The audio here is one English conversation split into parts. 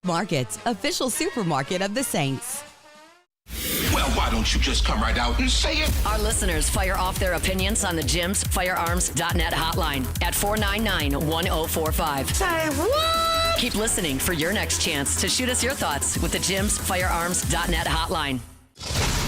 Markets, official supermarket of the Saints. Well, why don't you just come right out and say it? Our listeners fire off their opinions on the Jim's Firearms.net hotline at 499-1045. Say what? Keep listening for your next chance to shoot us your thoughts with the Jim's Firearms.net hotline.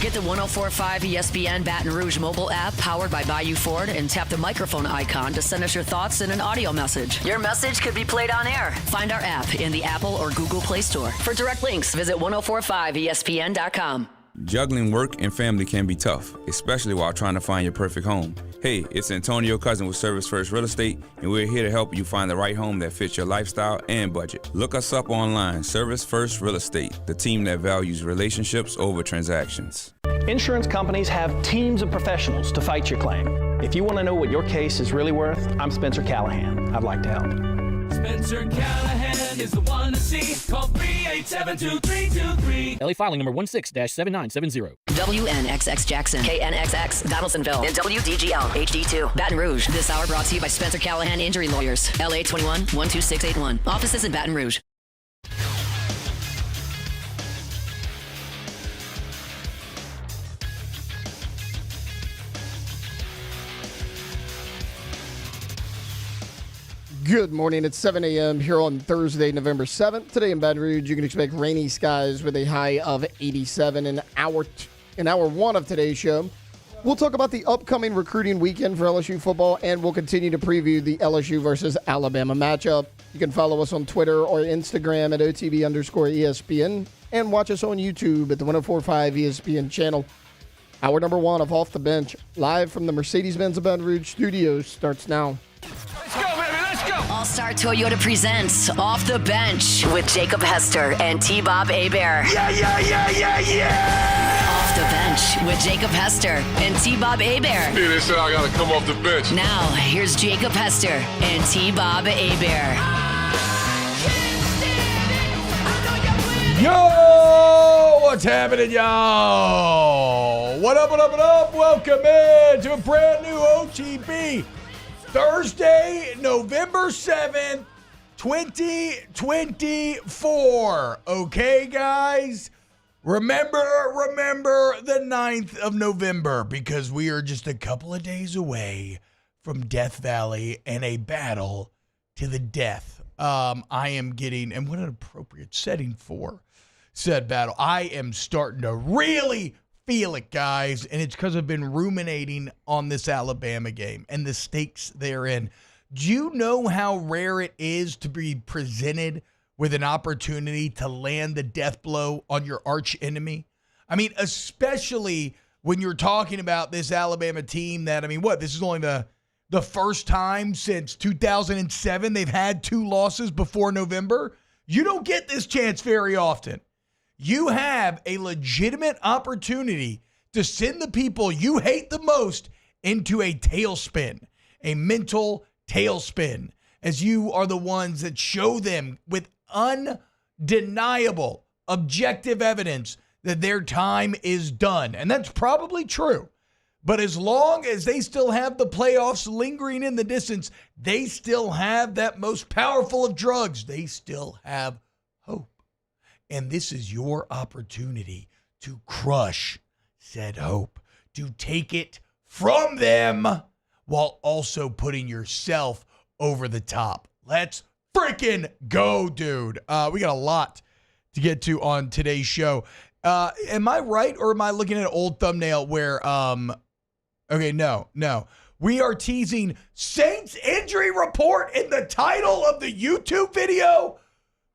Get the 1045 ESPN Baton Rouge mobile app powered by Bayou Ford and tap the microphone icon to send us your thoughts in an audio message. Your message could be played on air. Find our app in the Apple or Google Play Store. For direct links, visit 1045ESPN.com. Juggling work and family can be tough, especially while trying to find your perfect home. Hey, it's Antonio Cousin with Service First Real Estate, and we're here to help you find the right home that fits your lifestyle and budget. Look us up online, Service First Real Estate, the team that values relationships over transactions. Insurance companies have teams of professionals to fight your claim. If you want to know what your case is really worth, I'm Spencer Callahan. I'd like to help. Spencer Callahan is the one to see. Call 387-2323. LA filing number 16-7970. WNXX Jackson, KNXX Donaldsonville, and WDGL HD2 Baton Rouge. This hour brought to you by Spencer Callahan Injury Lawyers. LA 21-12681. Offices in Baton Rouge. Good morning. It's 7 a.m. here on Thursday, November 7th. Today in Baton Rouge, you can expect rainy skies with a high of 87 in hour one of today's show. We'll talk about the upcoming recruiting weekend for LSU football, and we'll continue to preview the LSU versus Alabama matchup. You can follow us on Twitter or Instagram at OTB_ESPN and watch us on YouTube at the 1045 ESPN channel. Hour number one of Off the Bench, live from the Mercedes-Benz of Baton Rouge studios, starts now. All-Star Toyota presents Off the Bench with Jacob Hester and T-Bob Hebert. Yeah! Off the Bench with Jacob Hester and T-Bob Hebert. Yeah, they said I gotta come off the bench. Now, here's Jacob Hester and T-Bob Hebert. Yo! What's happening, y'all? What up, what up, what up? Welcome in to a brand new OTB. Thursday, November 7th, 2024. Okay, guys? Remember the 9th of November, because we are just a couple of days away from Death Valley and a battle to the death. I am getting, and what an appropriate setting for said battle. I am starting to really feel it, guys, and it's because I've been ruminating on this Alabama game and the stakes therein. Do you know how rare it is to be presented with an opportunity to land the death blow on your arch enemy? I mean, especially when you're talking about this Alabama team that, this is only the first time since 2007 they've had 2 losses before November? You don't get this chance very often. You have a legitimate opportunity to send the people you hate the most into a tailspin, a mental tailspin, as you are the ones that show them with undeniable, objective evidence that their time is done. And that's probably true. But as long as they still have the playoffs lingering in the distance, they still have that most powerful of drugs. They still have hope. And this is your opportunity to crush said hope, to take it from them while also putting yourself over the top. Let's freaking go, dude. We got a lot to get to on today's show. Am I right, or am I looking at an old thumbnail where, okay, no. We are teasing Saints injury report in the title of the YouTube video?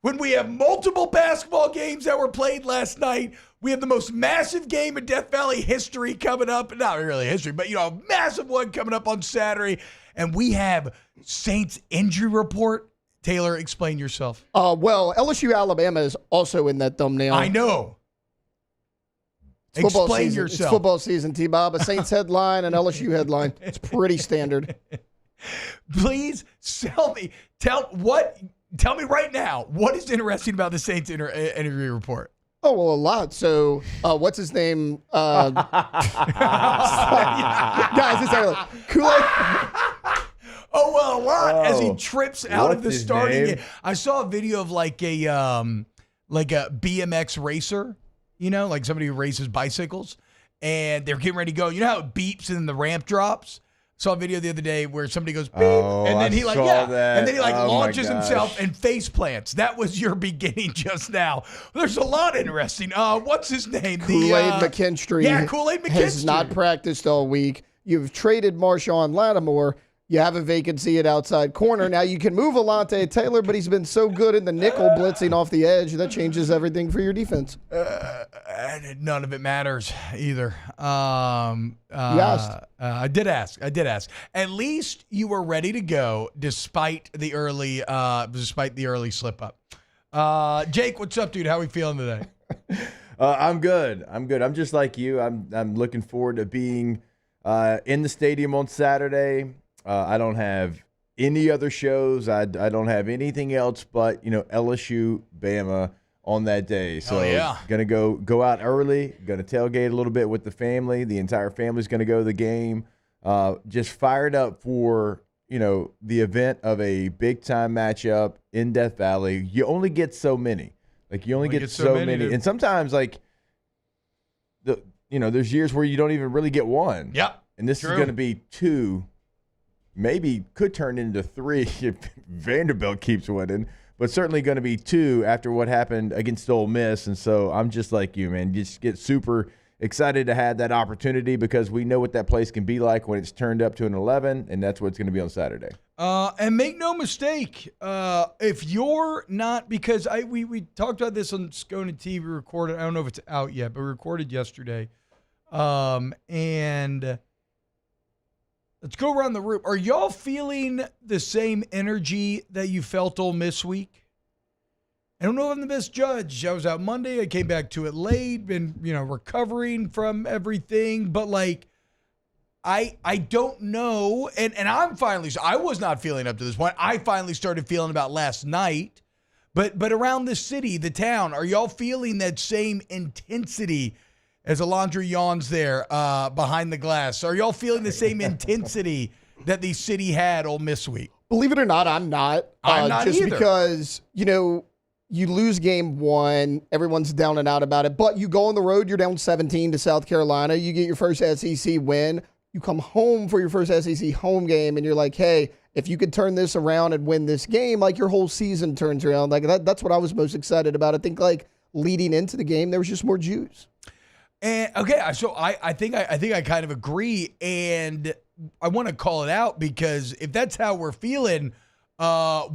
When we have multiple basketball games that were played last night, we have the most massive game in Death Valley history coming up. Not really history, but, a massive one coming up on Saturday. And we have Saints injury report. Taylor, explain yourself. Well, LSU-Alabama is also in that thumbnail. I know. Explain yourself. It's football season, T-Bob. A Saints headline, an LSU headline. It's pretty standard. Please tell me right now, what is interesting about the Saints interview report? Oh, well, a lot. So, what's his name? Guys, it's Kool-Aid. Oh, well, a lot as he trips out of the starting game. I saw a video of like a like a BMX racer, like somebody who races bicycles, and they're getting ready to go. You know how it beeps and then the ramp drops? Saw a video the other day where somebody goes beep, and then he launches himself and face plants. That was your beginning just now. There's a lot interesting. What's his name? Kool-Aid McKinstry. Yeah, Kool-Aid McKinstry has not practiced all week. You've traded Marshawn Lattimore. You have a vacancy at outside corner. Now you can move Alontae Taylor, but he's been so good in the nickel blitzing off the edge that changes everything for your defense. None of it matters either. You asked. I did ask. At least you were ready to go despite the early slip up. Jake, what's up, dude? How are we feeling today? I'm good. I'm just like you. I'm looking forward to being in the stadium on Saturday. I don't have any other shows. I don't have anything else but, LSU-Bama on that day. So gonna go out early, gonna tailgate a little bit with the family. The entire family's gonna go to the game. Just fired up for, the event of a big-time matchup in Death Valley. You only get so many. You only get so many. And sometimes, there's years where you don't even really get one. Yep. And this is going to be two, maybe could turn into three if Vanderbilt keeps winning, but certainly going to be two after what happened against Ole Miss. And so I'm just like you, man. Just get super excited to have that opportunity because we know what that place can be like when it's turned up to an 11, and that's what it's going to be on Saturday. And make no mistake, if you're not, because we talked about this on Scone TV, we recorded, I don't know if it's out yet, but we recorded yesterday. And let's go around the room. Are y'all feeling the same energy that you felt Ole Miss week? I don't know if I'm the best judge. I was out Monday. I came back to it late, been, recovering from everything. But, I don't know. And I was not feeling up to this point. I finally started feeling about last night. But around the city, the town, are y'all feeling that same intensity as Alondra yawns there behind the glass? Are y'all feeling the same intensity that the city had Ole Miss week? Believe it or not, I'm not. I'm not just either. Because, you lose game one, everyone's down and out about it, but you go on the road, you're down 17 to South Carolina, you get your first SEC win, you come home for your first SEC home game, and you're like, hey, if you could turn this around and win this game, your whole season turns around. That's what I was most excited about. I think, leading into the game, there was just more juice. And okay, so I think I kind of agree, and I want to call it out because if that's how we're feeling,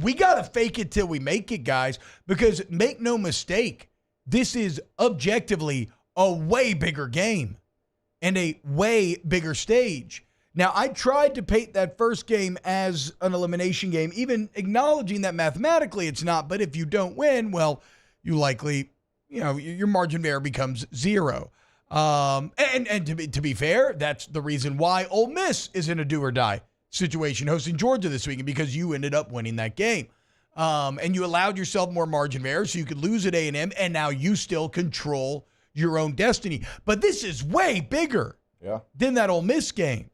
we gotta fake it till we make it, guys. Because make no mistake, this is objectively a way bigger game and a way bigger stage. Now, I tried to paint that first game as an elimination game, even acknowledging that mathematically it's not. But if you don't win, well, you likely, your margin of error becomes zero. And to be fair, that's the reason why Ole Miss is in a do or die situation hosting Georgia this weekend, because you ended up winning that game. And you allowed yourself more margin of error so you could lose at A&M, and now you still control your own destiny. But this is way bigger than that Ole Miss game.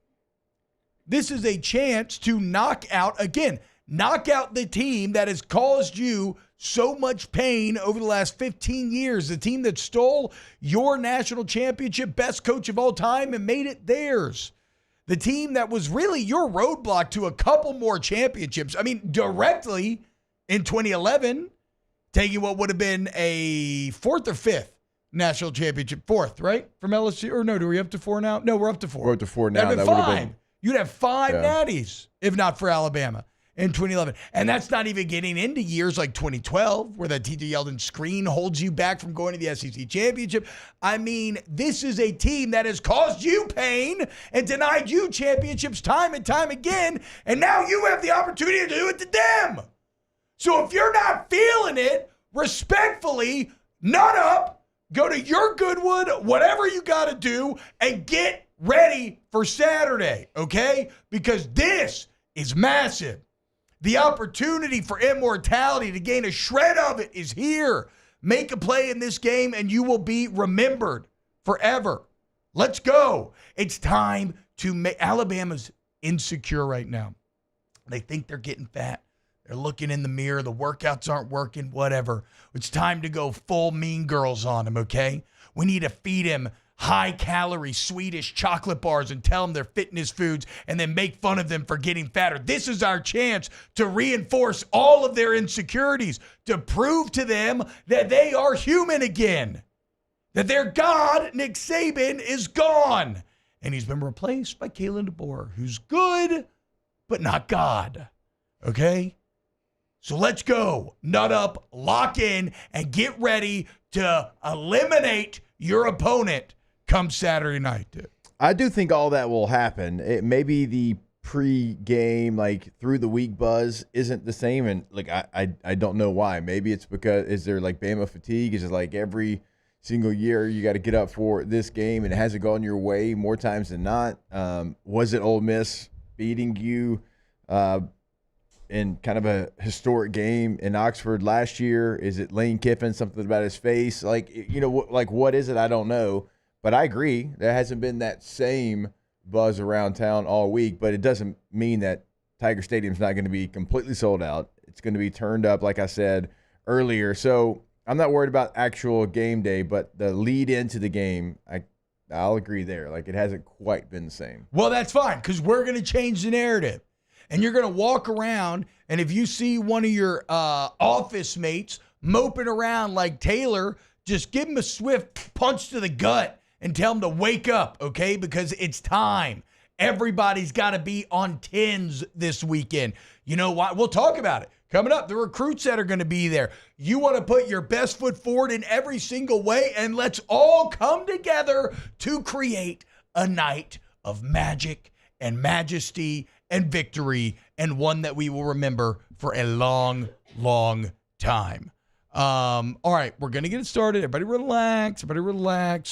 This is a chance to knock out the team that has caused you so much pain over the last 15 years, the team that stole your national championship, best coach of all time, and made it theirs. The team that was really your roadblock to a couple more championships. I mean, directly in 2011, taking what would have been a fourth or fifth national championship. Fourth, right? From LSU? Or no, do we up to four now? No, we're up to four. We're up to four now. That would have been You'd have five natties, if not for Alabama, in 2011. And that's not even getting into years like 2012, where that T.J. Yeldon screen holds you back from going to the SEC championship. I mean, this is a team that has caused you pain and denied you championships time and time again, and now you have the opportunity to do it to them. So if you're not feeling it, respectfully, nut up, go to your Goodwood, whatever you got to do, and get ready for Saturday, okay? Because this is massive. The opportunity for immortality to gain a shred of it is here. Make a play in this game and you will be remembered forever. Let's go. It's time to make. Alabama's insecure right now. They think they're getting fat. They're looking in the mirror. The workouts aren't working, whatever. It's time to go full Mean Girls on them, okay? We need to feed him high-calorie Swedish chocolate bars and tell them they're fitness foods and then make fun of them for getting fatter. This is our chance to reinforce all of their insecurities, to prove to them that they are human again, that their God, Nick Saban, is gone. And he's been replaced by Kalen DeBoer, who's good, but not God, okay? So let's go. Nut up, lock in, and get ready to eliminate your opponent come Saturday night, dude. I do think all that will happen. Maybe the pre-game, like through the week buzz isn't the same, and like I don't know why. Maybe it's because is there like Bama fatigue? Is it like every single year you got to get up for this game and it hasn't gone your way more times than not? Was it Ole Miss beating you in kind of a historic game in Oxford last year? Is it Lane Kiffin, something about his face? Like, you know, like what is it? I don't know. But I agree. There hasn't been that same buzz around town all week, but it doesn't mean that Tiger Stadium's not going to be completely sold out. It's going to be turned up, like I said earlier. So I'm not worried about actual game day, but the lead into the game, I'll agree there. Like, it hasn't quite been the same. Well, that's fine, because we're going to change the narrative. And you're going to walk around, and if you see one of your office mates moping around like Taylor, just give him a swift punch to the gut and tell him to wake up, okay? Because it's time. Everybody's got to be on 10s this weekend. You know why? We'll talk about it. Coming up, the recruits that are going to be there. You want to put your best foot forward in every single way, and let's all come together to create a night of magic and majesty and victory, and one that we will remember for a long, long time. All right, we're going to get it started. Everybody relax.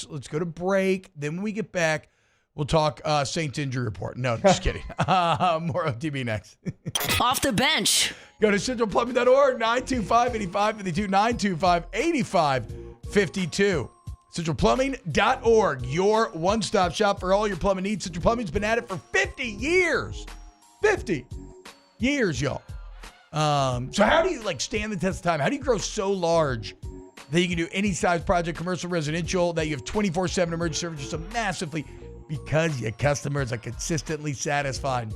Let's go to break. Then when we get back, we'll talk Saints injury report. No, just kidding. More OTB next. Off the bench. Go to centralplumbing.org, 925-8552, 925-8552. Centralplumbing.org, your one-stop shop for all your plumbing needs. Central Plumbing's been at it for 50 years. 50 years, y'all. So how do you stand the test of time? How do you grow so large that you can do any size project, commercial, residential, that you have 24/7 emergency services so massively? Because your customers are consistently satisfied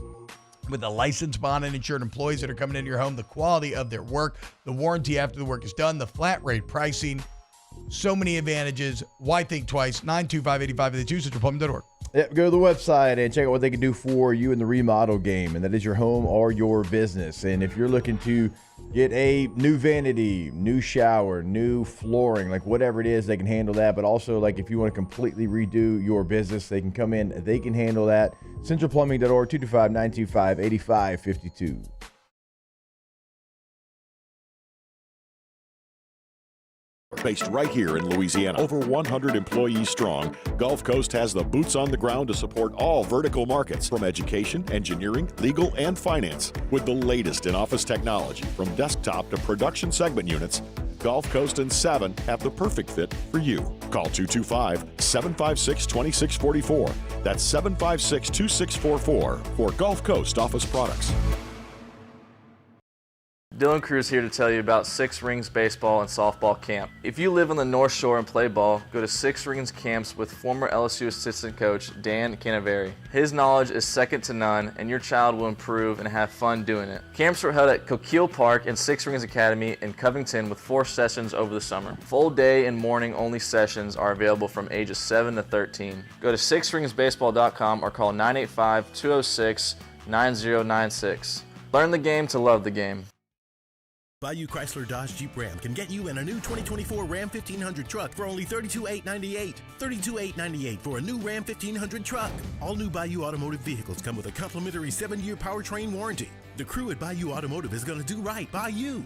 with the licensed, bonded, and insured employees that are coming into your home, the quality of their work, the warranty after the work is done, the flat rate pricing. So many advantages. Why think twice? 925-8552, centralplumbing.org. Yep, go to the website and check out what they can do for you in the remodel game, and that is your home or your business. And if you're looking to get a new vanity, new shower, new flooring, like whatever it is, they can handle that. But also, like, if you want to completely redo your business, they can come in, they can handle that. Centralplumbing.org, 225-925-8552. Based right here in Louisiana, over 100 employees strong, Gulf Coast has the boots on the ground to support all vertical markets, from education, engineering, legal, and finance. With the latest in office technology, from desktop to production segment units, Gulf Coast and Savin have the perfect fit for you. Call 225-756-2644. That's 756-2644 for Gulf Coast office products. Dylan Cruz here to tell you about Six Rings Baseball and Softball Camp. If you live on the North Shore and play ball, go to Six Rings Camps with former LSU assistant coach Dan Canaveri. His knowledge is second to none, and your child will improve and have fun doing it. Camps were held at Coquille Park and Six Rings Academy in Covington with 4 sessions over the summer. Full day and morning only sessions are available from ages 7 to 13. Go to sixringsbaseball.com or call 985-206-9096. Learn the game to love the game. Bayou Chrysler Dodge Jeep Ram can get you in a new 2024 Ram 1500 truck for only $32,898. $32,898 for a new Ram 1500 truck. All new Bayou Automotive vehicles come with a complimentary 7-year powertrain warranty. The crew at Bayou Automotive is going to do right by you.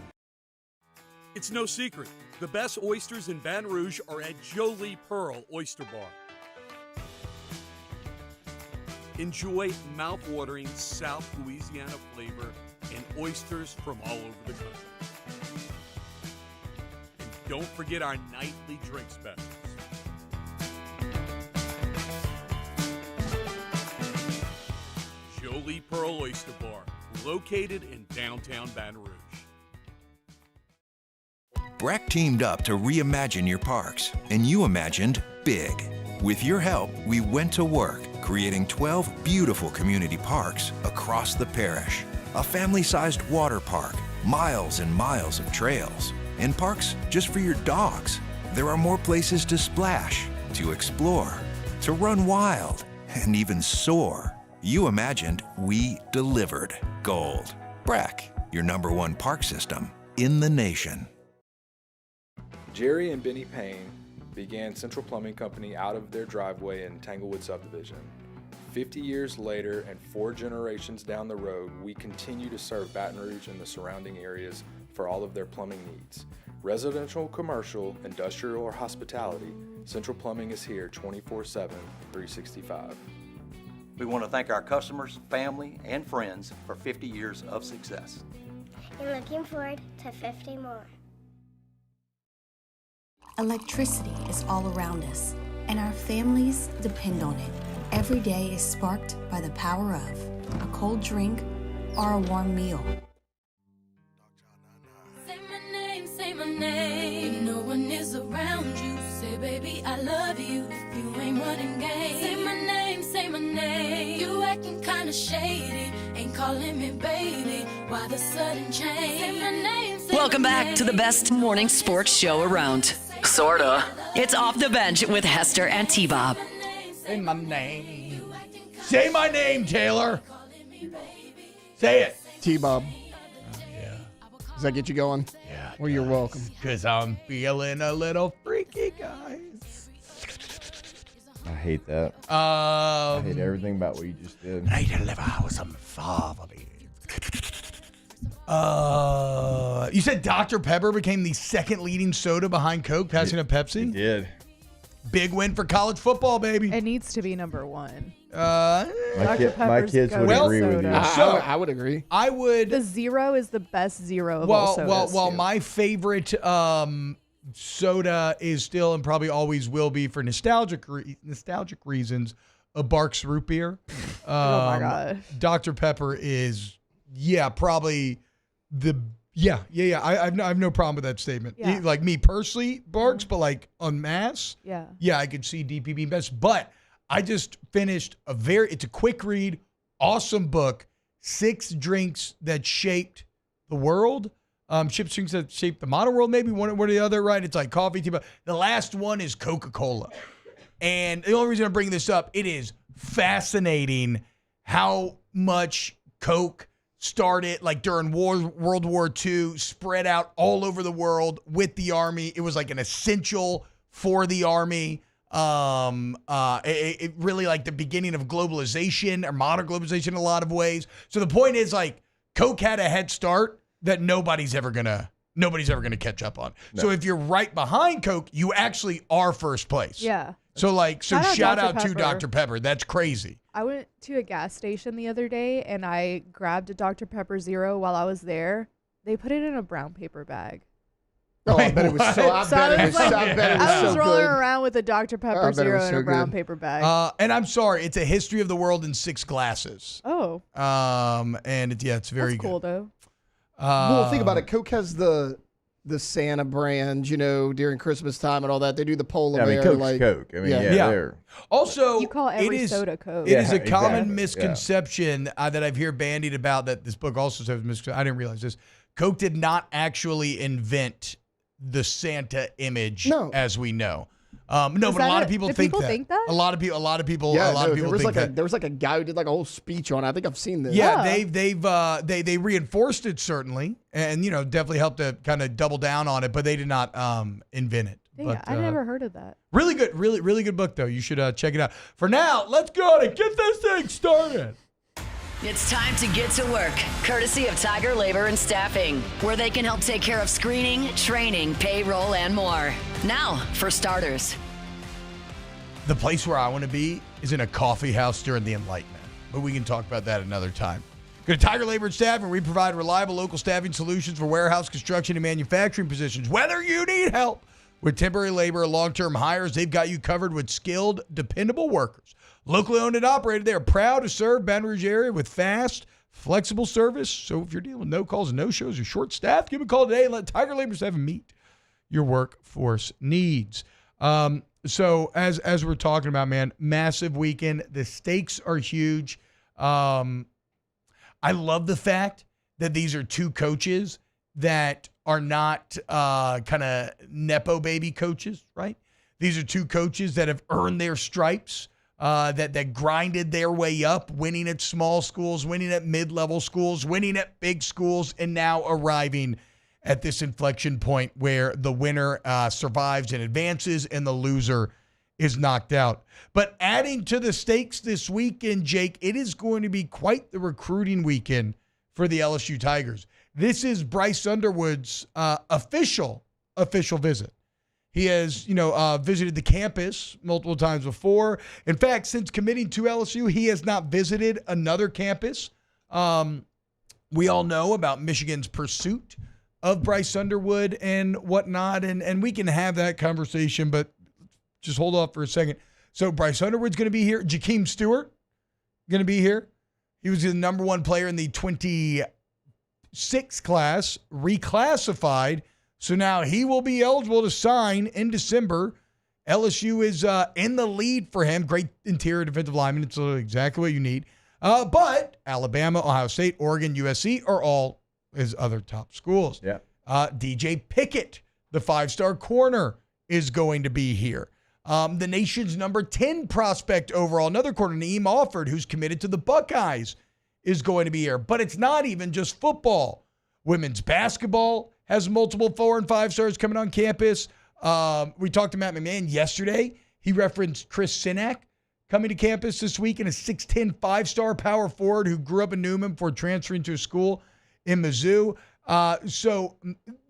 It's no secret. The best oysters in Baton Rouge are at Jolie Pearl Oyster Bar. Enjoy mouth-watering South Louisiana flavor and oysters from all over the country. And don't forget our nightly drink specials. Jolie Pearl Oyster Bar, located in downtown Baton Rouge. Breck teamed up to reimagine your parks, and you imagined big. With your help, we went to work, creating 12 beautiful community parks across the parish. A family-sized water park, miles and miles of trails, and parks just for your dogs. There are more places to splash, to explore, to run wild, and even soar. You imagined, we delivered. Gold. Breck, your #1 park system in the nation. Jerry and Benny Payne began Central Plumbing Company out of their driveway in Tanglewood subdivision. 50 years later and 4 generations down the road, we continue to serve Baton Rouge and the surrounding areas for all of their plumbing needs. Residential, commercial, industrial, or hospitality, Central Plumbing is here 24/7, 365. We want to thank our customers, family, and friends for 50 years of success. And looking forward to 50 more. Electricity is all around us, and our families depend on it. Every day is sparked by the power of a cold drink or a warm meal. Say my name. If no one is around you, say, baby, I love you. If you ain't running game, say my name. You acting kinda shady, ain't calling me baby. Why the sudden change? Say my name. Welcome back to the best morning sports show around. Sorta. It's Off the Bench with Hester and T-Bob. Say my name. Say my name, Taylor. Say it. T-Bob. Does that get you going? Yeah. Well, you're welcome. Because I'm feeling a little freaky, guys. I hate that. I hate everything about what you just did. I deliver with some fava beans. You said Dr. Pepper became the second leading soda behind Coke, passing up Pepsi? It did. Big win for college football, baby. It needs to be #1. My kids would agree with you. I would agree. I would. The Zero is the best Zero of all sodas. Well, my favorite soda is still and probably always will be for nostalgic reasons, a Barks root beer. Oh my god. Dr. Pepper is probably the I have no problem with that statement. Yeah. Like me personally, Barks, but like en masse, Yeah. I could see DP being best. But I just finished it's a quick read, awesome book, 6 drinks that shaped the world. 6 drinks that shaped the modern world, maybe one or the other, right? It's like coffee, tea, but the last one is Coca-Cola. And the only reason I'm bringing this up, it is fascinating how much Coke started like during World War II, spread out all over the world with the Army. It was like an essential for the Army. It really like the beginning of globalization or modern globalization in a lot of ways. So the point is like Coke had a head start that nobody's ever gonna catch up on. No. So if you're right behind Coke, you actually are first place. Yeah. So shout out to Dr. Pepper. That's crazy. I went to a gas station the other day and I grabbed a Dr. Pepper Zero while I was there. They put it in a brown paper bag. Oh, I bet it was so. I was rolling around with a Dr. Pepper Zero in a brown paper bag. And I'm sorry, it's a history of the world in 6 glasses. Oh. And it's very cool though. Well, think about it. Coke has the Santa brand, during Christmas time and all that. They do the polar bear. Coke's Coke. They're... Also, you call every soda Coke. It is a common misconception that I've heard bandied about that this book also says misconception. I didn't realize this. Coke did not actually invent the Santa image as we know. But a lot of people think that. A lot of people think that. There was like a guy who did like a whole speech on it. I think I've seen this. Yeah, they reinforced it certainly, and definitely helped to kind of double down on it, but they did not invent it. Dang, but, I never heard of that. Really good, really good book though. You should check it out. For now, let's go and get this thing started. It's time to get to work, courtesy of Tiger Labor and Staffing, where they can help take care of screening, training, payroll, and more. Now, for starters. The place where I want to be is in a coffee house during the Enlightenment, but we can talk about that another time. Go to Tiger Labor and Staffing. We provide reliable local staffing solutions for warehouse, construction, and manufacturing positions. Whether you need help with temporary labor or long-term hires, they've got you covered with skilled, dependable workers. Locally owned and operated, they are proud to serve Baton Rouge area with fast, flexible service. So if you're dealing with no calls and no shows or short staff, give them a call today and let Tiger Labor Staffing meet your workforce needs. So as we're talking about, man, massive weekend. The stakes are huge. I love the fact that these are two coaches that are not kind of Nepo baby coaches, right? These are two coaches that have earned their stripes, that grinded their way up, winning at small schools, winning at mid-level schools, winning at big schools, and now arriving at this inflection point where the winner survives and advances and the loser is knocked out. But adding to the stakes this weekend, Jake, it is going to be quite the recruiting weekend for the LSU Tigers. This is Bryce Underwood's official visit. He has, visited the campus multiple times before. In fact, since committing to LSU, he has not visited another campus. We all know about Michigan's pursuit of Bryce Underwood and whatnot, and we can have that conversation, but just hold off for a second. So Bryce Underwood's going to be here. Jakeem Stewart going to be here. He was the number one player in the 26 class, reclassified. So now he will be eligible to sign in December. LSU is in the lead for him. Great interior defensive lineman. It's exactly what you need. But Alabama, Ohio State, Oregon, USC are all his other top schools. Yeah. DJ Pickett, the 5-star corner, is going to be here. The nation's number 10 prospect overall, another corner, Naeem Alford, who's committed to the Buckeyes, is going to be here. But it's not even just football. Women's basketball has multiple 4 and 5 stars coming on campus. We talked to Matt McMahon yesterday. He referenced Chris Sinak coming to campus this week, and a 6'10", 5-star power forward who grew up in Newman before transferring to a school in Mizzou. So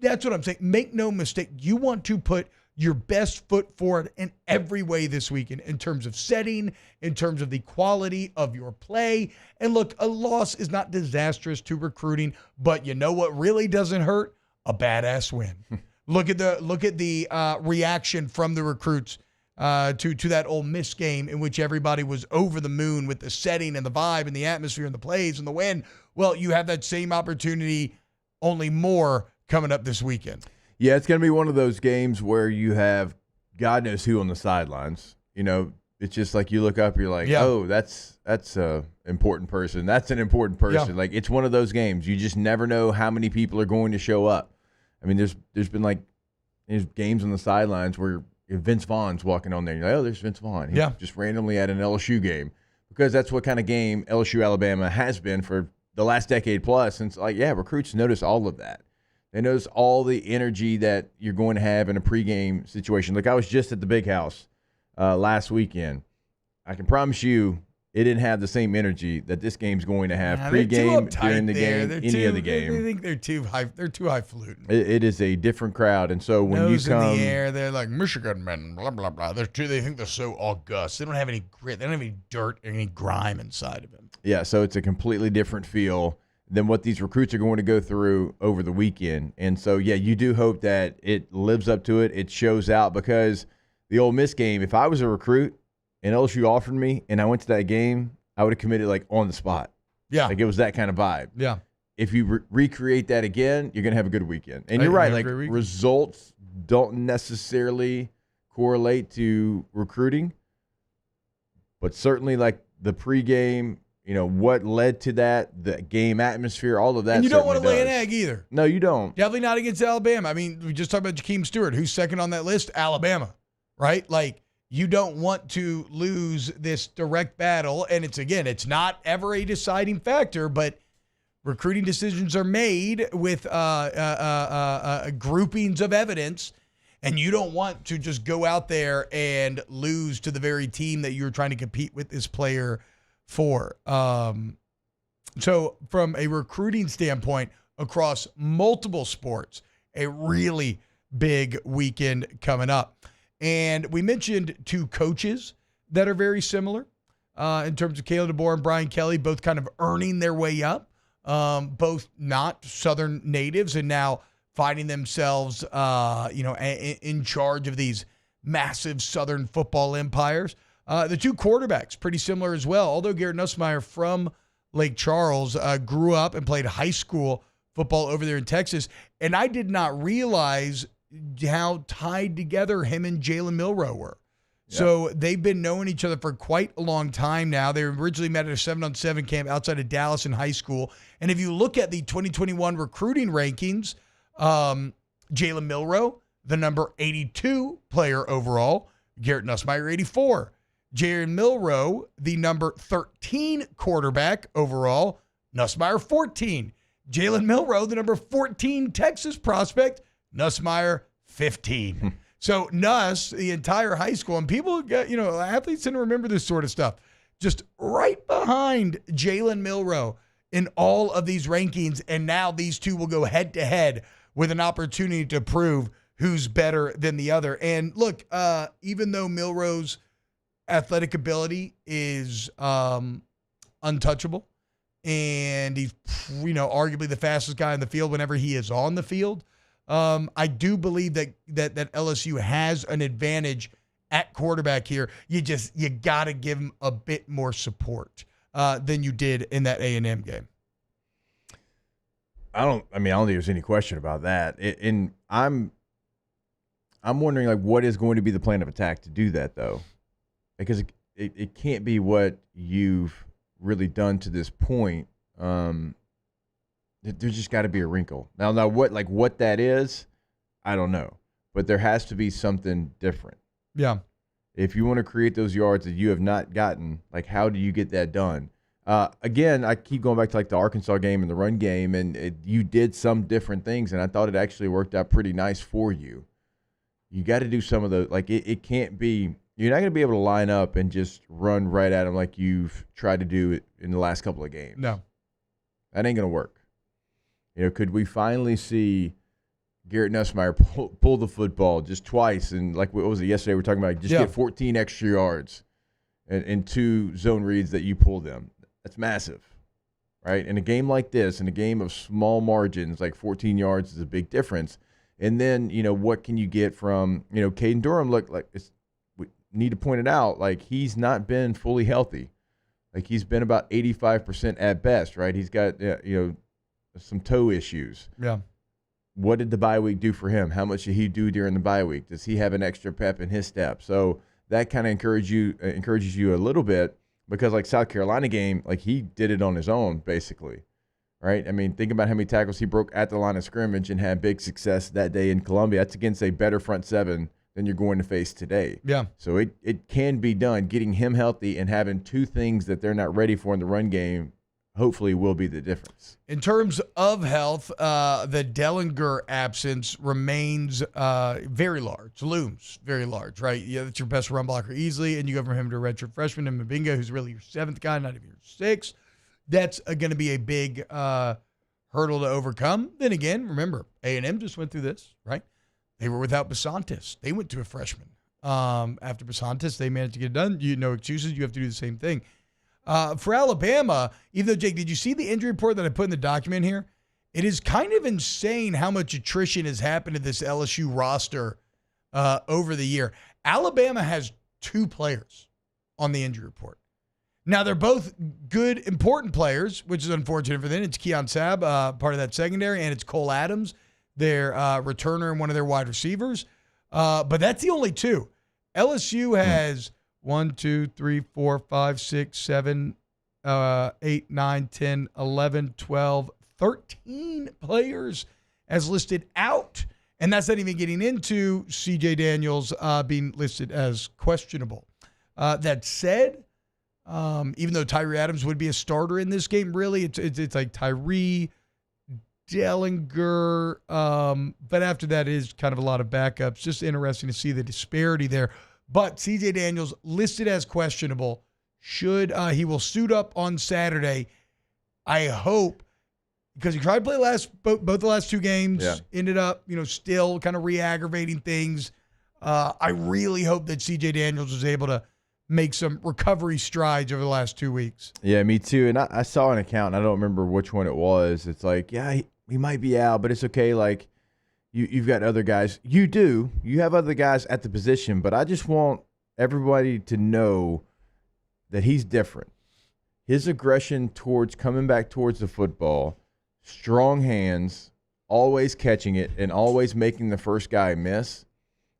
that's what I'm saying. Make no mistake. You want to put your best foot forward in every way this weekend in terms of setting, in terms of the quality of your play. And look, a loss is not disastrous to recruiting, but you know what really doesn't hurt? A badass win. Look at the reaction from the recruits to that Ole Miss game in which everybody was over the moon with the setting and the vibe and the atmosphere and the plays and the win. Well, you have that same opportunity, only more, coming up this weekend. Yeah, it's going to be one of those games where you have God knows who on the sidelines. It's just like you look up, you're like, oh, that's a important person. That's an important person. Yeah. Like, it's one of those games. You just never know how many people are going to show up. I mean, there's been there's games on the sidelines where Vince Vaughn's walking on there. You're like, oh, there's Vince Vaughn. He's just randomly at an LSU game, because that's what kind of game LSU-Alabama has been for the last decade plus. And it's recruits notice all of that. They notice all the energy that you're going to have in a pregame situation. Like, I was just at the Big House last weekend. I can promise you it didn't have the same energy that this game's going to have pregame, during the game, any other game. They think they're too high. They're too highfalutin. It is a different crowd, and so when Nose you come in the air, they're like Michigan men, blah blah blah. They think they're so august. They don't have any grit. They don't have any dirt or any grime inside of them. Yeah, so it's a completely different feel than what these recruits are going to go through over the weekend. And so, yeah, you do hope that it lives up to it. It shows out, because the Ole Miss game, if I was a recruit and LSU offered me and I went to that game, I would have committed on the spot. Yeah. Like, it was that kind of vibe. Yeah. If you recreate that again, you're going to have a good weekend. And you're right, results don't necessarily correlate to recruiting, but certainly the pregame, what led to that, the game atmosphere, all of that. And you don't want to lay an egg either. No, you don't. Definitely not against Alabama. I mean, we just talked about Jakeem Stewart, who's second on that list, Alabama, right? You don't want to lose this direct battle. And it's not ever a deciding factor, but recruiting decisions are made with groupings of evidence. And you don't want to just go out there and lose to the very team that you're trying to compete with this player for. So from a recruiting standpoint, across multiple sports, a really big weekend coming up. And we mentioned two coaches that are very similar in terms of Kayla DeBoer and Brian Kelly, both kind of earning their way up, both not Southern natives, and now finding themselves, in charge of these massive Southern football empires. The two quarterbacks, pretty similar as well, although Garrett Nussmeier from Lake Charles grew up and played high school football over there in Texas. And I did not realize how tied together him and Jalen Milroe were. So they've been knowing each other for quite a long time now. They originally met at a 7-on-7 camp outside of Dallas in high school. And if you look at the 2021 recruiting rankings, Jalen Milroe, the number 82 player overall, Garrett Nussmeier, 84. Jalen Milroe, the number 13 quarterback overall, Nussmeier, 14. Jalen Milroe, the number 14 Texas prospect, Nussmeier, 15. So Nuss, the entire high school, and people get, athletes tend to remember this sort of stuff, just right behind Jalen Milroe in all of these rankings. And now these two will go head to head with an opportunity to prove who's better than the other. And look, even though Milroe's athletic ability is untouchable, and he's, arguably the fastest guy in the field whenever he is on the field, I do believe that LSU has an advantage at quarterback here. You got to give him a bit more support than you did in that A&M game. I don't think there's any question about that. I'm wondering, like, what is going to be the plan of attack to do that, though? Because it can't be what you've really done to this point. There's just got to be a wrinkle. Now what that is, I don't know. But there has to be something different. Yeah. If you want to create those yards that you have not gotten, like, how do you get that done? Again, I keep going back to, like, the Arkansas game and the run game, and you did some different things, and I thought it actually worked out pretty nice for you. You got to do some of the, like, it can't be, you're not going to be able to line up and just run right at them like you've tried to do it in the last couple of games. No. That ain't going to work. Could we finally see Garrett Nussmeier pull the football just twice? And like, what was it yesterday? We were talking about get 14 extra yards and 2 zone reads that you pull them. That's massive, right? In a game like this, in a game of small margins, like 14 yards is a big difference. And then, what can you get from, Caden Durham? Look, like, we need to point it out, like, he's not been fully healthy. Like, he's been about 85% at best, right? He's got, some toe issues. Yeah. What did the bye week do for him? How much did he do during the bye week? Does he have an extra pep in his step? So that kind of encourages you a little bit, because, like, South Carolina game, like, he did it on his own, basically, right? I mean, think about how many tackles he broke at the line of scrimmage and had big success that day in Columbia. That's against a better front seven than you're going to face today. Yeah. So it can be done. Getting him healthy and having 2 things that they're not ready for in the run game hopefully will be the difference. In terms of health, the Dellinger absence remains looms very large, right? Yeah, that's your best run blocker easily, and you go from him to a redshirt freshman, and Mbinga, who's really your 7th guy, not even your 6th. That's going to be a big hurdle to overcome. Then again, remember, A&M just went through this, right? They were without Basantis. They went to a freshman. After Basantis, they managed to get it done. No excuses. You have to do the same thing. For Alabama, even though, Jake, did you see the injury report that I put in the document here? It is kind of insane how much attrition has happened to this LSU roster over the year. Alabama has 2 players on the injury report. Now, they're both good, important players, which is unfortunate for them. It's Keon Sabb, part of that secondary, and it's Cole Adams, their returner and one of their wide receivers. But that's the only 2. LSU has 1, 2, 3, 4, 5, 6, 7, 8, 9, 10, 11, 12, 13 players as listed out. And that's not even getting into CJ Daniels being listed as questionable. That said, even though Tyree Adams would be a starter in this game, really, it's like Tyree, Dellinger, but after that is kind of a lot of backups. Just interesting to see the disparity there. But CJ Daniels listed as questionable. He will suit up on Saturday. I hope, because he tried to play both the last 2 games, ended up, still kind of re-aggravating things. I really hope that CJ Daniels was able to make some recovery strides over the last 2 weeks. Yeah, me too. And I saw an account, and I don't remember which one it was. It's like, yeah, he might be out, but it's okay. Like, you've got other guys. You have other guys at the position, but I just want everybody to know that he's different. His aggression towards coming back towards the football, strong hands, always catching it and always making the first guy miss,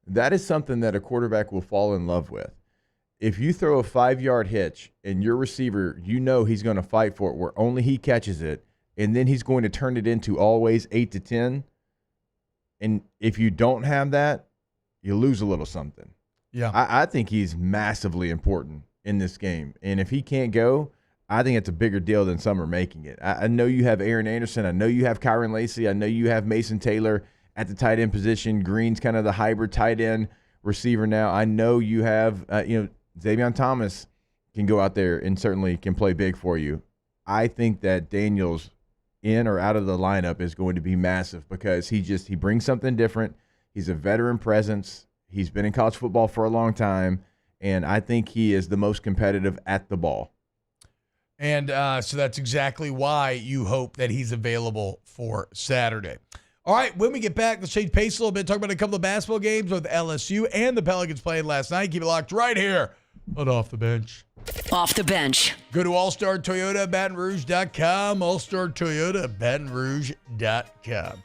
that is something that a quarterback will fall in love with. If you throw a 5-yard hitch and your receiver, you know he's going to fight for it where only he catches it, and then he's going to turn it into always 8 to 10. And if you don't have that, you lose a little something. Yeah. I think he's massively important in this game. And if he can't go, I think it's a bigger deal than some are making it. I know you have Aaron Anderson. I know you have Kyron Lacey. I know you have Mason Taylor at the tight end position. Green's kind of the hybrid tight end receiver now. I know you have, Xavier Thomas can go out there and certainly can play big for you. I think that Daniels in or out of the lineup is going to be massive because he brings something different. He's a veteran presence. He's been in college football for a long time, and I think he is the most competitive at the ball. And so that's exactly why you hope that he's available for Saturday. All right, when we get back, let's change pace a little bit, talk about a couple of basketball games with LSU and the Pelicans playing last night. Keep it locked right here on Off the Bench. Off the Bench. Go to All-Star Toyota, BatonRouge.com, All-Star Toyota, BatonRouge.com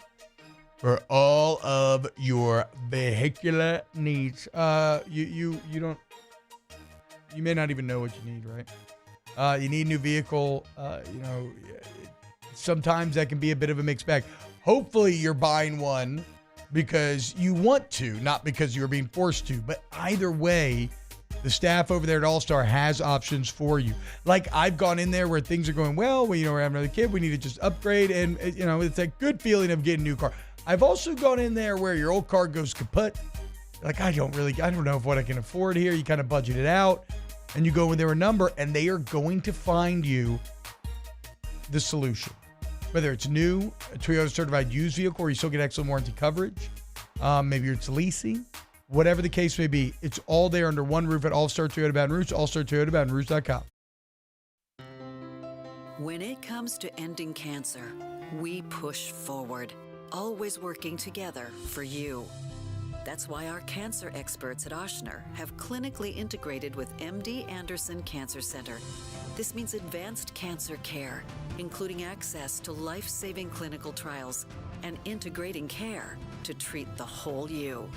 for all of your vehicular needs. You may not even know what you need, right? You need a new vehicle. Sometimes that can be a bit of a mixed bag. Hopefully you're buying one because you want to, not because you're being forced to. But either way, the staff over there at All-Star has options for you. Like I've gone in there where things are going, well, we're having another kid. We need to just upgrade. And, it's a good feeling of getting a new car. I've also gone in there where your old car goes kaput. Like, I don't know what I can afford here. You kind of budget it out and you go in there a number and they are going to find you the solution. Whether it's new, a Toyota certified used vehicle, or you still get excellent warranty coverage. Maybe it's leasing. Whatever the case may be, it's all there under one roof at All-Star Toyota Baton Rouge, All-Star Toyota BatonRouge.com. When it comes to ending cancer, we push forward, always working together for you. That's why our cancer experts at Ochsner have clinically integrated with MD Anderson Cancer Center. This means advanced cancer care, including access to life-saving clinical trials and integrating care to treat the whole you.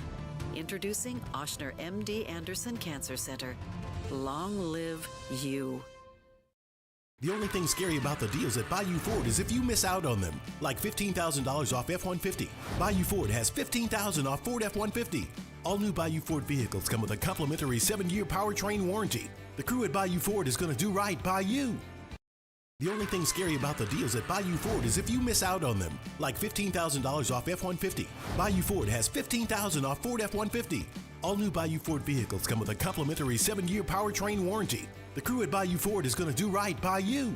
Introducing Ochsner MD Anderson Cancer Center. Long live you. The only thing scary about the deals at Bayou Ford is if you miss out on them, like $15,000 off F-150. Bayou Ford has $15,000 off Ford F-150. All new Bayou Ford vehicles come with a complimentary 7-year powertrain warranty. The crew at Bayou Ford is going to do right by you. The only thing scary about the deals at Bayou Ford is if you miss out on them, like $15,000 off F-150. Bayou Ford has $15,000 off Ford F-150. All new Bayou Ford vehicles come with a complimentary 7-year powertrain warranty. The crew at Bayou Ford is going to do right by you.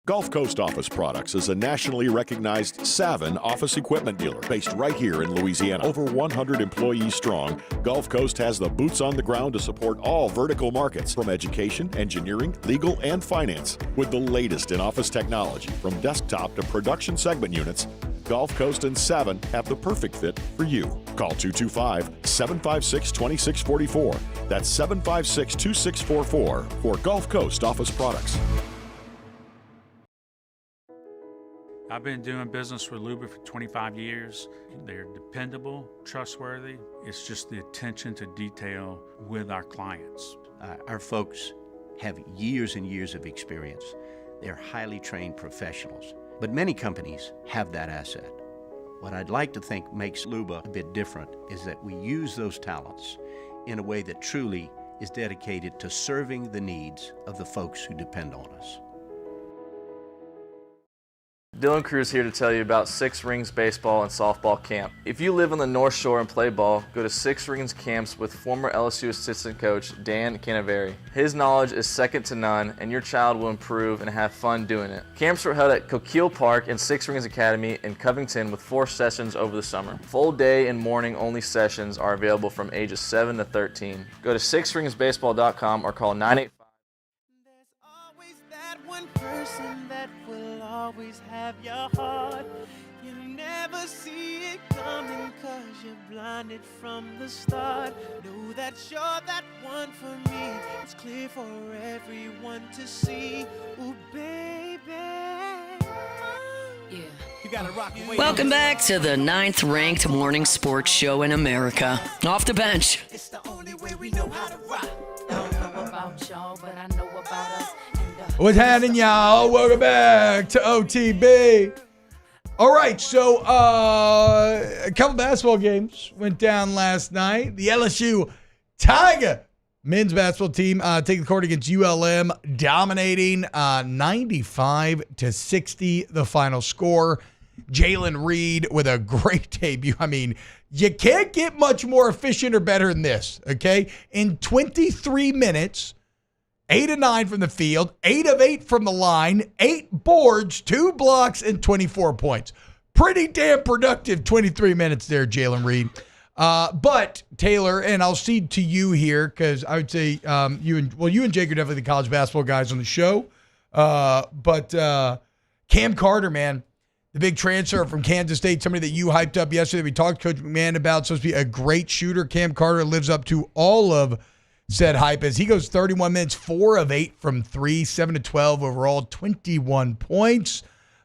Gulf Coast Office Products is a nationally recognized Savin office equipment dealer based right here in Louisiana. Over 100 employees strong, Gulf Coast has the boots on the ground to support all vertical markets, from education, engineering, legal, and finance. With the latest in office technology, from desktop to production segment units, Gulf Coast and Savin have the perfect fit for you. Call 225-756-2644. That's 756-2644 for Gulf Coast Office Products. I've been doing business with Luba for 25 years. They're dependable, trustworthy. It's just the attention to detail with our clients. Our folks have years and years of experience. They're highly trained professionals, but many companies have that asset. What I'd like to think makes Luba a bit different is that we use those talents in a way that truly is dedicated to serving the needs of the folks who depend on us. Dylan Cruz here to tell you about Six Rings Baseball and Softball Camp. If you live on the North Shore and play ball, go to Six Rings Camps with former LSU assistant coach Dan Canaveri. His knowledge is second to none, and your child will improve and have fun doing it. Camps were held at Coquille Park and Six Rings Academy in Covington with 4 sessions over the summer. Full day and morning only sessions are available from ages 7 to 13. Go to sixringsbaseball.com or call 985. One person that will always have your heart. You never see it coming 'cause you're blinded from the start. Know that you're that one for me. It's clear for everyone to see. Ooh, baby. Yeah. You gotta rock away. Welcome back to the 9th-ranked morning sports show in America. Off the bench. It's the only way we know how to rock. Don't know about y'all, but I know about us. What's happening, y'all? Welcome back to OTB. All right, so a couple basketball games went down last night. The LSU Tiger men's basketball team taking the court against ULM, dominating 95-60 the final score. Jalen Reed with a great debut. I mean, you can't get much more efficient or better than this, okay? In 23 minutes, 8 of 9 from the field, 8 of 8 from the line, 8 boards, 2 blocks, and 24 points. Pretty damn productive 23 minutes there, Jalen Reed. But, Taylor, and I'll cede to you here because I would say you and Jake are definitely the college basketball guys on the show. But Cam Carter, man, the big transfer from Kansas State, somebody that you hyped up yesterday. We talked to Coach McMahon about, supposed to be a great shooter. Cam Carter lives up to all of said hype as he goes 31 minutes, 4 of 8 from 3, 7 of 12 overall, 21 points.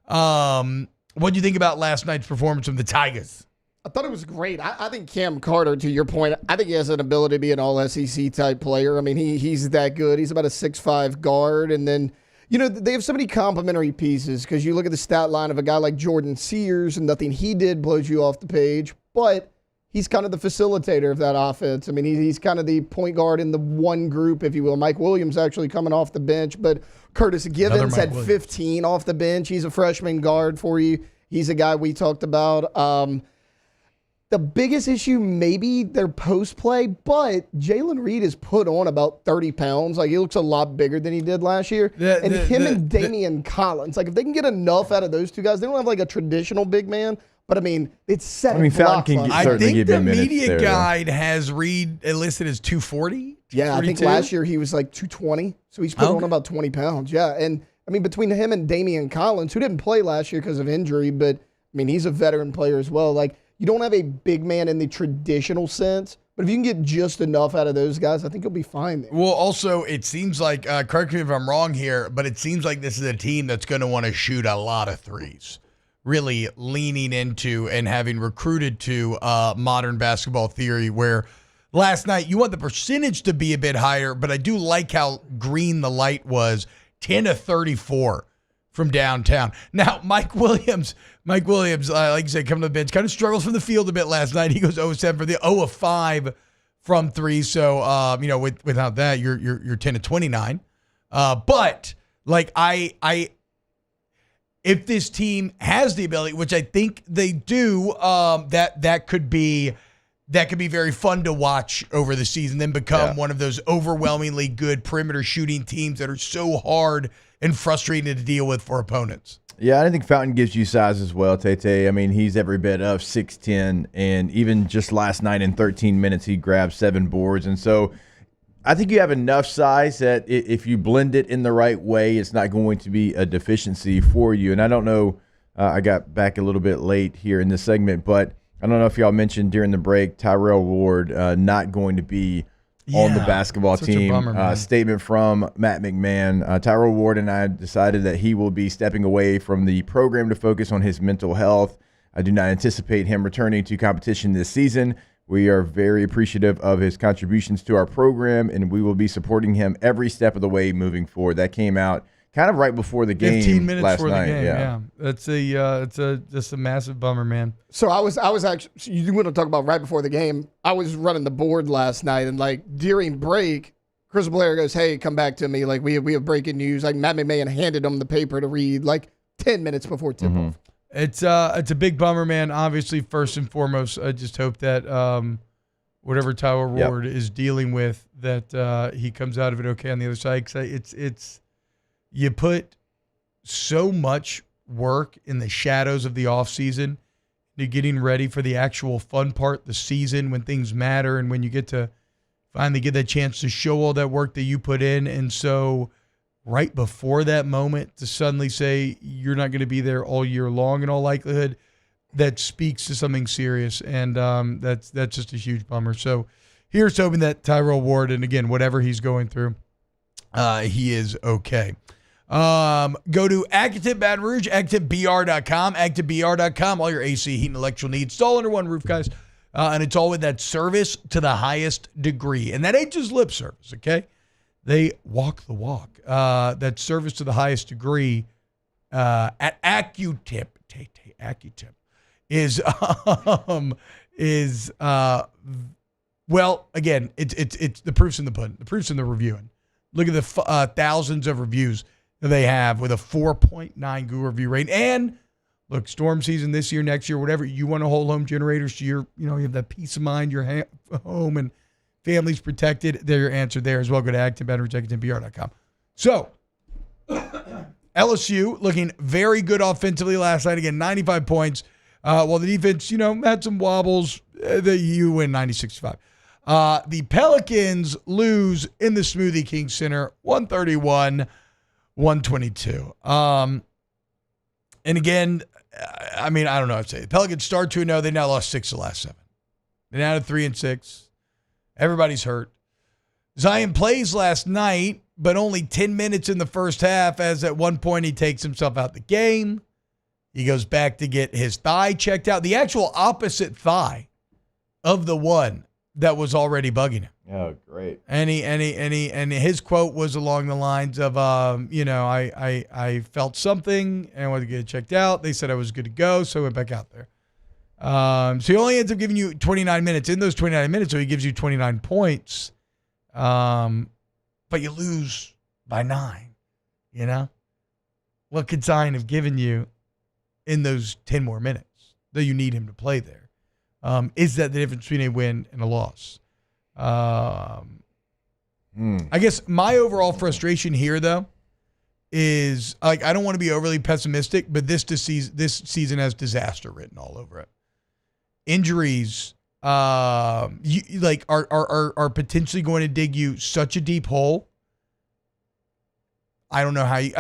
What do you think about last night's performance from the Tigers? I thought it was great. I think Cam Carter, to your point, I think he has an ability to be an all-SEC type player. I mean, he's that good. He's about a 6'5 guard. And then, they have so many complementary pieces because you look at the stat line of a guy like Jordan Sears and nothing he did blows you off the page. But he's kind of the facilitator of that offense. I mean, he's kind of the point guard in the one group, if you will. Mike Williams actually coming off the bench, but Curtis Givens had 15 off the bench. He's a freshman guard for you. He's a guy we talked about. The biggest issue, maybe their post play, but Jalen Reed has put on about 30 pounds. Like, he looks a lot bigger than he did last year. And Damian Collins, like, if they can get enough out of those two guys, they don't have like a traditional big man. But, I mean, it's set. Fountain can certainly give him minutes. I think the media guide has Reed listed as 240. Yeah, 42? I think last year he was like 220. So he's put on about 20 pounds. Yeah, and, I mean, between him and Damian Collins, who didn't play last year because of injury, but, I mean, he's a veteran player as well. Like, you don't have a big man in the traditional sense, but if you can get just enough out of those guys, I think you'll be fine there. Well, also, it seems like, correct me if I'm wrong here, but it seems like this is a team that's going to want to shoot a lot of threes. Really leaning into and having recruited to modern basketball theory where last night you want the percentage to be a bit higher, but I do like how green the light was, 10 of 34 from downtown. Now, Mike Williams, like you said, coming to the bench, kind of struggles from the field a bit last night. He goes 0 of 7 for the 0 of 5 from 3. So, without that, you're 10 of 29. But like if this team has the ability, which I think they do, that could be very fun to watch over the season, then become one of those overwhelmingly good perimeter shooting teams that are so hard and frustrating to deal with for opponents. Yeah, I think Fountain gives you size as well, Tete. I mean, he's every bit of 6'10", and even just last night in 13 minutes, he grabbed 7 boards. And so I think you have enough size that if you blend it in the right way, it's not going to be a deficiency for you. And I don't know, I got back a little bit late here in this segment, but I don't know if y'all mentioned during the break, Tyrell Ward not going to be on the basketball team. Bummer, statement from Matt McMahon. Tyrell Ward and I decided that he will be stepping away from the program to focus on his mental health. I do not anticipate him returning to competition this season. We are very appreciative of his contributions to our program, and we will be supporting him every step of the way moving forward. That came out kind of right before the game 15 minutes last before night. The game, yeah. That's just a massive bummer, man. So I was actually, you want to talk about right before the game, I was running the board last night, and like during break, Chris Blair goes, "Hey, come back to me. Like we have breaking news." Like Matt McMahon handed him the paper to read. Like 10 minutes before tip-off. It's a big bummer, man. Obviously, first and foremost, I just hope that whatever Tyler Ward is dealing with, that he comes out of it okay on the other side. 'Cause it's you put so much work in the shadows of the offseason to getting ready for the actual fun part, the season, when things matter, and when you get to finally get that chance to show all that work that you put in. And so right before that moment to suddenly say you're not going to be there all year long in all likelihood, that speaks to something serious. And that's just a huge bummer. So here's hoping that Tyrell Ward, and again, whatever he's going through, he is okay. Go to Active Baton Rouge, ActiveBR.com, ActiveBR.com, all your AC, heat, and electrical needs. It's all under one roof, guys. And it's all with that service to the highest degree. And that ain't just lip service, okay? They walk the walk. That service to the highest degree at AccuTip is well, again, it's the proof's in the pudding. The proof's in the reviewing. Look at the thousands of reviews that they have with a 4.9 Google review rating. And look, storm season this year, next year, whatever, you want a whole home generator so you have that peace of mind, your home and family's protected. They're your answer there as well. Go to ActiveBatonRouge.com. So, LSU looking very good offensively last night. Again, 95 points. While the defense, had some wobbles, you win 96-5. The Pelicans lose in the Smoothie King Center, 131-122. And again, I don't know what to say. The Pelicans start 2-0. They now lost 6 of the last 7. They're down to 3-6. Everybody's hurt. Zion plays last night, but only 10 minutes in the first half, as at one point he takes himself out the game. He goes back to get his thigh checked out. The actual opposite thigh of the one that was already bugging him. Oh, great. And his quote was along the lines of, I felt something and I wanted to get it checked out. They said I was good to go, so I went back out there. So he only ends up giving you 29 minutes. In those 29 minutes, so he gives you 29 points. But you lose by 9, What could Zion have given you in those 10 more minutes that you need him to play there? Is that the difference between a win and a loss? I guess my overall frustration here, though, is I don't want to be overly pessimistic, but this season has disaster written all over it. Injuries are potentially going to dig you such a deep hole. I don't know how you.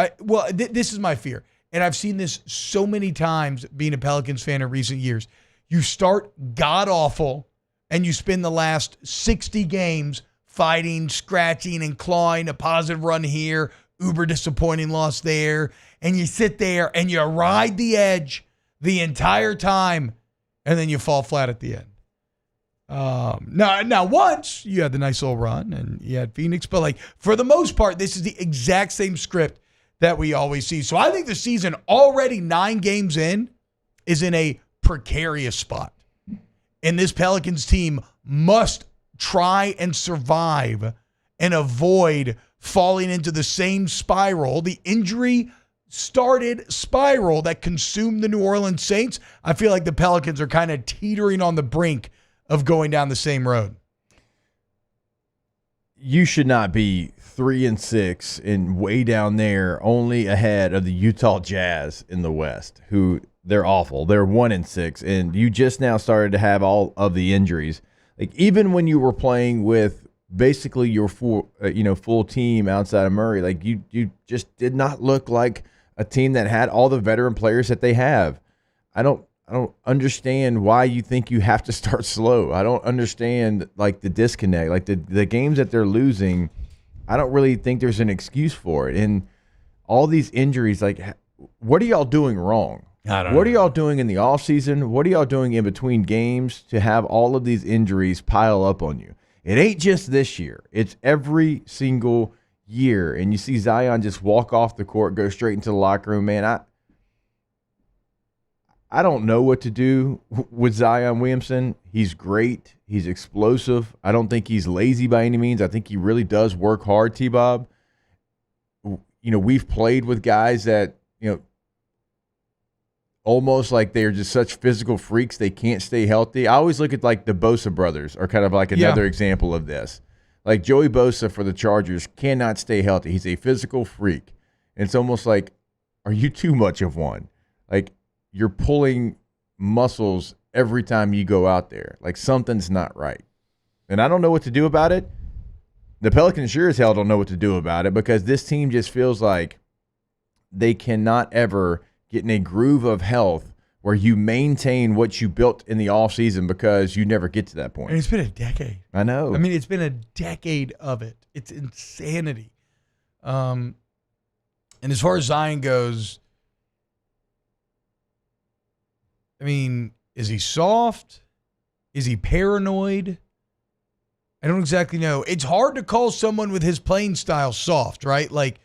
This is my fear, and I've seen this so many times being a Pelicans fan in recent years. You start god awful, and you spend the last 60 games fighting, scratching, and clawing. A positive run here, uber disappointing loss there, and you sit there and you ride the edge the entire time, and then you fall flat at the end. Now, once you had the nice little run and you had Phoenix, but for the most part, this is the exact same script that we always see. So I think the season already 9 games in is in a precarious spot. And this Pelicans team must try and survive and avoid falling into the same spiral, the injury started spiral that consumed the New Orleans Saints. I feel like the Pelicans are kind of teetering on the brink of going down the same road. You should not be 3-6 and way down there, only ahead of the Utah Jazz in the West, who they're awful. They're 1-6, and you just now started to have all of the injuries. Even when you were playing with basically your full team outside of Murray, you just did not look like a team that had all the veteran players that they have. I don't understand why you think you have to start slow. I don't understand the disconnect. The games that they're losing, I don't really think there's an excuse for it. And all these injuries, what are y'all doing wrong? What are y'all doing in the offseason? What are y'all doing in between games to have all of these injuries pile up on you? It ain't just this year. It's every single year. And you see Zion just walk off the court, go straight into the locker room. Man, I don't know what to do with Zion Williamson. He's great. He's explosive. I don't think he's lazy by any means. I think he really does work hard, T-Bob. We've played with guys that, almost like they're just such physical freaks they can't stay healthy. I always look at like the Bosa brothers are kind of like another example of this. Like Joey Bosa for the Chargers cannot stay healthy. He's a physical freak. And it's almost like, are you too much of one? Like you're pulling muscles every time you go out there. Like something's not right. And I don't know what to do about it. The Pelicans sure as hell don't know what to do about it because this team just feels like they cannot ever get in a groove of health where you maintain what you built in the offseason because you never get to that point. And it's been a decade. I know. I mean, it's been a decade of it. It's insanity. And as far as Zion goes, I mean, is he soft? Is he paranoid? I don't exactly know. It's hard to call someone with his playing style soft, right? Like,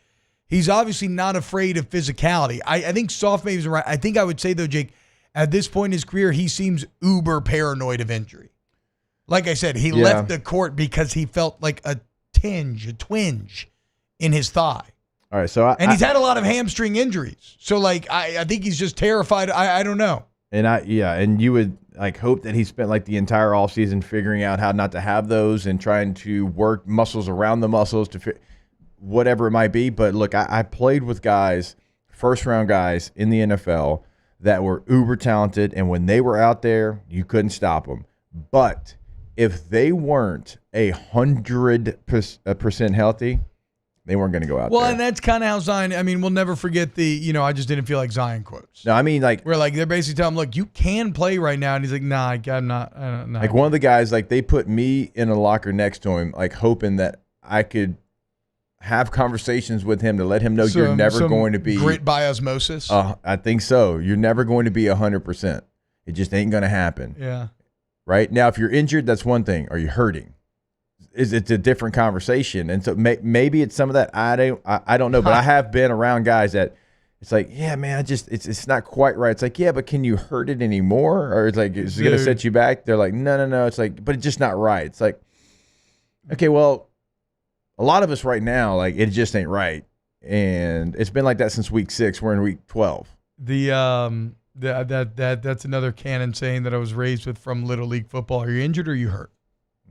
he's obviously not afraid of physicality. I think soft maybe is right. I think I would say, though, Jake, at this point in his career, he seems uber paranoid of injury. Like I said, he left the court because he felt like a twinge in his thigh. All right, so he's had a lot of hamstring injuries. So, like, I think he's just terrified. I don't know. And you would like hope that he spent like the entire offseason figuring out how not to have those and trying to work muscles around the muscles to fit whatever it might be. But look, I played with guys, first-round guys in the NFL that were uber talented, and when they were out there, you couldn't stop them. But if they weren't 100% healthy, they weren't going to go out there. Well, and that's kind of how Zion, I mean, we'll never forget the, I just didn't feel like Zion quotes. No, I mean, like. Where, like, they're basically telling him, look, you can play right now. And he's like, nah, I'm not. Like, one of the guys, like, they put me in a locker next to him, like, hoping that I could have conversations with him to let him know you're never going to be. Grit by osmosis? I think so. You're never going to be 100%. It just ain't going to happen. Yeah. Right? Now, if you're injured, that's one thing. Are you hurting? It's a different conversation. And so maybe it's some of that. I don't know. But I have been around guys that it's like, yeah, man, it's not quite right. It's like, yeah, but can you hurt it anymore? Or it's like, is it going to set you back? They're like, no. It's like, but it's just not right. It's like, okay, well, a lot of us right now, like, it just ain't right. And it's been like that since week 6. We're in week 12. That's another canon saying that I was raised with from Little League football. Are you injured or are you hurt?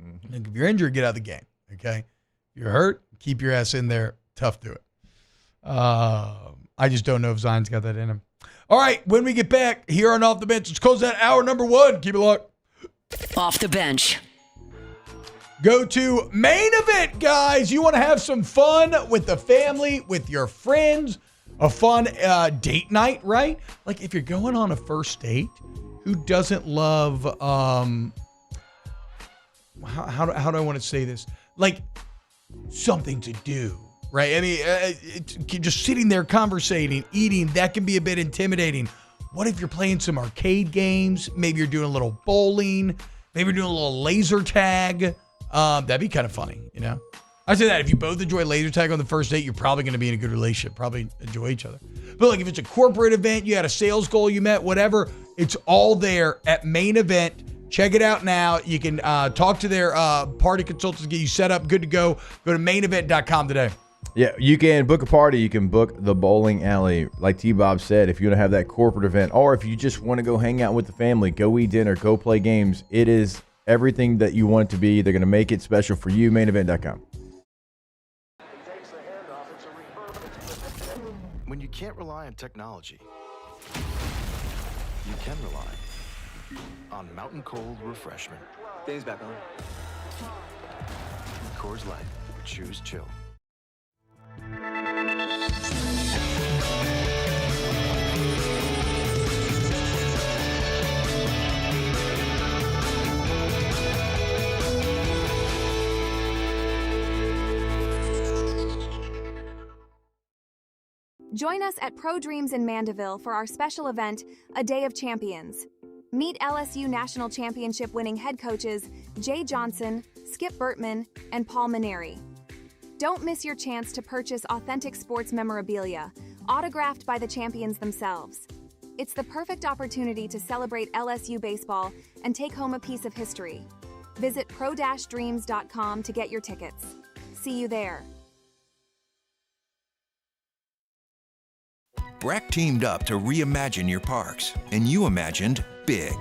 Mm-hmm. Like, if you're injured, get out of the game, okay? If you're hurt, keep your ass in there. Tough to it. I just don't know if Zion's got that in him. All right, when we get back here on Off the Bench, let's close that hour number 1. Keep it locked. Off the Bench. Go to main event, guys. You want to have some fun with the family, with your friends, a fun date night, right? Like, if you're going on a first date, who doesn't love how do I want to say this? Like, something to do, right? I mean, just sitting there conversating, eating, that can be a bit intimidating. What if you're playing some arcade games? Maybe you're doing a little bowling. Maybe you're doing a little laser tag. That'd be kind of funny, I say that if you both enjoy laser tag on the first date, you're probably going to be in a good relationship, probably enjoy each other. But like if it's a corporate event, you had a sales goal you met, whatever, it's all there at Main Event. Check it out now. You can talk to their party consultants, get you set up, good to go. Go to mainevent.com today. Yeah, you can book a party. You can book the bowling alley. Like T-Bob said, if you want to have that corporate event, or if you just want to go hang out with the family, go eat dinner, go play games, it is everything that you want it to be. They're going to make it special for you, mainevent.com. When you can't rely on technology, you can rely on Mountain Cold Refreshment. Dave's back on. Coors Light. Choose chill. Join us at Pro Dreams in Mandeville for our special event, A Day of Champions. Meet LSU National Championship winning head coaches Jay Johnson, Skip Bertman, and Paul Maneri. Don't miss your chance to purchase authentic sports memorabilia, autographed by the champions themselves. It's the perfect opportunity to celebrate LSU baseball and take home a piece of history. Visit pro-dreams.com to get your tickets. See you there. Breck teamed up to reimagine your parks, and you imagined big.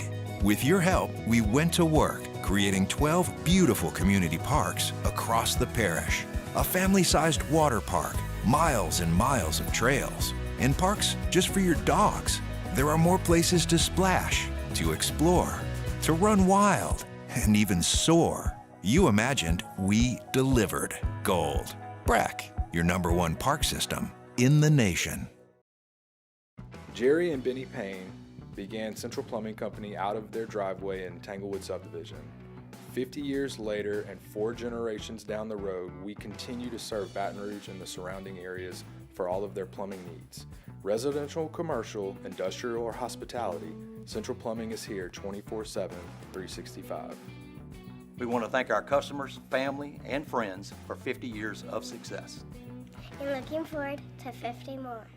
With your help, we went to work, creating 12 beautiful community parks across the parish. A family-sized water park, miles and miles of trails, and parks just for your dogs. There are more places to splash, to explore, to run wild, and even soar. You imagined, we delivered. Gold. Breck, your #1 park system in the nation. Jerry and Benny Payne began Central Plumbing Company out of their driveway in Tanglewood subdivision. 50 years later and 4 generations down the road, we continue to serve Baton Rouge and the surrounding areas for all of their plumbing needs. Residential, commercial, industrial, or hospitality, Central Plumbing is here 24/7, 365. We want to thank our customers, family, and friends for 50 years of success. And looking forward to 50 more.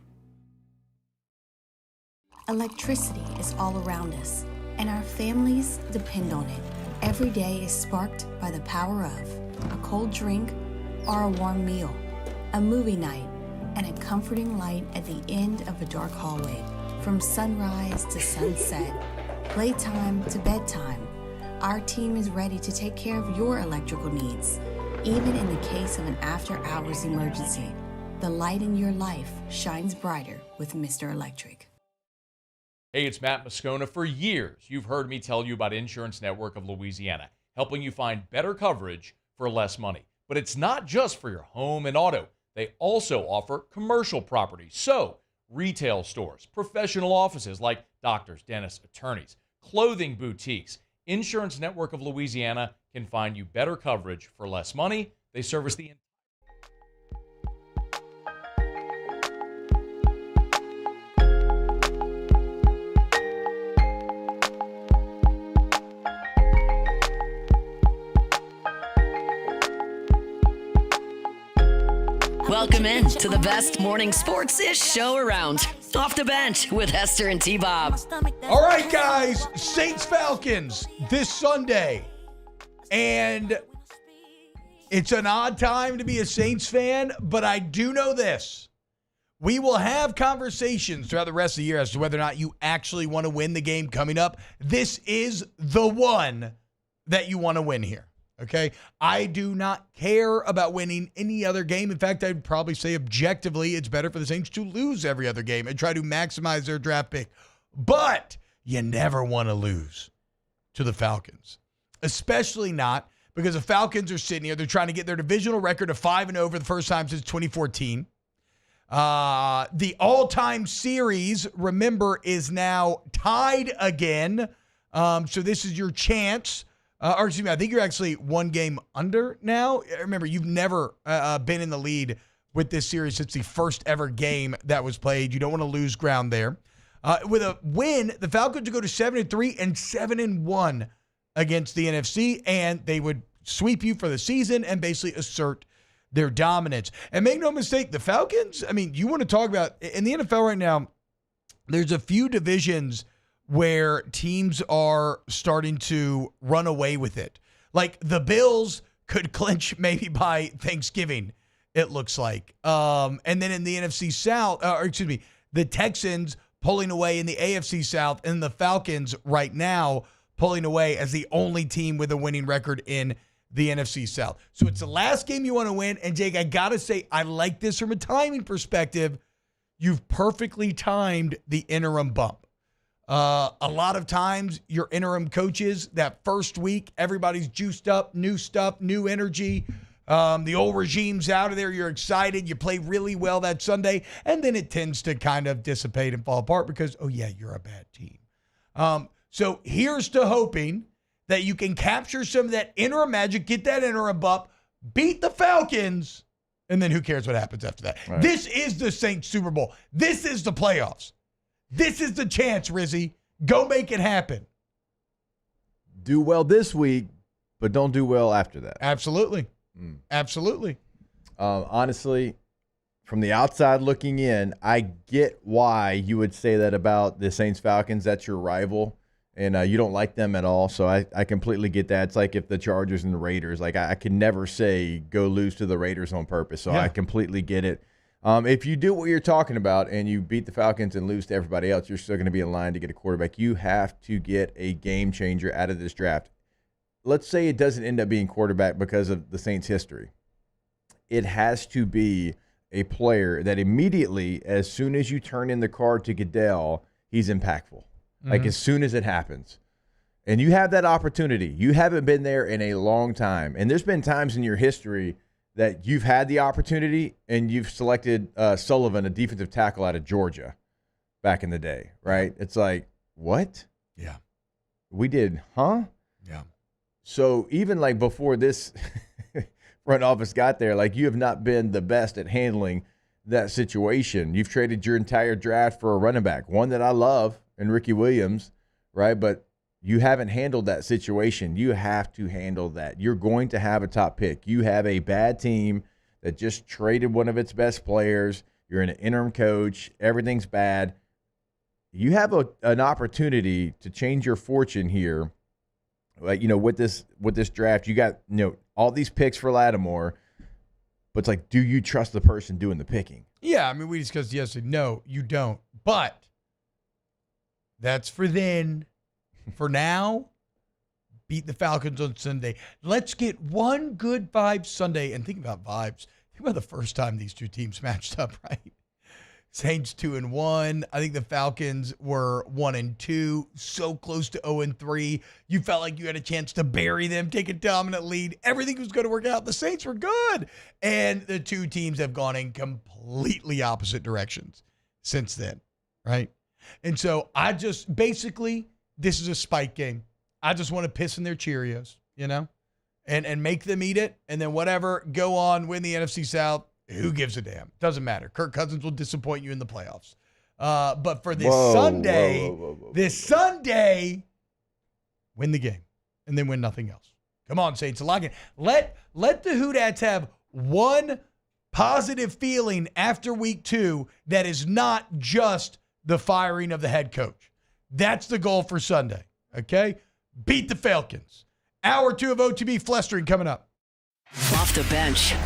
Electricity is all around us, and our families depend on it. Every day is sparked by the power of a cold drink or a warm meal, a movie night, and a comforting light at the end of a dark hallway. From sunrise to sunset, playtime to bedtime, our team is ready to take care of your electrical needs. Even in the case of an after-hours emergency, the light in your life shines brighter with Mr. Electric. Hey, it's Matt Moscona. For years, you've heard me tell you about Insurance Network of Louisiana, helping you find better coverage for less money. But it's not just for your home and auto. They also offer commercial property. So, retail stores, professional offices like doctors, dentists, attorneys, clothing boutiques. Insurance Network of Louisiana can find you better coverage for less money. They service the Welcome in to the best morning sports-ish show around. Off the Bench with Hester and T-Bob. All right, guys. Saints-Falcons this Sunday. And it's an odd time to be a Saints fan, but I do know this. We will have conversations throughout the rest of the year as to whether or not you actually want to win the game coming up. This is the one that you want to win here. Okay, I do not care about winning any other game. In fact, I'd probably say objectively it's better for the Saints to lose every other game and try to maximize their draft pick. But you never want to lose to the Falcons, especially not because the Falcons are sitting here. They're trying to get their divisional record of 5-0 for the first time since 2014. The all-time series, remember, is now tied again. So this is your chance. Or excuse me, I think you're actually one game under now. Remember, you've never been in the lead with this series since the first ever game that was played. You don't want to lose ground there. With a win, the Falcons would go to 7-3 and 7-1 against the NFC, and they would sweep you for the season and basically assert their dominance. And make no mistake, the Falcons, I mean, you want to talk about, in the NFL right now, there's a few divisions where teams are starting to run away with it. Like the Bills could clinch maybe by Thanksgiving, it looks like. And then in the NFC South, the Texans pulling away in the AFC South, and the Falcons right now pulling away as the only team with a winning record in the NFC South. So it's the last game you want to win. And Jake, I got to say, I like this from a timing perspective. You've perfectly timed the interim bump. A lot of times your interim coaches, that first week, everybody's juiced up, new stuff, new energy. The old regime's out of there. You're excited. You play really well that Sunday. And then it tends to kind of dissipate and fall apart because, oh, yeah, you're a bad team. So here's to hoping that you can capture some of that interim magic, get that interim bump, beat the Falcons, and then who cares what happens after that. Right. This is the Saints Super Bowl. This is the playoffs. This is the chance, Rizzy. Go make it happen. Do well this week, but don't do well after that. Absolutely. Absolutely. Honestly, from the outside looking in, I get why you would say that about the Saints-Falcons. That's your rival, and you don't like them at all. So I completely get that. It's like if the Chargers and the Raiders, like I can never say go lose to the Raiders on purpose. So yeah. I completely get it. If you do what you're talking about and you beat the Falcons and lose to everybody else, you're still going to be in line to get a quarterback. You have to get a game changer out of this draft. Let's say it doesn't end up being quarterback because of the Saints' history. It has to be a player that immediately, as soon as you turn in the card to Goodell, he's impactful. Like as soon as it happens. And you have that opportunity. You haven't been there in a long time. And there's been times in your history that you've had the opportunity and you've selected Sullivan, a defensive tackle out of Georgia back in the day, right? It's like, what? Yeah. We did, huh? Yeah. So even like before this front office got there, like you have not been the best at handling that situation. You've traded your entire draft for a running back, one that I love, and Ricky Williams, right? But you haven't handled that situation. You have to handle that. You're going to have a top pick. You have a bad team that just traded one of its best players. You're an interim coach. Everything's bad. You have an opportunity to change your fortune here. Like, you know, with this draft, you got, you know, all these picks for Lattimore, but it's like, do you trust the person doing the picking? Yeah, I mean, we discussed yesterday. No, you don't. But that's for then. For now, beat the Falcons on Sunday. Let's get one good vibe Sunday. And think about vibes. Think about the first time these two teams matched up, right? Saints 2-1. I think the Falcons were 1-2. So close to 0-3. You felt like you had a chance to bury them, take a dominant lead. Everything was going to work out. The Saints were good. And the two teams have gone in completely opposite directions since then, right? And so I just basically... this is a spike game. I just want to piss in their Cheerios, you know, and make them eat it. And then whatever, go on, win the NFC South. Who gives a damn? Doesn't matter. Kirk Cousins will disappoint you in the playoffs. But for this Sunday, win the game and then win nothing else. Come on, Saints. Lock in. Let the Hoodats have one positive feeling after week 2 that is not just the firing of the head coach. That's the goal for Sunday, okay? Beat the Falcons. Hour 2 of OTB flustering coming up. Off the bench.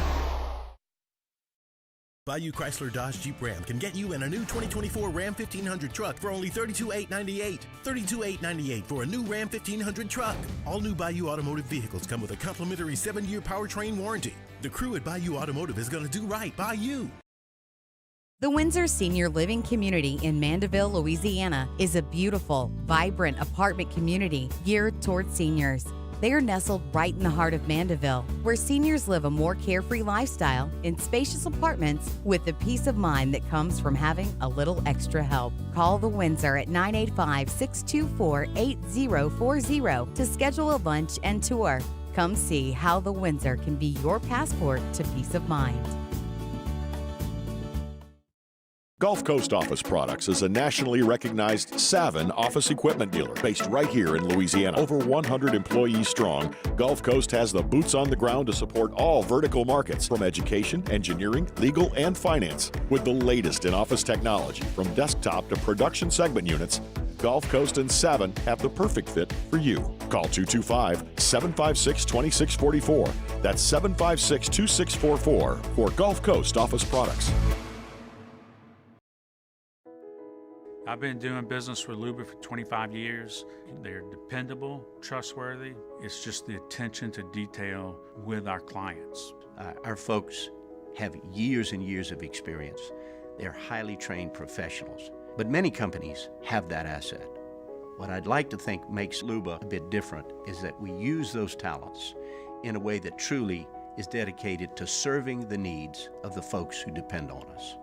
Bayou Chrysler Dodge Jeep Ram can get you in a new 2024 Ram 1500 truck for only $32,898. $32,898 for a new Ram 1500 truck. All new Bayou Automotive vehicles come with a complimentary 7-year powertrain warranty. The crew at Bayou Automotive is going to do right by you. The Windsor Senior Living Community in Mandeville, Louisiana is a beautiful, vibrant apartment community geared toward seniors. They are nestled right in the heart of Mandeville, where seniors live a more carefree lifestyle in spacious apartments with the peace of mind that comes from having a little extra help. Call the Windsor at 985-624-8040 to schedule a lunch and tour. Come see how the Windsor can be your passport to peace of mind. Gulf Coast Office Products is a nationally recognized Savin office equipment dealer based right here in Louisiana. Over 100 employees strong, Gulf Coast has the boots on the ground to support all vertical markets, from education, engineering, legal, and finance. With the latest in office technology, from desktop to production segment units, Gulf Coast and Savin have the perfect fit for you. Call 225-756-2644. That's 756-2644 for Gulf Coast Office Products. I've been doing business with Luba for 25 years. They're dependable, trustworthy. It's just the attention to detail with our clients. Our folks have years and years of experience. They're highly trained professionals, but many companies have that asset. What I'd like to think makes Luba a bit different is that we use those talents in a way that truly is dedicated to serving the needs of the folks who depend on us.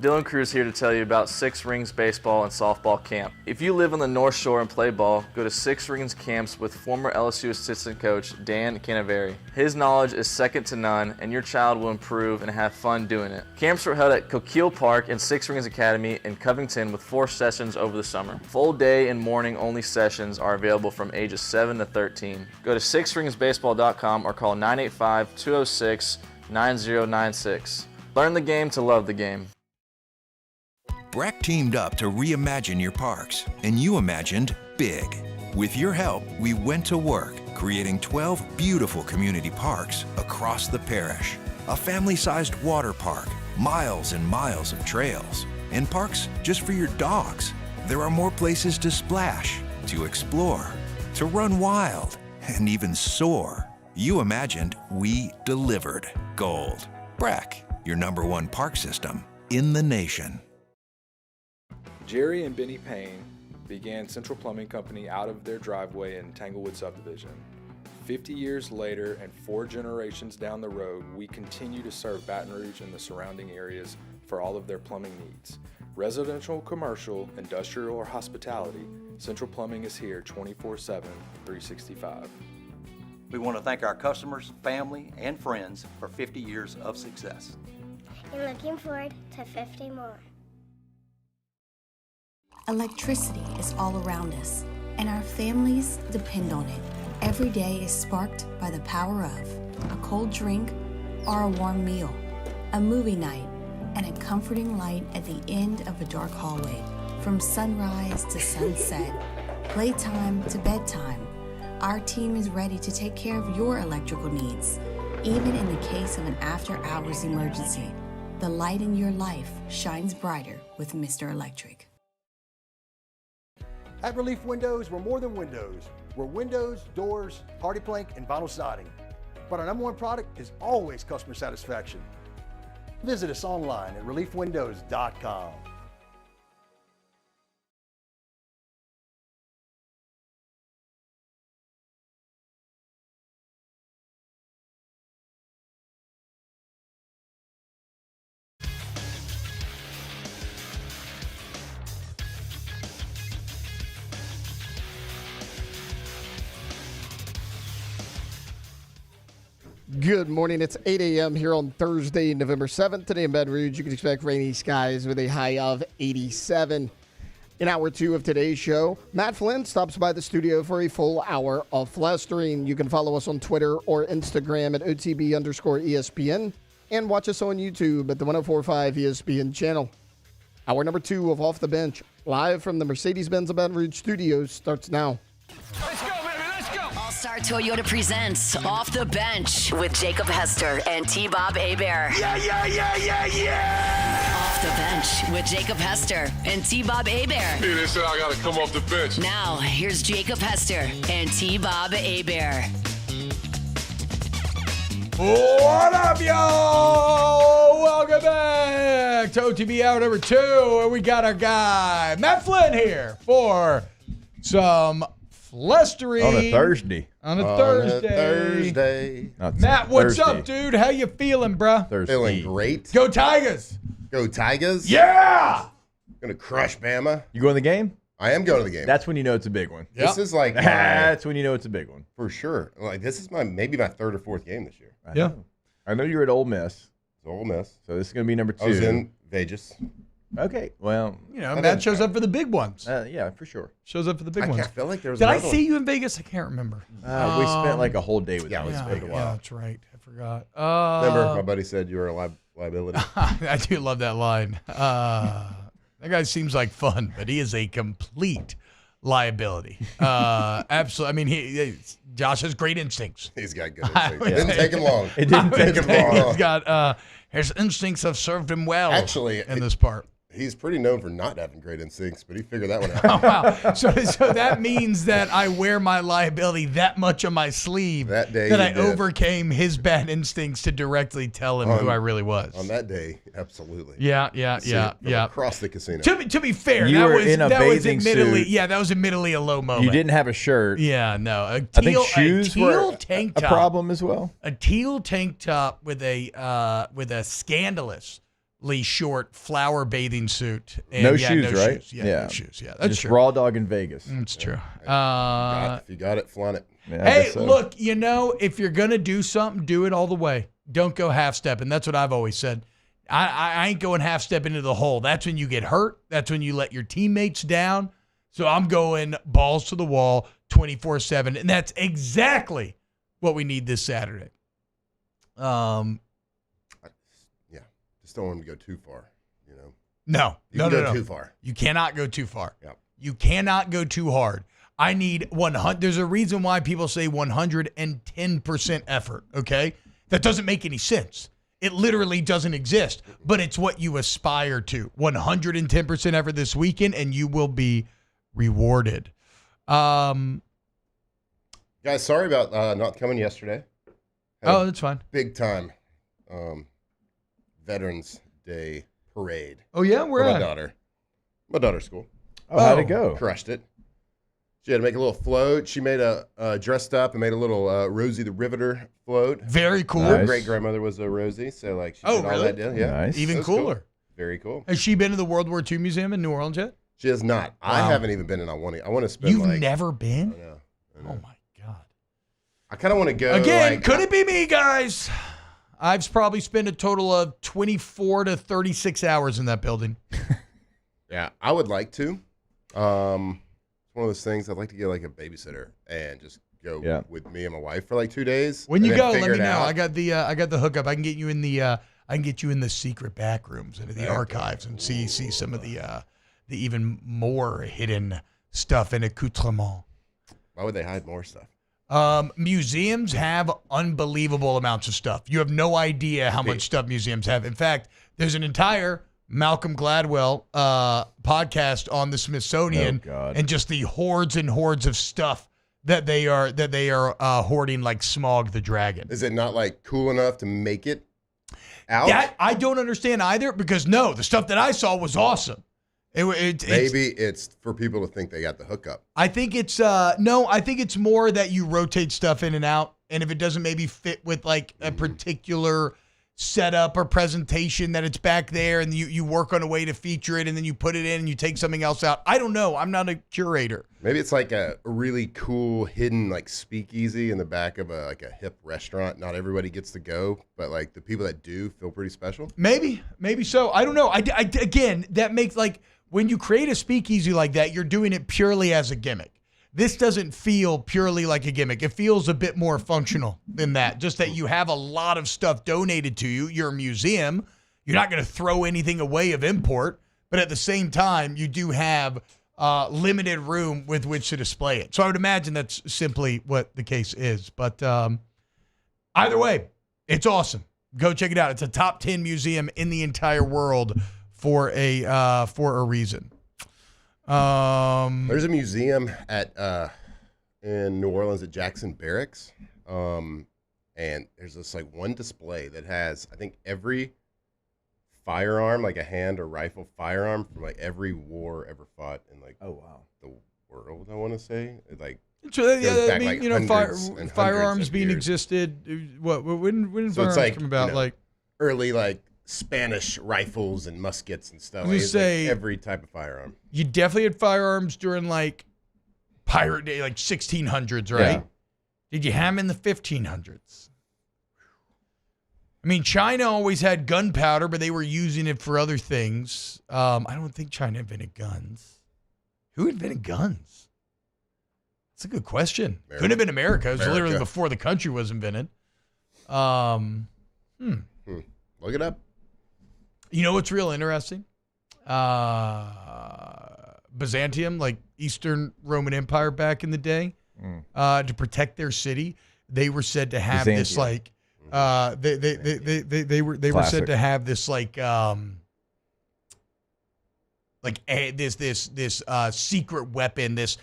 Dylan Cruz here to tell you about Six Rings Baseball and Softball Camp. If you live on the North Shore and play ball, go to Six Rings Camps with former LSU assistant coach Dan Canaveri. His knowledge is second to none, and your child will improve and have fun doing it. Camps were held at Coquille Park and Six Rings Academy in Covington with 4 sessions over the summer. Full day and morning only sessions are available from ages 7 to 13. Go to sixringsbaseball.com or call 985-206-9096. Learn the game to love the game. Breck teamed up to reimagine your parks, and you imagined big. With your help, we went to work, creating 12 beautiful community parks across the parish. a family-sized water park, miles and miles of trails, and parks just for your dogs. There are more places to splash, to explore, to run wild, and even soar. You imagined, we delivered. Gold. Breck, your #1 park system in the nation. Jerry and Benny Payne began Central Plumbing Company out of their driveway in Tanglewood subdivision. 50 years later and 4 generations down the road, we continue to serve Baton Rouge and the surrounding areas for all of their plumbing needs. Residential, commercial, industrial, or hospitality, Central Plumbing is here 24/7, 365. We want to thank our customers, family, and friends for 50 years of success. And looking forward to 50 more. Electricity is all around us, and our families depend on it. Every day is sparked by the power of a cold drink or a warm meal, a movie night, and a comforting light at the end of a dark hallway. From sunrise to sunset, playtime to bedtime, our team is ready to take care of your electrical needs. Even in the case of an after-hours emergency, the light in your life shines brighter with Mr. Electric. At Relief Windows, we're more than windows. We're windows, doors, party plank, and vinyl siding. But our #1 product is always customer satisfaction. Visit us online at reliefwindows.com. Good morning. It's 8 a.m. here on Thursday, November 7th. Today in Baton Rouge, you can expect rainy skies with a high of 87. In hour 2 of today's show, Matt Flynn stops by the studio for a full hour of flustering. You can follow us on Twitter or Instagram at OTB_ESPN and watch us on YouTube at the 104.5 ESPN channel. Hour number 2 of Off the Bench, live from the Mercedes-Benz of Baton Rouge studios, starts now. All-Star Toyota presents Off the Bench with Jacob Hester and T-Bob Hebert. Yeah! Off the Bench with Jacob Hester and T-Bob Hebert. Hey, they said I got to come off the bench. Now, here's Jacob Hester and T-Bob Hebert. What up, y'all? Welcome back to OTB Hour number 2, where we got our guy, Matt Flynn, here for some flustering. On a Thursday. On a Thursday. Matt, what's up, dude? How you feeling, bruh? Thursday. Feeling great. Go Tigers. Go Tigers. Yeah. Gonna crush Bama. You going to the game? I am going to the game. That's when you know it's a big one. Yep. This is like that's when you know it's a big one. For sure. Like this is maybe my 3rd or 4th game this year. I know you were at Ole Miss. It's Ole Miss. So this is going to be number 2. I was in Vegas. Okay. Well, you know, Matt shows up for the big ones. Yeah, for sure. Shows up for the big ones. I feel like there was Did I another see one. you in Vegas? I can't remember. We spent like a whole day with you. Yeah, that's right. I forgot. Remember, my buddy said you were a liability. I do love that line. That guy seems like fun, but he is a complete liability. Absolutely. I mean, Josh has great instincts. He's got good instincts. It didn't take him long. It didn't take him long. He's got his instincts have served him well. Actually, in this part. He's pretty known for not having great instincts, but he figured that one out. Oh, wow. So that means that I wear my liability that much on my sleeve that day that I overcame his bad instincts to directly tell him who I really was. On that day, absolutely. Yeah. Across the casino. To be fair, You that were was in a bathing admittedly suit. Yeah, that was admittedly a low moment. You didn't have a shirt. Yeah, no. I think shoes were tank a top, problem as well. A teal tank top with a scandalously short flower bathing suit. And No shoes, right? Shoes. Yeah, no shoes. Yeah, that's just true. raw dog in Vegas. That's true. If you got it, flaunt it. Yeah, Hey, look, if you're going to do something, do it all the way. Don't go half-stepping. That's what I've always said. I ain't going half-step into the hole. That's when you get hurt. That's when you let your teammates down. So I'm going balls to the wall 24/7, and that's exactly what we need this Saturday. Just don't want him to go too far, you know. No. You can go too far. You cannot go too far. Yep. You cannot go too hard. I need 100. There's a reason why people say 110% effort, okay? That doesn't make any sense. It literally doesn't exist, but it's what you aspire to. 110% effort this weekend, and you will be rewarded. Guys, sorry about not coming yesterday. Oh, that's fine. Big time Veterans Day parade. Oh, yeah? Where for at? My daughter's school. Oh, how'd it go? Crushed it. She had to make a little float. She made dressed up and made a little Rosie the Riveter float. Very cool. Her great grandmother was a Rosie, so like she did all that. Yeah, Nice. Even cooler. Cool. Very cool. Has she been to the World War II Museum in New Orleans yet? She has not. Wow. I haven't even been, and I want to spend. You've never been? I know. Oh my God. I kind of want to go. Again, could it be me, guys? I've probably spent a total of 24 to 36 hours in that building. Yeah, I would like to. It's one of those things. I'd like to get like a babysitter and just go with me and my wife for like 2 days. When you go, let me know. Out. I got the hookup. I can get you in the secret back rooms into the archives and see some of the even more hidden stuff and accoutrement. Why would they hide more stuff? Museums have unbelievable amounts of stuff. You have no idea how much stuff museums have. In fact, there's an entire Malcolm Gladwell podcast on the Smithsonian and just the hordes and hordes of stuff that they are hoarding like Smaug the Dragon. Is it not like cool enough to make it out? That I don't understand either, because no, the stuff that I saw was awesome. Maybe it's for people to think they got the hookup. I think it's I think it's more that you rotate stuff in and out, and if it doesn't maybe fit with like a particular setup or presentation, that it's back there, and you work on a way to feature it, and then you put it in and you take something else out. I don't know. I'm not a curator. Maybe it's like a really cool hidden like speakeasy in the back of a hip restaurant. Not everybody gets to go, but like the people that do feel pretty special. Maybe so. I don't know. Again, that makes like when you create a speakeasy like that, you're doing it purely as a gimmick. This doesn't feel purely like a gimmick. It feels a bit more functional than that. Just that you have a lot of stuff donated to you. You're a museum. You're not going to throw anything away of import, but at the same time, you do have limited room with which to display it. So I would imagine that's simply what the case is. But either way, it's awesome. Go check it out. It's a top 10 museum in the entire world for a reason. There's a museum in New Orleans at Jackson Barracks, and there's this like one display that has I think every firearm, like a hand or rifle firearm from like every war ever fought in like the world. I want to say like. So, I mean, like firearms being existed. When so firearms come about? Like early like Spanish rifles and muskets and stuff. I was gonna say, like every type of firearm. You definitely had firearms during like pirate day, like 1600s, right? Yeah. Did you have them in the 1500s? I mean, China always had gunpowder, but they were using it for other things. I don't think China invented guns. Who invented guns? That's a good question. Couldn't have been America. It was literally before the country was invented. Look it up. You know what's real interesting? Byzantium, like Eastern Roman Empire back in the day, to protect their city, they were said to have this like they were said to have this like this secret weapon, this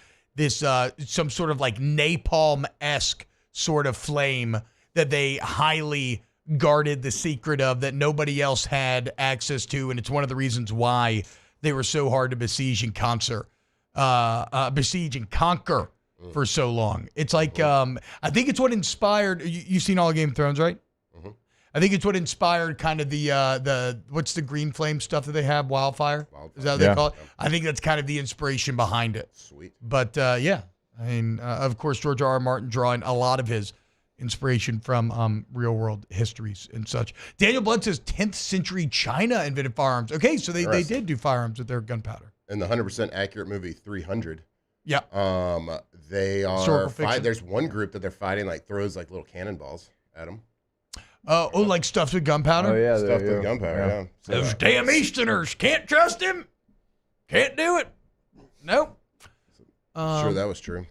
some sort of like napalm-esque sort of flame that they highly guarded the secret of, that nobody else had access to, and it's one of the reasons why they were so hard to besiege and conquer for so long. It's like I think it's what inspired. You've seen all of Game of Thrones, right? Mm-hmm. I think it's what inspired kind of the what's the green flame stuff that they have? Wildfire? Is that what they call it? I think that's kind of the inspiration behind it. Sweet. But yeah, I mean, of course, George R.R. Martin drawing a lot of his inspiration from real world histories and such. Daniel Blood says 10th century China invented firearms. Okay, so they did do firearms with their gunpowder. In the 100% accurate movie 300. Yeah. They are there's one group that they're fighting like throws like little cannonballs at them. Like stuffed with gunpowder? Oh yeah, stuffed with gunpowder, yeah. So, those damn Easterners, can't trust him. Can't do it. Nope. Sure, that was true.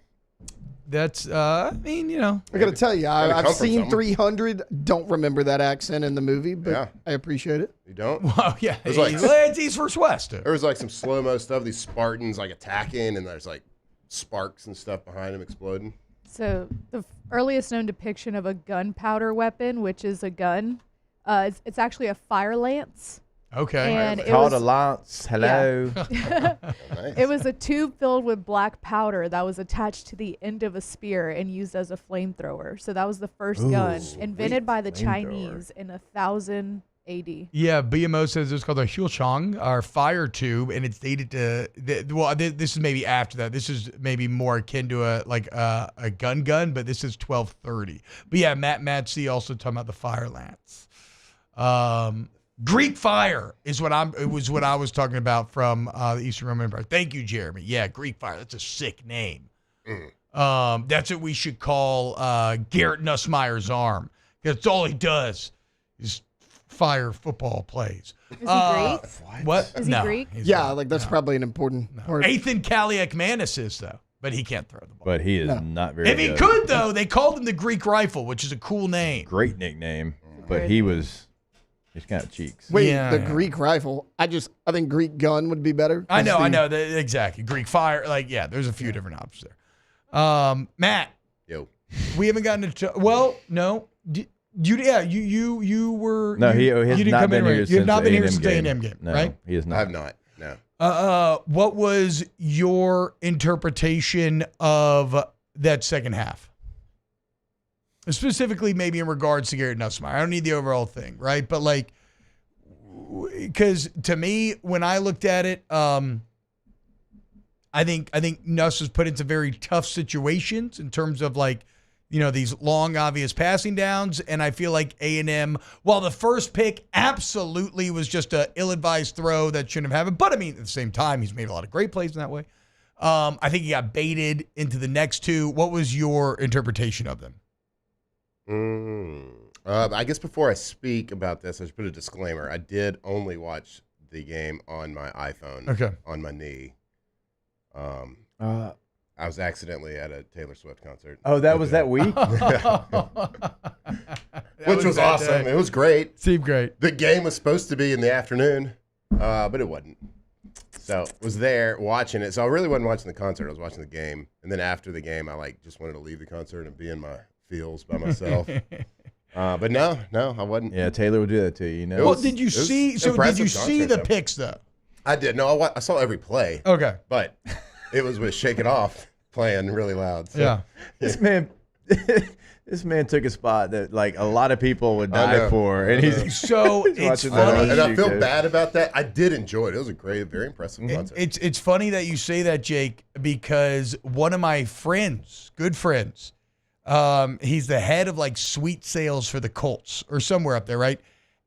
That's, I mean, you know. I got to tell you, I've seen somewhere. 300. Don't remember that accent in the movie, but Yeah. I appreciate it. You don't? Well, yeah. It was like- It's East versus West. There was like some slow-mo stuff, these Spartans like attacking, and there's like sparks and stuff behind them exploding. So the earliest known depiction of a gunpowder weapon, which is a gun, it's actually a fire lance. Okay. And it Called was- a lance. Hello. It was a tube filled with black powder that was attached to the end of a spear and used as a flamethrower. So that was the first gun invented by the Chinese in 1000 AD. Yeah, BMO says it's called a Huichong, or fire tube, and it's dated to. This is maybe after that. This is maybe more akin to a gun, but this is 1230. But yeah, Matt C also talking about the fire lance. Greek fire is what I was talking about from the Eastern Roman Empire. Thank you, Jeremy. Yeah, Greek fire. That's a sick name. That's what we should call Garrett Nussmeier's arm. That's all he does is fire football plays. Is he Greek? What? Is he Greek? he's Yeah, not. like that's probably an important part. Ethan Kaliakmanis is, though, but he can't throw the ball. But he is not very If he good. could, though, they called him the Greek Rifle, which is a cool name. Great nickname. But Great he's got cheeks. Wait, Yeah, the yeah. Greek rifle. I think Greek gun would be better. I know, exactly. Greek fire, there's a few different options there. Matt, Yo. we haven't gotten to. Well, no, you were. No, he has you didn't not come been in here right. You have since not been here A&M since the game. A&M game, No, right? He has not. I have not. No. What was your interpretation of that second half? Specifically, maybe in regards to Garrett Nussmeier. I don't need the overall thing, right? But because to me, when I looked at it, I think Nuss was put into very tough situations in terms of these long, obvious passing downs. And I feel like A&M, while the first pick absolutely was just a ill-advised throw that shouldn't have happened, but I mean, at the same time, he's made a lot of great plays in that way. I think he got baited into the next two. What was your interpretation of them? I guess before I speak about this, I should put a disclaimer. I did only watch the game on my iPhone, on my knee. I was accidentally at a Taylor Swift concert. Oh, that was that week? Which was awesome. It was great. Seemed great. The game was supposed to be in the afternoon, but it wasn't. So was there watching it. So I really wasn't watching the concert. I was watching the game. And then after the game, I just wanted to leave the concert and be in my feels by myself. But no, I wasn't. Yeah, Taylor would do that to you. Well, did you see? So did you see the picks though? I did. No, I saw every play. Okay, but it was with "Shake It Off" playing really loud. So. Yeah, this man took a spot that a lot of people would die for, and he's so it's funny. And I feel bad about that. I did enjoy it. It was a great, very impressive concert. It's funny that you say that, Jake, because one of my friends, good friends, he's the head of suite sales for the Colts or somewhere up there, right?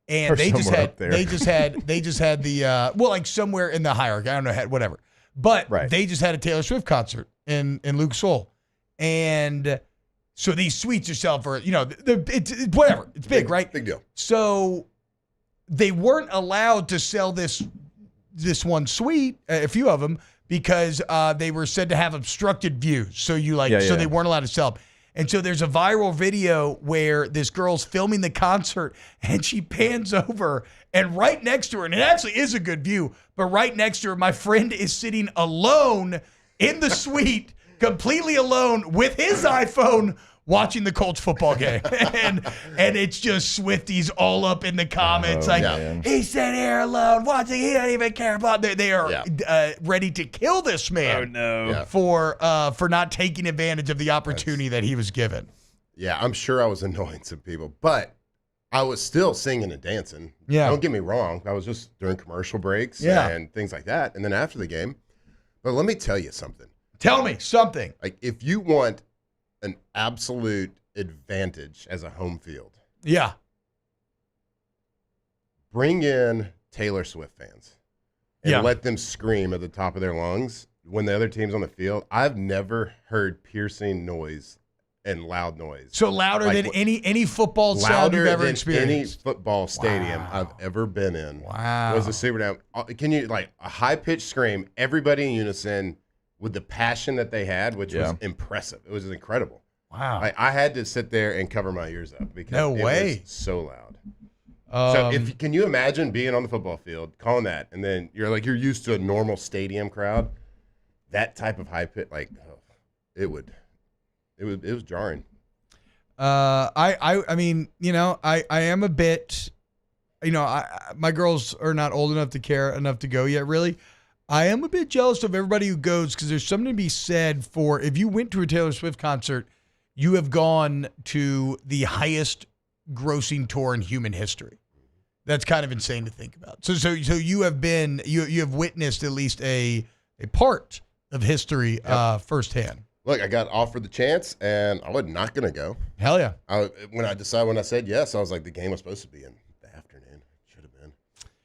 And they just had the somewhere in the hierarchy. I don't know, whatever. But they just had a Taylor Swift concert in Luke Soul, and so these suites are selling for it's whatever. It's big, right? Big deal. So they weren't allowed to sell this one suite, a few of them, because they were said to have obstructed views. So so they weren't allowed to sell them. And so there's a viral video where this girl's filming the concert and she pans over, and right next to her, and it actually is a good view, but right next to her, my friend is sitting alone in the suite, completely alone with his iPhone, watching the Colts football game. and it's just Swifties all up in the comments he's sitting here alone watching, he don't even care about they are ready to kill this man for not taking advantage of the opportunity that he was given. Yeah, I'm sure I was annoying some people, but I was still singing and dancing. Yeah. Don't get me wrong. I was just during commercial breaks and things like that. And then after the game. But let me tell you something. Tell me something. If you want an absolute advantage as a home field. Yeah. Bring in Taylor Swift fans and let them scream at the top of their lungs when the other team's on the field. I've never heard piercing noise and loud noise. So louder than any football sound you've ever experienced. Any football stadium I've ever been in. Was a Superdome. Can you a high pitched scream, everybody in unison with the passion that they had, which was impressive. It was incredible. Wow. I had to sit there and cover my ears up because No way. it was so loud. So can you imagine being on the football field, calling that, and then you're used to a normal stadium crowd, that type of high pitch, it was jarring. I mean, I am a bit, my girls are not old enough to care enough to go yet, really. I am a bit jealous of everybody who goes because there's something to be said for if you went to a Taylor Swift concert, you have gone to the highest grossing tour in human history. That's kind of insane to think about. So you have been, you have witnessed at least a part of history firsthand. Look, I got offered the chance, and I was not going to go. Hell yeah. When I said yes, I was like, the game was supposed to be in the afternoon. Should have been.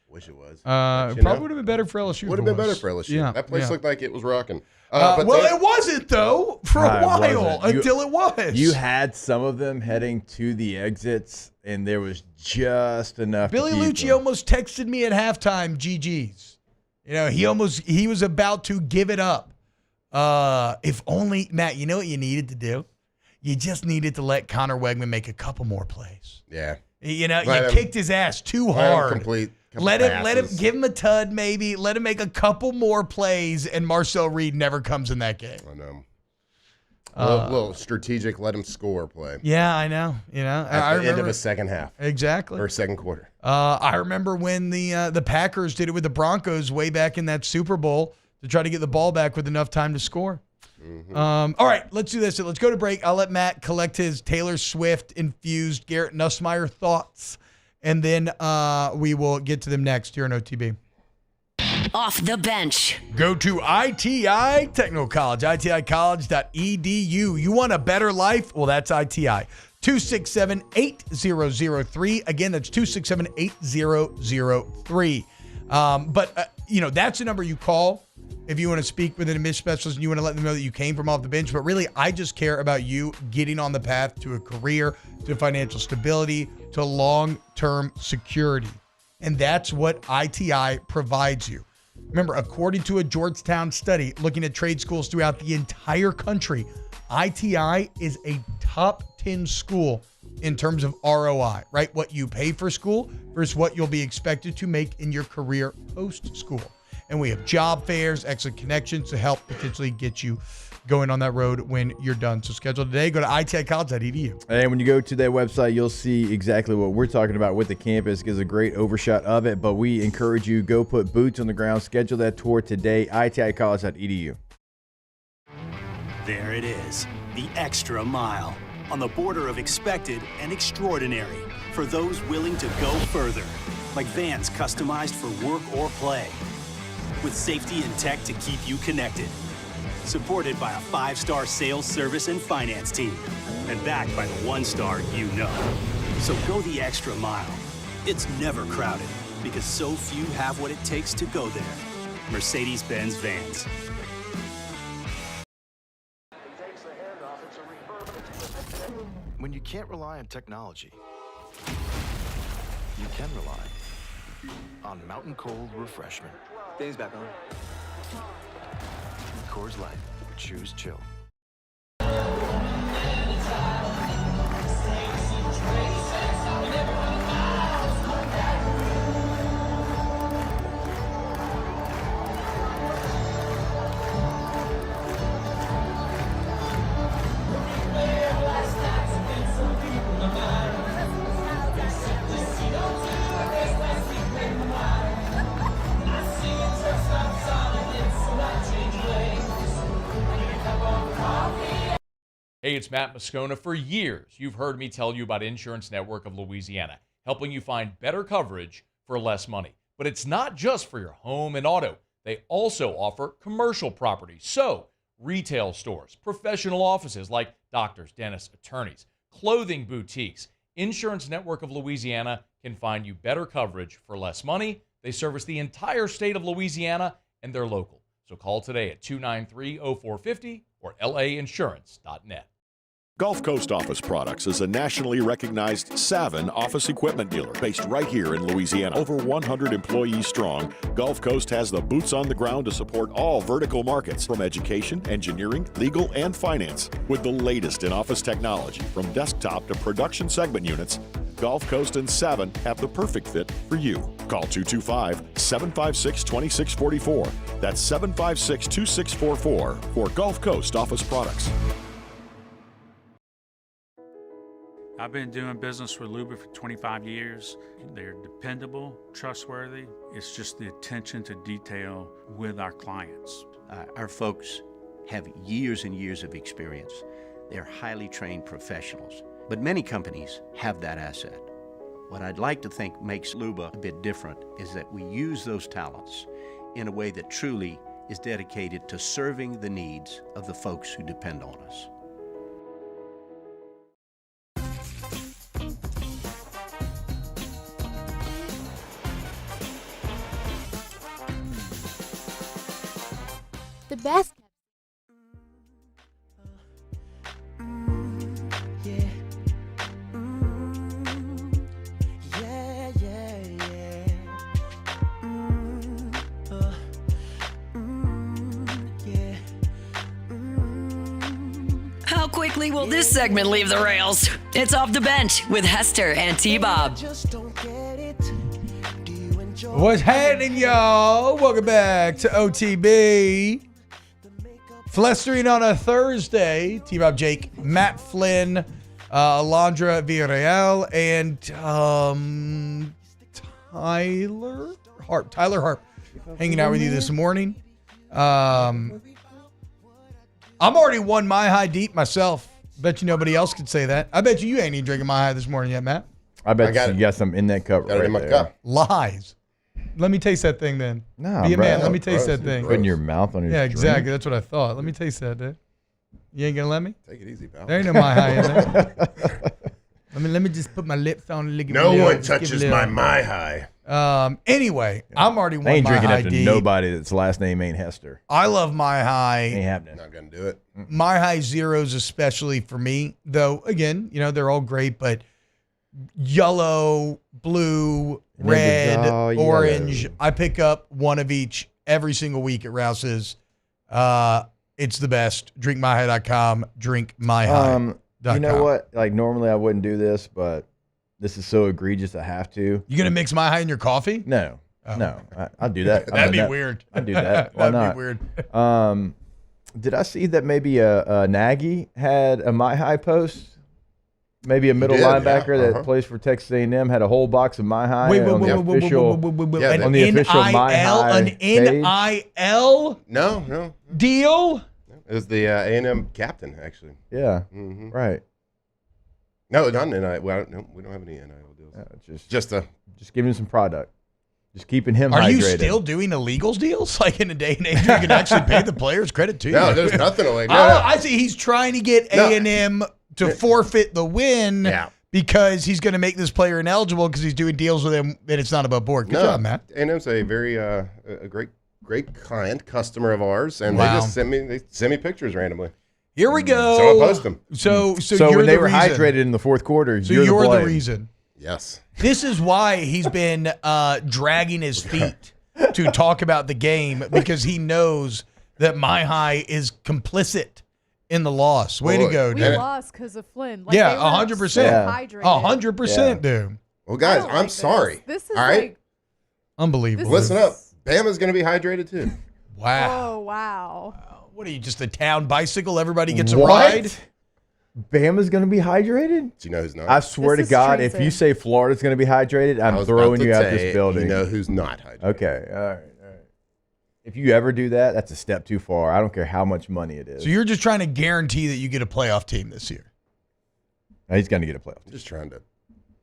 Wish it was. Probably would have been better for LSU. Would have been better for LSU. Yeah, that place looked like it was rocking. It wasn't, though, for a while until it was. You had some of them heading to the exits, and there was just enough. Billy Lucci almost texted me at halftime, GG's. He was about to give it up. If only, Matt, you know what you needed to do? You just needed to let Connor Wegman make a couple more plays. Yeah. You kicked his ass too hard. Let him give him a tud maybe. Let him make a couple more plays, and Marcel Reed never comes in that game. I know. A little strategic, let him score play. Yeah, I know. At the end of a second half. Exactly. Or second quarter. I remember when the Packers did it with the Broncos way back in that Super Bowl to try to get the ball back with enough time to score. Mm-hmm. All right, let's do this. Let's go to break. I'll let Matt collect his Taylor Swift-infused Garrett Nussmeier thoughts, and then we will get to them next here on OTB. Off the bench. Go to ITI Technical College, iticollege.edu. You want a better life? Well, that's ITI. 267-8003. Again, that's 267-8003. That's the number you call if you want to speak with an admission specialist and you want to let them know that you came from off the bench. But really, I just care about you getting on the path to a career, to financial stability, to long-term security. And that's what ITI provides you. Remember, according to a Georgetown study looking at trade schools throughout the entire country, ITI is a top 10 school in terms of ROI, right? What you pay for school versus what you'll be expected to make in your career post-school. And we have job fairs, excellent connections to help potentially get you going on that road when you're done. So schedule today. Go to iticollege.edu. And when you go to their website, you'll see exactly what we're talking about with the campus. Gives a great overshot of it. But we encourage you, go put boots on the ground. Schedule that tour today, iticollege.edu. There it is, the extra mile. On the border of expected and extraordinary for those willing to go further. Like vans customized for work or play. With safety and tech to keep you connected. Supported by a 5-star sales, service, and finance team. And backed by the 1-star you know. So go the extra mile. It's never crowded because so few have what it takes to go there. Mercedes-Benz Vans. When you can't rely on technology, you can rely on Mountain Cold Refreshment. Dave's back on. Coors Light. Choose chill. Hey, it's Matt Moscona. For years, you've heard me tell you about Insurance Network of Louisiana, helping you find better coverage for less money. But it's not just for your home and auto. They also offer commercial properties. So, retail stores, professional offices like doctors, dentists, attorneys, clothing boutiques. Insurance Network of Louisiana can find you better coverage for less money. They service the entire state of Louisiana, and they're local. So call today at 293-0450 or lainsurance.net. Gulf Coast Office Products is a nationally recognized Savin office equipment dealer based right here in Louisiana. Over 100 employees strong, Gulf Coast has the boots on the ground to support all vertical markets, from education, engineering, legal, and finance. With the latest in office technology, from desktop to production segment units, Gulf Coast and Savin have the perfect fit for you. Call 225-756-2644. That's 756-2644 for Gulf Coast Office Products. I've been doing business with Luba for 25 years. They're dependable, trustworthy. It's just the attention to detail with our clients. Our folks have years and years of experience. They're highly trained professionals, but many companies have that asset. What I'd like to think makes Luba a bit different is that we use those talents in a way that truly is dedicated to serving the needs of the folks who depend on us. The best. How quickly will this segment leave the rails? It's Off the Bench with Hester and T-Bob. What's happening, y'all? Welcome back to OTB. Flestering on a Thursday. T-Bob, Jake, Matt Flynn, Alondra Villarreal, and Tyler Harp hanging out with you this morning. I'm already one My High deep myself. Bet you nobody else could say that. I bet you ain't even drinking My High this morning yet, Matt. I bet you got some in that cup right there. Lies. Let me taste that thing then. Nah, be a bro. man. Let me taste that thing. Put in your mouth on your Yeah, exactly. drink. That's what I thought. Let me taste that, dude. You ain't gonna let me? Take it easy, pal. There ain't no My High in there. Let me just put my lips on. No one touches my My High. Anyway, I'm already I one ain't My drinking High after deep. nobody that's last name ain't Hester. I love My High. Ain't happening. Not gonna do it. My High Zeros especially for me, though. Again, they're all great, but yellow, blue, red, orange. Yellow. I pick up one of each every single week at Rouse's. It's the best. DrinkMyHigh.com. DrinkMyHigh.com. You know what? Like normally I wouldn't do this, but this is so egregious I have to. You gonna mix My High in your coffee? No, no. I'll do that. That'd be weird. I'd do that. Why That'd not? be weird. Did I see that maybe a Nagy had a My High post? Maybe a middle linebacker that plays for Texas A&M had a whole box of My High on the official My High an NIL No. deal. It was the A&M captain, actually. Yeah, right. No, not an NIL. Well, no, we don't have any NIL deals. Just giving some product. Just keeping him Are hydrated. you still doing illegals deals? Like in a day and age, you can actually pay the players. Credit to you. No, there's nothing illegal. I see. He's trying to get A&M to forfeit the win because he's going to make this player ineligible because he's doing deals with him and it's not above board. Good job, Matt. A&M's a very a great client, customer of ours, and Wow. they send me pictures randomly. Here we go. So I post them. So when they were reason. hydrated in the fourth quarter, So you're you're the the blame. reason. Yes. This is why he's been dragging his feet to talk about the game because he knows that My High is complicit in the loss. Way to go, We dude. lost because of Flynn. Like, Yeah, they were 100%. so hydrated. 100%, dude. Well, guys, don't I'm like this. sorry. This is all right? like- Unbelievable. Listen up. Bama's going to be hydrated too. Wow. Oh, wow. What are you, just a town bicycle? Everybody gets a What? ride? Bama's going to be hydrated? Do you know who's not? I swear This to is God, treason. if you say Florida's going to be hydrated, I I'm was throwing about to you out say, this building. You know who's not hydrated. Okay, all right. If you ever do that, that's a step too far. I don't care how much money it is. So you're just trying to guarantee that you get a playoff team this year? No, he's going to get a playoff. I'm just trying to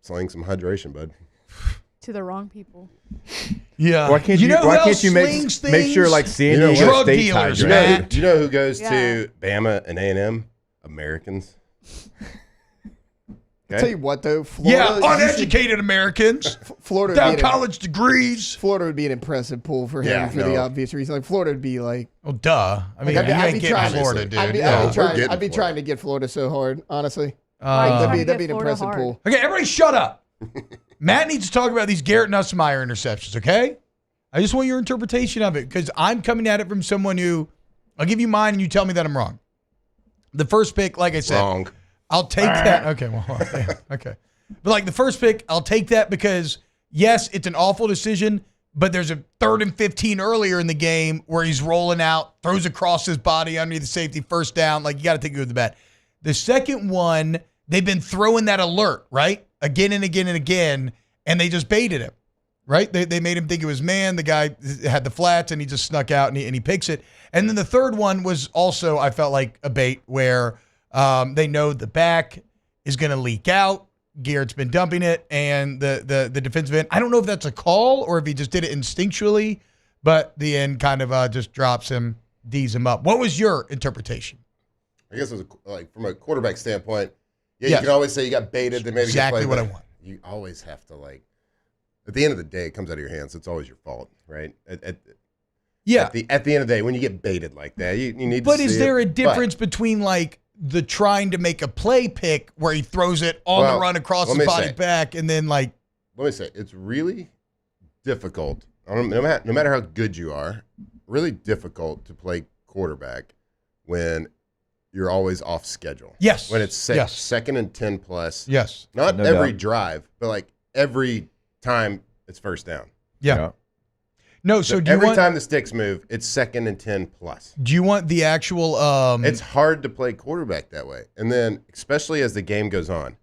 sling some hydration, bud. To the wrong people. Yeah. Why can't You know who why else can't you slings make sure things? like San You know Diego what? Drug State's dealers, hydrated? man. Do you know who goes Yeah. to Bama and A&M? Americans. Okay, Okay. Tell you what, though, Florida. Yeah, uneducated Americans. Florida without college degrees. Florida would be an impressive pool for him for the obvious reason. Like Florida would be like. Oh, duh. I mean, you ain't getting Florida, dude. I'd be trying to get Florida so hard, honestly. That'd be an impressive pool. Okay, everybody shut up. Matt needs to talk about these Garrett Nussmeier interceptions, okay? I just want your interpretation of it because I'm coming at it from someone who, I'll give you mine and you tell me that I'm wrong. The first pick, like I said, Wrong. I'll take that. Okay, well, okay. But like the first pick, I'll take that because, yes, it's an awful decision, but there's a 3rd and 15 earlier in the game where he's rolling out, throws across his body underneath the safety, first down. Like, you got to take it with the bat. The second one, they've been throwing that alert, right? Again and again and again, and they just baited him, right? They made him think it was man. The guy had the flats, and he just snuck out, and he picks it. And then the third one was also, I felt like, a bait where they know the back is going to leak out. Garrett's been dumping it, and the defensive end, I don't know if that's a call or if he just did it instinctually, but the end kind of just drops him, D's him up. What was your interpretation? I guess it was like from a quarterback standpoint, you can always say you got baited. They maybe exactly what I want. You always have to at the end of the day, it comes out of your hands. It's always your fault, right? At the end of the day, when you get baited like that, you need to see it. But is there a difference between like the trying to make a play pick where he throws it on the run across his body back and then like? Let me say, it's really difficult. No matter how good you are, really difficult to play quarterback when you're always off schedule. Yes. When it's second and 10 plus. Yes. Not every drive, but like every time it's first down. Yeah. No, so do every you want, time the sticks move, it's second and 10 plus. Do you want the actual It's hard to play quarterback that way. And then especially as the game goes on.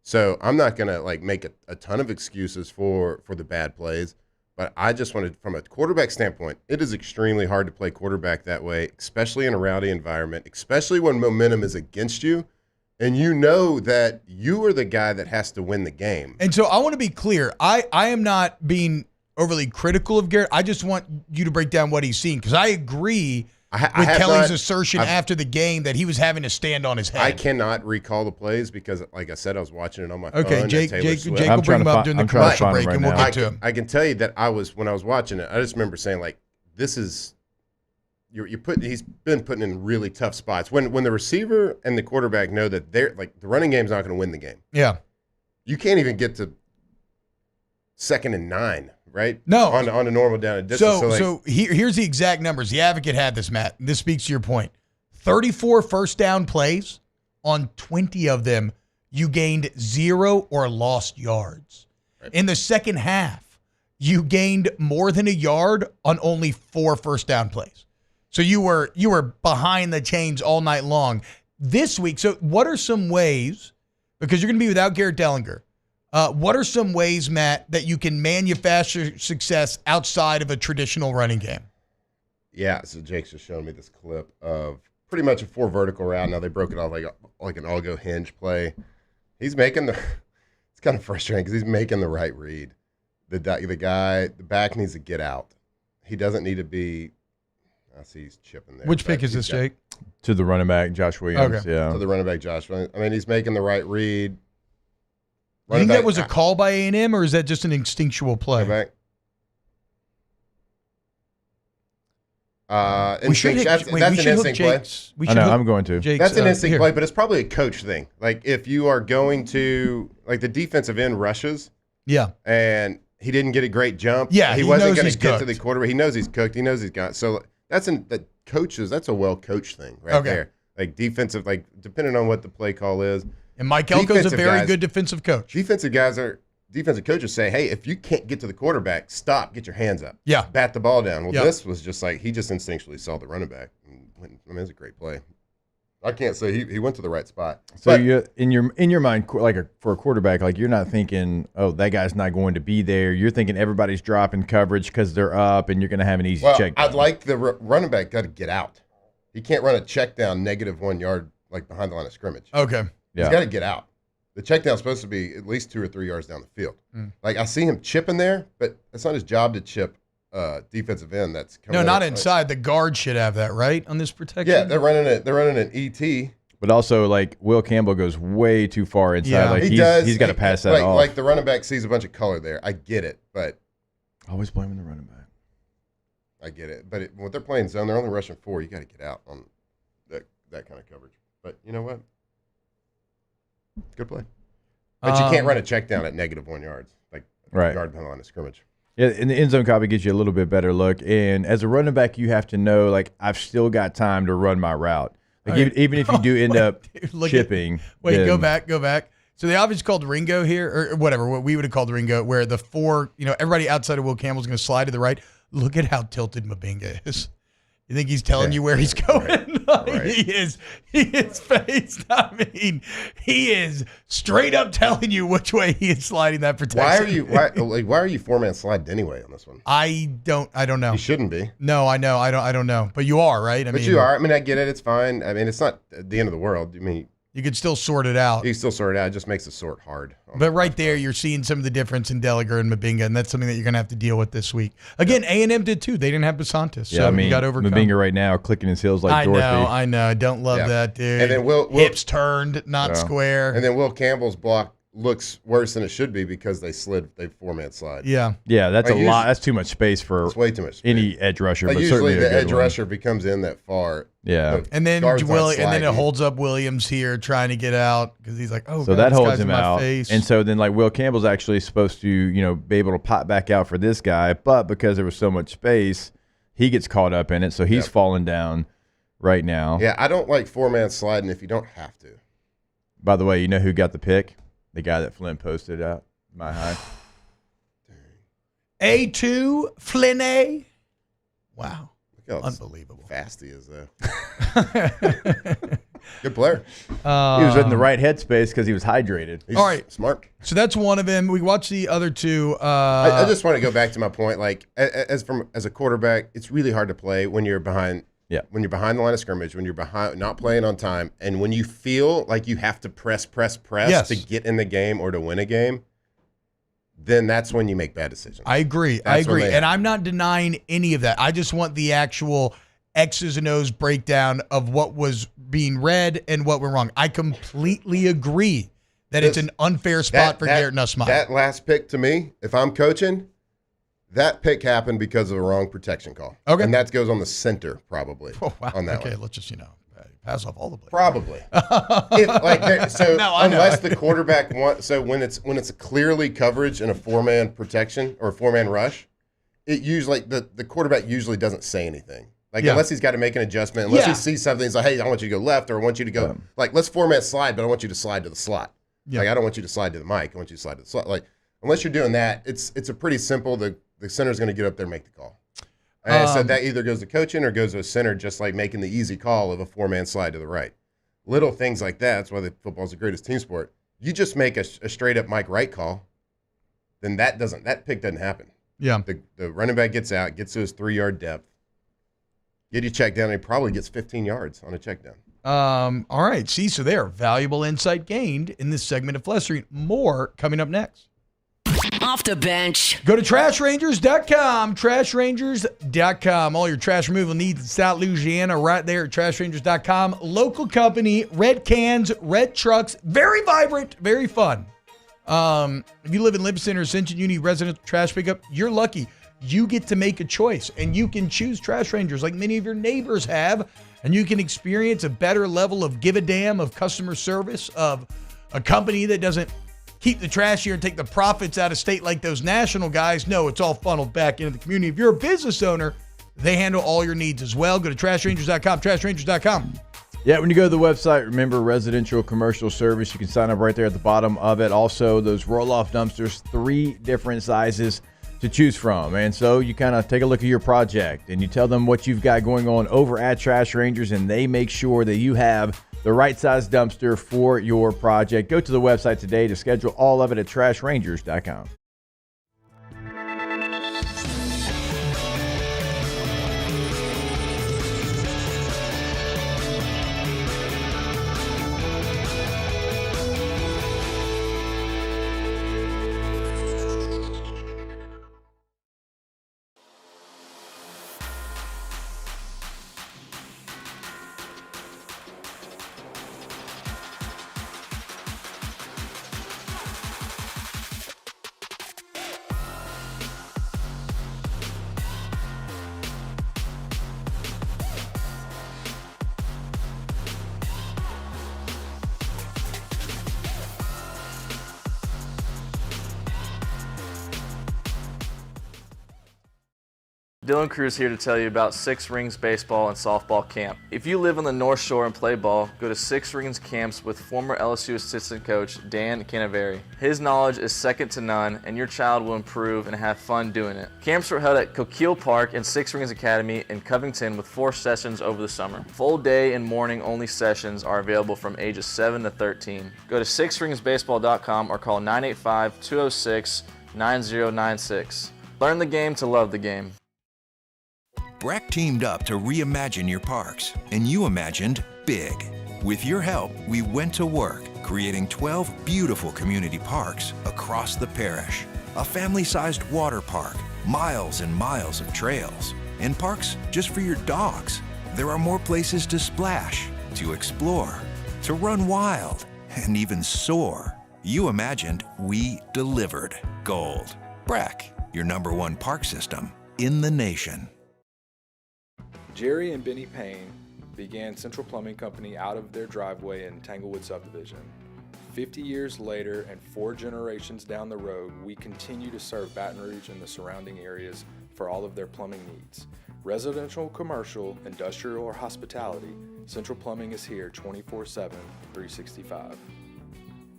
So I'm not going to like make a ton of excuses for the bad plays, but I just wanted, from a quarterback standpoint, it is extremely hard to play quarterback that way, especially in a rowdy environment, especially when momentum is against you, and you know that you are the guy that has to win the game. And so I want to be clear. I am not being overly critical of Garrett. I just want you to break down what he's seen, because I agree with Kelly's assertion after the game that he was having to stand on his head. I cannot recall the plays because, like I said, I was watching it on my phone. Okay, Jake will bring him up during the commercial break, and we'll get to him. I can tell you that when I was watching it, I just remember saying, like, this is he's been putting in really tough spots. When the receiver and the quarterback know that they're like the running game's not going to win the game. Yeah. You can't even get to 2nd and 9. Right? No. On a normal down and distance. So here's the exact numbers. The Advocate had this, Matt. This speaks to your point. 34 first down plays. On 20 of them, you gained 0 or lost yards. Right. In the second half, you gained more than a yard on only 4 first down plays. So you were behind the chains all night long. This week, so what are some ways, because you're going to be without Garrett Dellinger, what are some ways, Matt, that you can manufacture success outside of a traditional running game? Yeah, so Jake's just showing me this clip of pretty much a 4 vertical route. Now they broke it off like an all-go hinge play. He's making it's kind of frustrating because he's making the right read. The back needs to get out. He doesn't need to be. I see he's chipping there. Which pick is this, Jake? To the running back, Josh Williams. Okay. Yeah. To the running back, Josh Williams. I mean, he's making the right read. You think that was a call by A&M, or is that just an instinctual play? That's an instinct play. I know, I'm going to. That's an instinct play, but it's probably a coach thing. Like, if you are going to, like, the defensive end rushes. Yeah. And he didn't get a great jump. Yeah, he wasn't going to get to the quarterback. He knows he's cooked. He knows he's got. So that's that's a well-coached thing right there. Like, defensive, like, depending on what the play call is. And Mike Elko's a very good defensive coach. Defensive coaches say, hey, if you can't get to the quarterback, stop, get your hands up. Yeah. Bat the ball down. Well, this was just like, he just instinctually saw the running back. I mean, it was a great play. I can't say he went to the right spot. So you in your mind, like for a quarterback, like you're not thinking, oh, that guy's not going to be there. You're thinking everybody's dropping coverage because they're up and you're going to have an easy check down. I'd like the running back got to get out. He can't run a check down -1 yard like behind the line of scrimmage. Okay. He's got to get out. The check down's supposed to be at least 2 or 3 yards down the field. Like, I see him chipping there, but it's not his job to chip defensive end. That's coming not inside. The guard should have that, right, on this protection? Yeah, they're running an ET. But also, like, Will Campbell goes way too far inside. Yeah. Like, he does. He's got to pass that off. Like the running back sees a bunch of color there. I get it, but always blaming the running back. I get it, but when they're playing zone, they're only rushing 4. You got to get out on that kind of coverage. But you know what? Good play. But you can't run a check down at -1 yards, like yard behind the line of scrimmage. Yeah, and the end zone copy gives you a little bit better look. And as a running back, you have to know, like, I've still got time to run my route. Like, even if you do end up chipping. Go back. So they obviously called Ringo here, or whatever, what we would have called Ringo, where the 4, everybody outside of Will Campbell's going to slide to the right. Look at how tilted Mabinga is. You think he's telling you where he's going? Right. He is faced. I mean, he is straight up telling you which way he is sliding that protection. Why are you 4-man sliding anyway on this one? I don't know. You shouldn't be. No, I know. I don't know. But you are, right? But you are. I mean, I get it. It's fine. I mean, it's not the end of the world. I mean, you could still sort it out. You can still sort it out. It just makes the sort hard. But right there, you're seeing some of the difference in Delegar and Mabinga, and that's something that you're going to have to deal with this week. Again, A&M did too. They didn't have Basantis, so you got overcome. Mabinga right now clicking his heels like Dorothy. I know. I don't love that, dude. And then hips turned, not square. And then Will Campbell's block looks worse than it should be because they 4-man slide. Yeah, that's a lot. That's too much space for way too much space. Any edge rusher. But usually certainly the edge rusher becomes in that far. Yeah, and then it holds up Williams here trying to get out because he's like, so that holds him out. And so then like Will Campbell's actually supposed to be able to pop back out for this guy, but because there was so much space, he gets caught up in it, so he's falling down right now. Yeah, I don't like 4-man sliding if you don't have to. By the way, you know who got the pick? The guy that Flynn posted out my high. A2 Flynn A. Wow. Look how unbelievable fast he is, though. Good player. He was in the right headspace because he was hydrated. He's all right, smart. So that's one of them. We watched the other two. I just want to go back to my point. Like as a quarterback, it's really hard to play when you're behind. Yeah. When you're behind the line of scrimmage, when you're behind, not playing on time, and when you feel like you have to press to get in the game or to win a game, then that's when you make bad decisions. I agree. And I'm not denying any of that. I just want the actual X's and O's breakdown of what was being read and what went wrong. I completely agree that it's an unfair spot for Garrett Nussmeier. That last pick, to me, if I'm coaching, that pick happened because of a wrong protection call. Okay. And that goes on the center, probably. Oh, wow. On that okay, one. let's just, pass off all the players. Probably. Unless the quarterback wants, so when it's clearly coverage in a 4-man protection or a 4-man rush, it usually the quarterback usually doesn't say anything. Unless he's got to make an adjustment, unless he sees something, he's like, hey, I want you to go left, or I want you to go let's 4-man slide, but I want you to slide to the slot. Yeah. I don't want you to slide to the mic. I want you to slide to the slot. Unless you're doing that, it's a pretty simple. The center's going to get up there and make the call. And so that either goes to coaching or goes to a center, just like making the easy call of a 4-man slide to the right. Little things like that. That's why football's the greatest team sport. You just make a straight up Mike Wright call, then that pick doesn't happen. Yeah. The running back gets out, gets to his 3-yard depth. Get you check down, and he probably gets 15 yards on a check down. All right. See, so there, valuable insight gained in this segment of Flesh Street. More coming up next. Off the bench. Go to trashrangers.com, trashrangers.com. All your trash removal needs in South Louisiana right there at trashrangers.com. Local company, red cans, red trucks, very vibrant, very fun. If you live in Livingston or Ascension, you need residential trash pickup, you're lucky. You get to make a choice, and you can choose Trash Rangers like many of your neighbors have, and you can experience a better level of give a damn, of customer service, of a company that doesn't keep the trash here and take the profits out of state like those national guys. No, it's all funneled back into the community. If you're a business owner, they handle all your needs as well. Go to trashrangers.com, trashrangers.com. Yeah, when you go to the website, remember residential commercial service. You can sign up right there at the bottom of it. Also, those roll-off dumpsters, 3 different sizes to choose from. And so you kind of take a look at your project and you tell them what you've got going on over at Trash Rangers, and they make sure that you have the right size dumpster for your project. Go to the website today to schedule all of it at trashrangers.com. Dylan Cruz here to tell you about Six Rings Baseball and Softball Camp. If you live on the North Shore and play ball, go to Six Rings Camps with former LSU assistant coach Dan Canaveri. His knowledge is second to none, and your child will improve and have fun doing it. Camps were held at Coquille Park and Six Rings Academy in Covington with 4 sessions over the summer. Full day and morning only sessions are available from ages 7 to 13. Go to sixringsbaseball.com or call 985-206-9096. Learn the game to love the game. Breck teamed up to reimagine your parks, and you imagined big. With your help, we went to work, creating 12 beautiful community parks across the parish. A family-sized water park, miles and miles of trails, and parks just for your dogs. There are more places to splash, to explore, to run wild, and even soar. You imagined, we delivered. Gold. Breck, your #1 park system in the nation. Jerry and Benny Payne began Central Plumbing Company out of their driveway in Tanglewood Subdivision. 50 years later and 4 generations down the road, we continue to serve Baton Rouge and the surrounding areas for all of their plumbing needs. Residential, commercial, industrial, or hospitality, Central Plumbing is here 24/7, 365.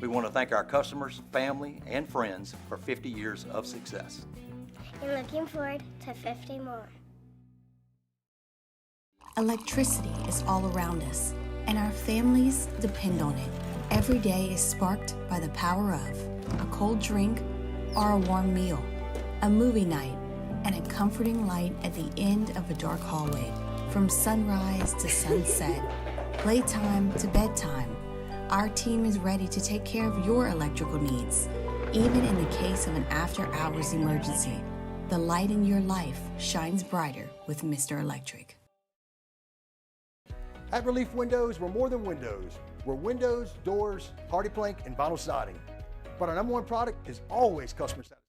We want to thank our customers, family, and friends for 50 years of success. And looking forward to 50 more. Electricity is all around us, and our families depend on it. Every day is sparked by the power of a cold drink or a warm meal, a movie night, and a comforting light at the end of a dark hallway. From sunrise to sunset, playtime to bedtime, our team is ready to take care of your electrical needs. Even in the case of an after-hours emergency, the light in your life shines brighter with Mr. Electric. At Relief Windows, we're more than windows. We're windows, doors, party plank, and vinyl siding. But our #1 product is always customer satisfaction.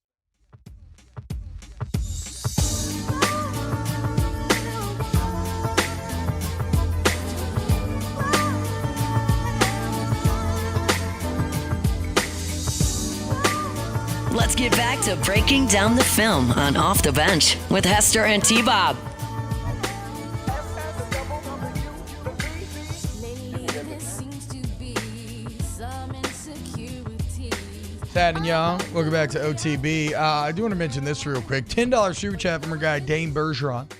Let's get back to breaking down the film on Off the Bench with Hester and T-Bob. Tad and Young, welcome back to OTB. I do want to mention this real quick. $10 super chat from our guy Dane Bergeron.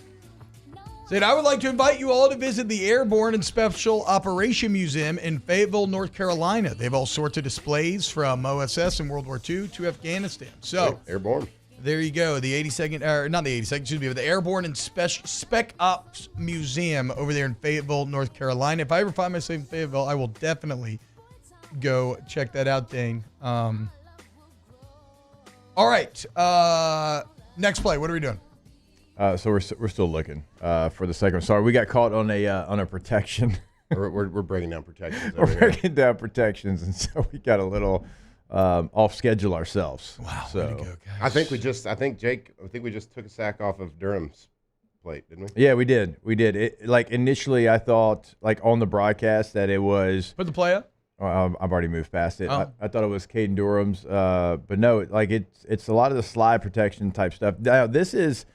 Said, I would like to invite you all to visit the Airborne and Special Operation Museum in Fayetteville, North Carolina. They have all sorts of displays from OSS in World War II to Afghanistan. So, Airborne. There you go. The 82nd, or not the 82nd, excuse me, but the Airborne and Spec Ops Museum over there in Fayetteville, North Carolina. If I ever find myself in Fayetteville, I will definitely go check that out, Dane. All right. Next play. What are we doing? So we're still looking for the second. Sorry, we got caught on a protection. we're breaking down protections. We're breaking down protections, and so we got a little off schedule ourselves. Wow. So way to go, guys. I think we just took a sack off of Durham's plate, didn't we? Yeah, we did. Like initially, I thought like on the broadcast that it was. Put the play up. I've already moved past it. Oh. I thought it was Caden Durham's, but no, like it's a lot of the slide protection type stuff. Now this is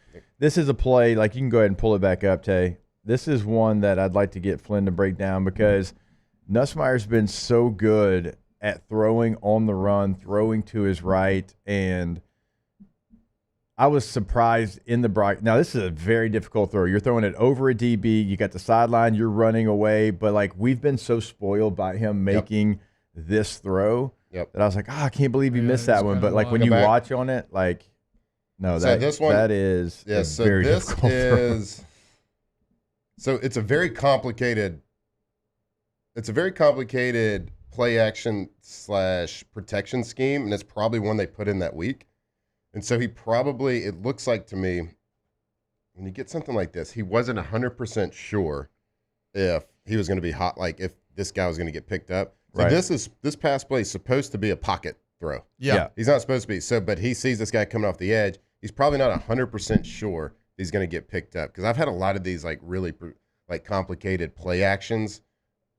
a play, like you can go ahead and pull it back up, Tay. This is one that I'd like to get Flynn to break down because Nussmeier's been so good at throwing on the run, throwing to his right, and I was surprised in the broad. Now, this is a very difficult throw. You're throwing it over a DB. You got the sideline. You're running away. But, like, we've been so spoiled by him making this throw that I was like, I can't believe you missed that one. But, like, when you watch on it, like, no, that is a very difficult throw. So it's a very complicated play action / protection scheme, and it's probably one they put in that week. And so it looks like to me, when you get something like this, he wasn't 100% sure if he was going to be hot, like if this guy was going to get picked up. So Right. this pass play is supposed to be a pocket throw. Yeah. He's not supposed to be. So, but he sees this guy coming off the edge. He's probably not 100% sure he's going to get picked up. Because I've had a lot of these like really like complicated play actions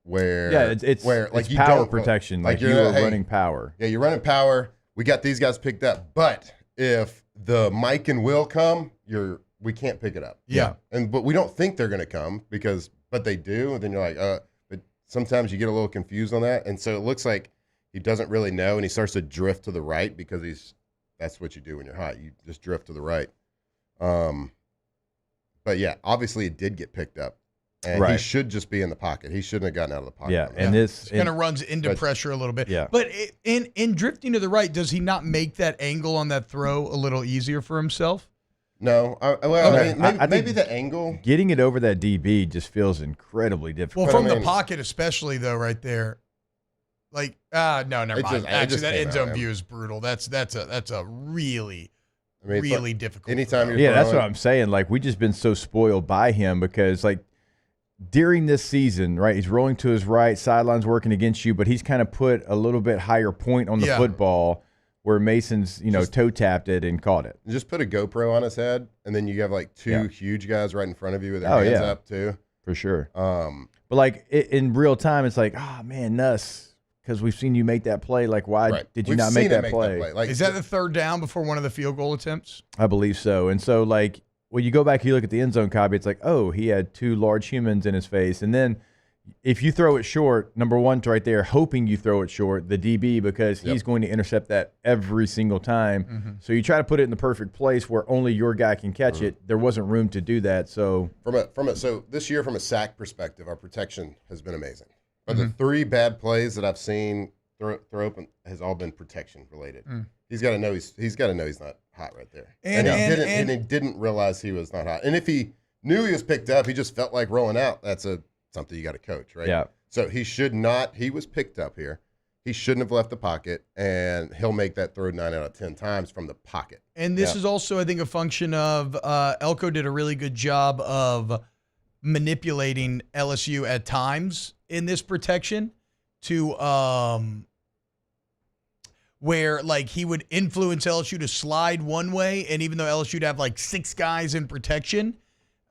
where it's like you power don't protection, like you're you are running power. Yeah, you're running power. We got these guys picked up, but if the Mike and Will come, you're we can't pick it up. Yeah. But we don't think they're going to come but they do. And then you're like, but sometimes you get a little confused on that. And so it looks like he doesn't really know, and he starts to drift to the right because that's what you do when you're hot. You just drift to the right. But yeah, obviously it did get picked up. And he should just be in the pocket. He shouldn't have gotten out of the pocket. Yeah, and this kind of runs into pressure a little bit. Yeah. But in drifting to the right, does he not make that angle on that throw a little easier for himself? No. Maybe the angle. Getting it over that DB just feels incredibly difficult. Well, from the pocket especially, though, right there. Like, no, never mind. Actually, that end zone view is brutal. That's a really, really difficult. Anytime you're that's what I'm saying. Like, we just been so spoiled by him because, like, during this season, right, he's rolling to his right, sidelines working against you, but he's kind of put a little bit higher point on the football where Mason's, toe tapped it and caught it. Just put a GoPro on his head, and then you have like two huge guys right in front of you with their hands up too. For sure. But like in real time, it's like, oh man, Nuss, because we've seen you make that play. Like, why did you not make that play? Like, is that the third down before one of the field goal attempts? I believe so. And so, like, when you go back, you look at the end zone copy, it's like, oh, he had two large humans in his face. And then if you throw it short, number one's right there, hoping you throw it short, the DB, because he's going to intercept that every single time. Mm-hmm. So you try to put it in the perfect place where only your guy can catch it. There wasn't room to do that. So so this year, from a sack perspective, our protection has been amazing. But the three bad plays that I've seen throw open has all been protection related. He's got to know he's not hot right there. And he didn't realize he was not hot. And if he knew he was picked up, he just felt like rolling out. That's something you got to coach, right? Yeah. So he should not. He was picked up here. He shouldn't have left the pocket, and he'll make that throw 9 out of 10 times from the pocket. And this is also, I think, a function of Elko did a really good job of manipulating LSU at times in this protection to where like he would influence LSU to slide one way, and even though LSU would have like 6 guys in protection,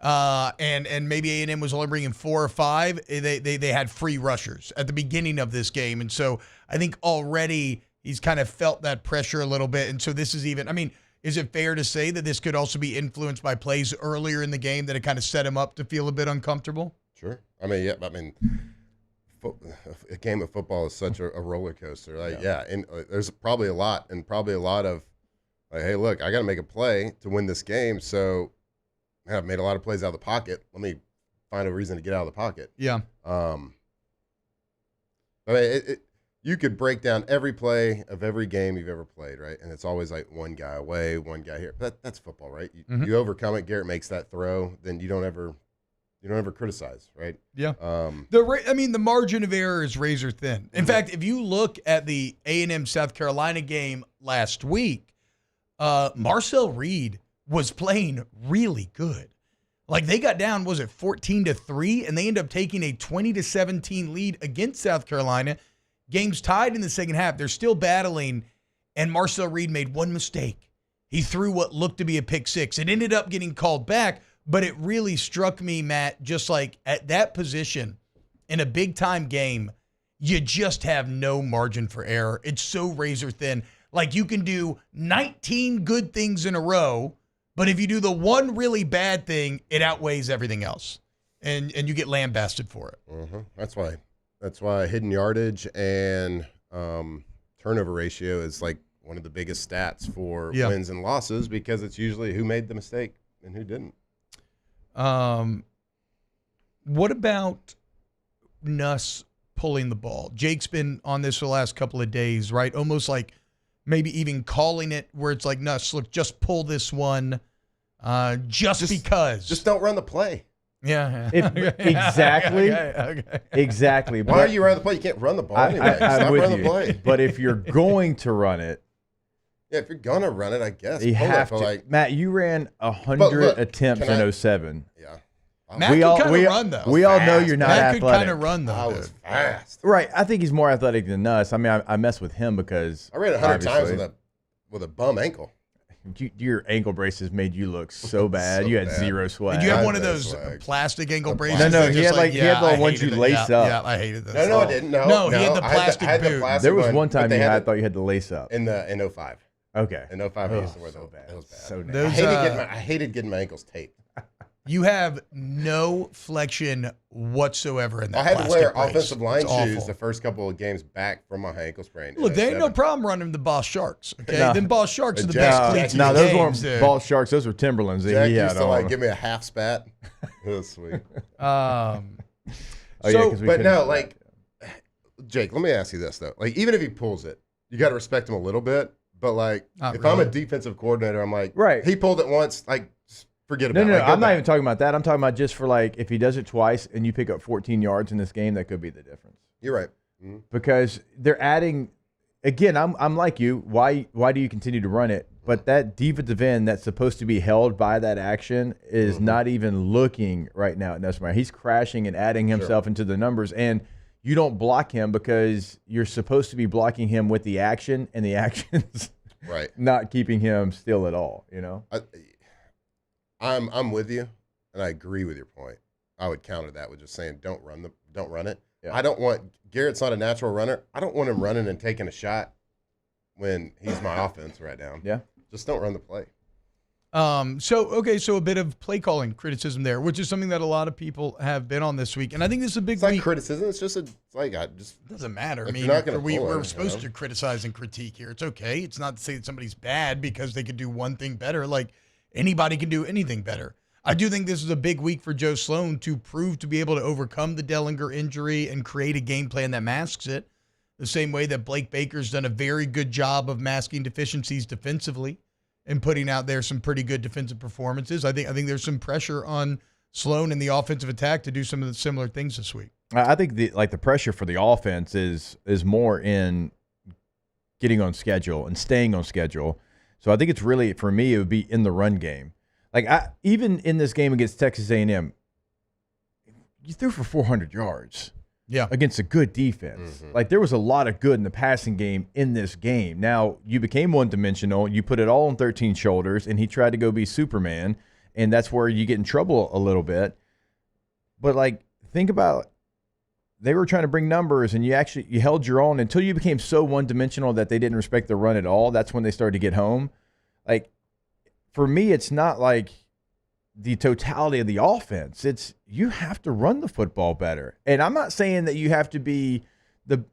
and maybe A&M was only bringing 4 or 5, they had free rushers at the beginning of this game, and so I think already he's kind of felt that pressure a little bit, and so this is even. I mean, is it fair to say that this could also be influenced by plays earlier in the game that it kind of set him up to feel a bit uncomfortable? Sure. I mean, a game of football is such a roller coaster. Like, and there's probably a lot of, like, hey, look, I got to make a play to win this game. So I've made a lot of plays out of the pocket. Let me find a reason to get out of the pocket. Yeah. I mean, you could break down every play of every game you've ever played, right? And it's always like one guy away, one guy here. But that's football, right? You overcome it. Garrett makes that throw, then you don't ever criticize, right? Yeah. The margin of error is razor thin. In fact, if you look at the A&M South Carolina game last week, Marcel Reed was playing really good. Like, they got down, was it 14-3, and they ended up taking a 20-17 lead against South Carolina. Game's tied in the second half. They're still battling, and Marcel Reed made one mistake. He threw what looked to be a pick six. It ended up getting called back, but it really struck me, Matt, just like at that position in a big-time game, you just have no margin for error. It's so razor thin. Like, you can do 19 good things in a row, but if you do the one really bad thing, it outweighs everything else, and you get lambasted for it. That's why hidden yardage and turnover ratio is like one of the biggest stats for wins and losses, because it's usually who made the mistake and who didn't. What about Nuss pulling the ball? Jake's been on this for the last couple of days, right? Almost like maybe even calling it where it's like, Nuss, look, just pull this one just because. Just don't run the play. Yeah. Exactly. Okay. Exactly. Why are you running the play? You can't run the ball anyway. Stop running the play. But if you're going to run it, yeah, if you're going to run it, I guess. You have to. Matt, you ran 100 attempts in 07. Yeah. Matt could kind of run, though. We all know you're not athletic. Matt could kind of run, though. I was fast. Right. I think he's more athletic than us. I mean, I mess with him because I ran 100 times with a bum ankle. Your ankle braces made you look so bad. You had zero swag. Did you have one of those plastic ankle braces? No. He had the ones you lace up. Yeah, I hated those. No, I didn't. No, he had the plastic boot. There was one time I thought you had to lace up. In 05. Okay. In 05, I used to wear those. bad. That was bad. So Those, I hated getting my ankles taped. You have no flexion whatsoever in that. I had to wear brace. offensive line It's shoes awful. the first couple of games back from my ankle sprain. Look, there ain't no problem running the Boss Sharks. Okay, No. Them Boss Sharks are the best cleats in No, the those game, weren't dude. Ball Sharks. Those were Timberlands that Jack he had used to on. give me a half spat. It was sweet. Jake, let me ask you this though. Like, even if he pulls it, you got to respect him a little bit. But like, if I'm a defensive coordinator, I'm like, right. He pulled it once, like, just forget about it. No, Like, I'm not even talking about that. I'm talking about just for like, if he does it twice and you pick up 14 yards in this game, that could be the difference. You're right. Mm-hmm. Because they're adding. Again, I'm like you. Why do you continue to run it? But that defensive end that's supposed to be held by that action is not even looking right now at Nussmeier. He's crashing and adding himself into the numbers, and you don't block him because you're supposed to be blocking him with the action, and the action's not keeping him still at all. You know, I'm with you, and I agree with your point. I would counter that with just saying don't run it. Yeah. I don't want Garrett's not a natural runner. I don't want him running and taking a shot when he's my offense right now. Yeah, just don't run the play. So a bit of play calling criticism there, which is something that a lot of people have been on this week, and I think this is a big week. Criticism. It's just doesn't matter. I if mean, you're not gonna we're pull it, supposed to criticize and critique here. It's okay. It's not to say that somebody's bad because they could do one thing better. Like anybody can do anything better. I do think this is a big week for Joe Sloan to prove to be able to overcome the Dellinger injury and create a game plan that masks it, the same way that Blake Baker's done a very good job of masking deficiencies defensively and putting out there some pretty good defensive performances. I think there's some pressure on Sloan in the offensive attack to do some of the similar things this week. I think the pressure for the offense is more in getting on schedule and staying on schedule. So I think it's really, for me, it would be in the run game. Like, even in this game against Texas A&M, you threw for 400 yards against a good defense. Mm-hmm. Like, there was a lot of good in the passing game in this game. Now, you became one-dimensional. You put it all on 13 shoulders, and he tried to go be Superman, and that's where you get in trouble a little bit. But, like, think about they were trying to bring numbers, and you held your own until you became so one-dimensional that they didn't respect the run at all. That's when they started to get home. Like, for me, it's not like the totality of the offense. It's you have to run the football better. And I'm not saying that you have to be the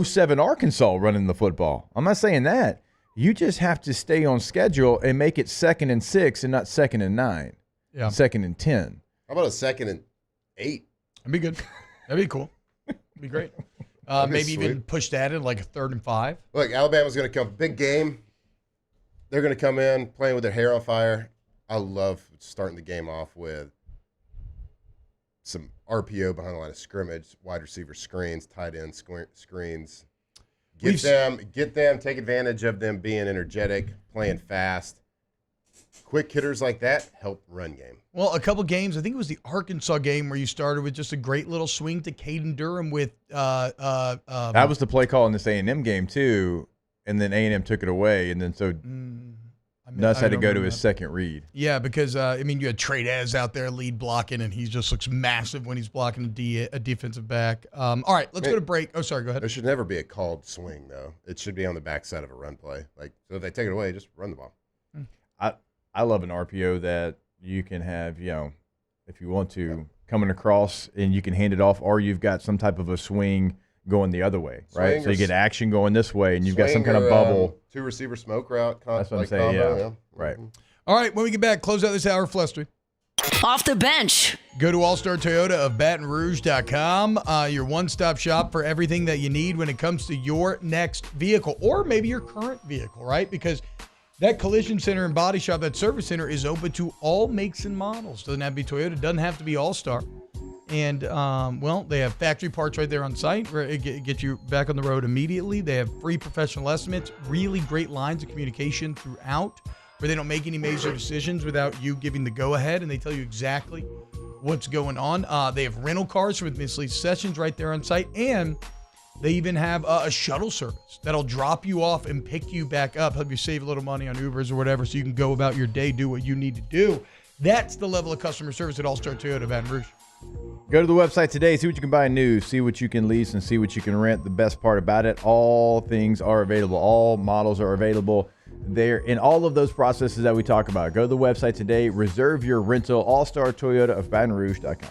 07 Arkansas running the football. I'm not saying that. You just have to stay on schedule and make it 2nd and 6 and not 2nd and 9. Yeah. 2nd and 10. How about a 2nd and 8? That'd be good. That'd be cool. That'd be great. Maybe even push that in like a 3rd and 5. Look, Alabama's going to come. Big game. They're going to come in playing with their hair on fire. I love starting the game off with some RPO behind the line of scrimmage, wide receiver screens, tight end screens. Get them, take advantage of them being energetic, playing fast. Quick hitters like that help run game. Well, a couple games, I think it was the Arkansas game where you started with just a great little swing to Caden Durham with that was the play call in this A&M game too. And then A&M took it away, and then Nuss had to go to his second read. Yeah, because, you had Trey Dez out there lead blocking, and he just looks massive when he's blocking a defensive back. All right, let's go to break. Oh, sorry, go ahead. There should never be a called swing, though. It should be on the backside of a run play. So if they take it away, just run the ball. I love an RPO that you can have, if you want to, coming across, and you can hand it off, or you've got some type of a swing going the other way, right? Swing so you get action going this way, and you've got some swing kind of bubble. 2-receiver smoke route. That's what I'm saying, yeah. Right. All right, when we get back, close out this hour, Flustery. Off the bench. Go to All-Star Toyota of BatonRouge.com, your one-stop shop for everything that you need when it comes to your next vehicle, or maybe your current vehicle, right? Because that collision center and body shop, that service center, is open to all makes and models. Doesn't have to be Toyota, doesn't have to be All-Star. And, they have factory parts right there on site. Get you back on the road immediately. They have free professional estimates, really great lines of communication throughout, where they don't make any major decisions without you giving the go-ahead, and they tell you exactly what's going on. They have rental cars with mislead sessions right there on site, and they even have a shuttle service that'll drop you off and pick you back up, help you save a little money on Ubers or whatever, so you can go about your day, do what you need to do. That's the level of customer service at All-Star Toyota Baton Rouge. Go to the website today, see what you can buy new, see what you can lease, and see what you can rent. The best part about it, all things are available. All models are available. They're in all of those processes that we talk about. Go to the website today. Reserve your rental. All-Star Toyota of Baton Rouge.com.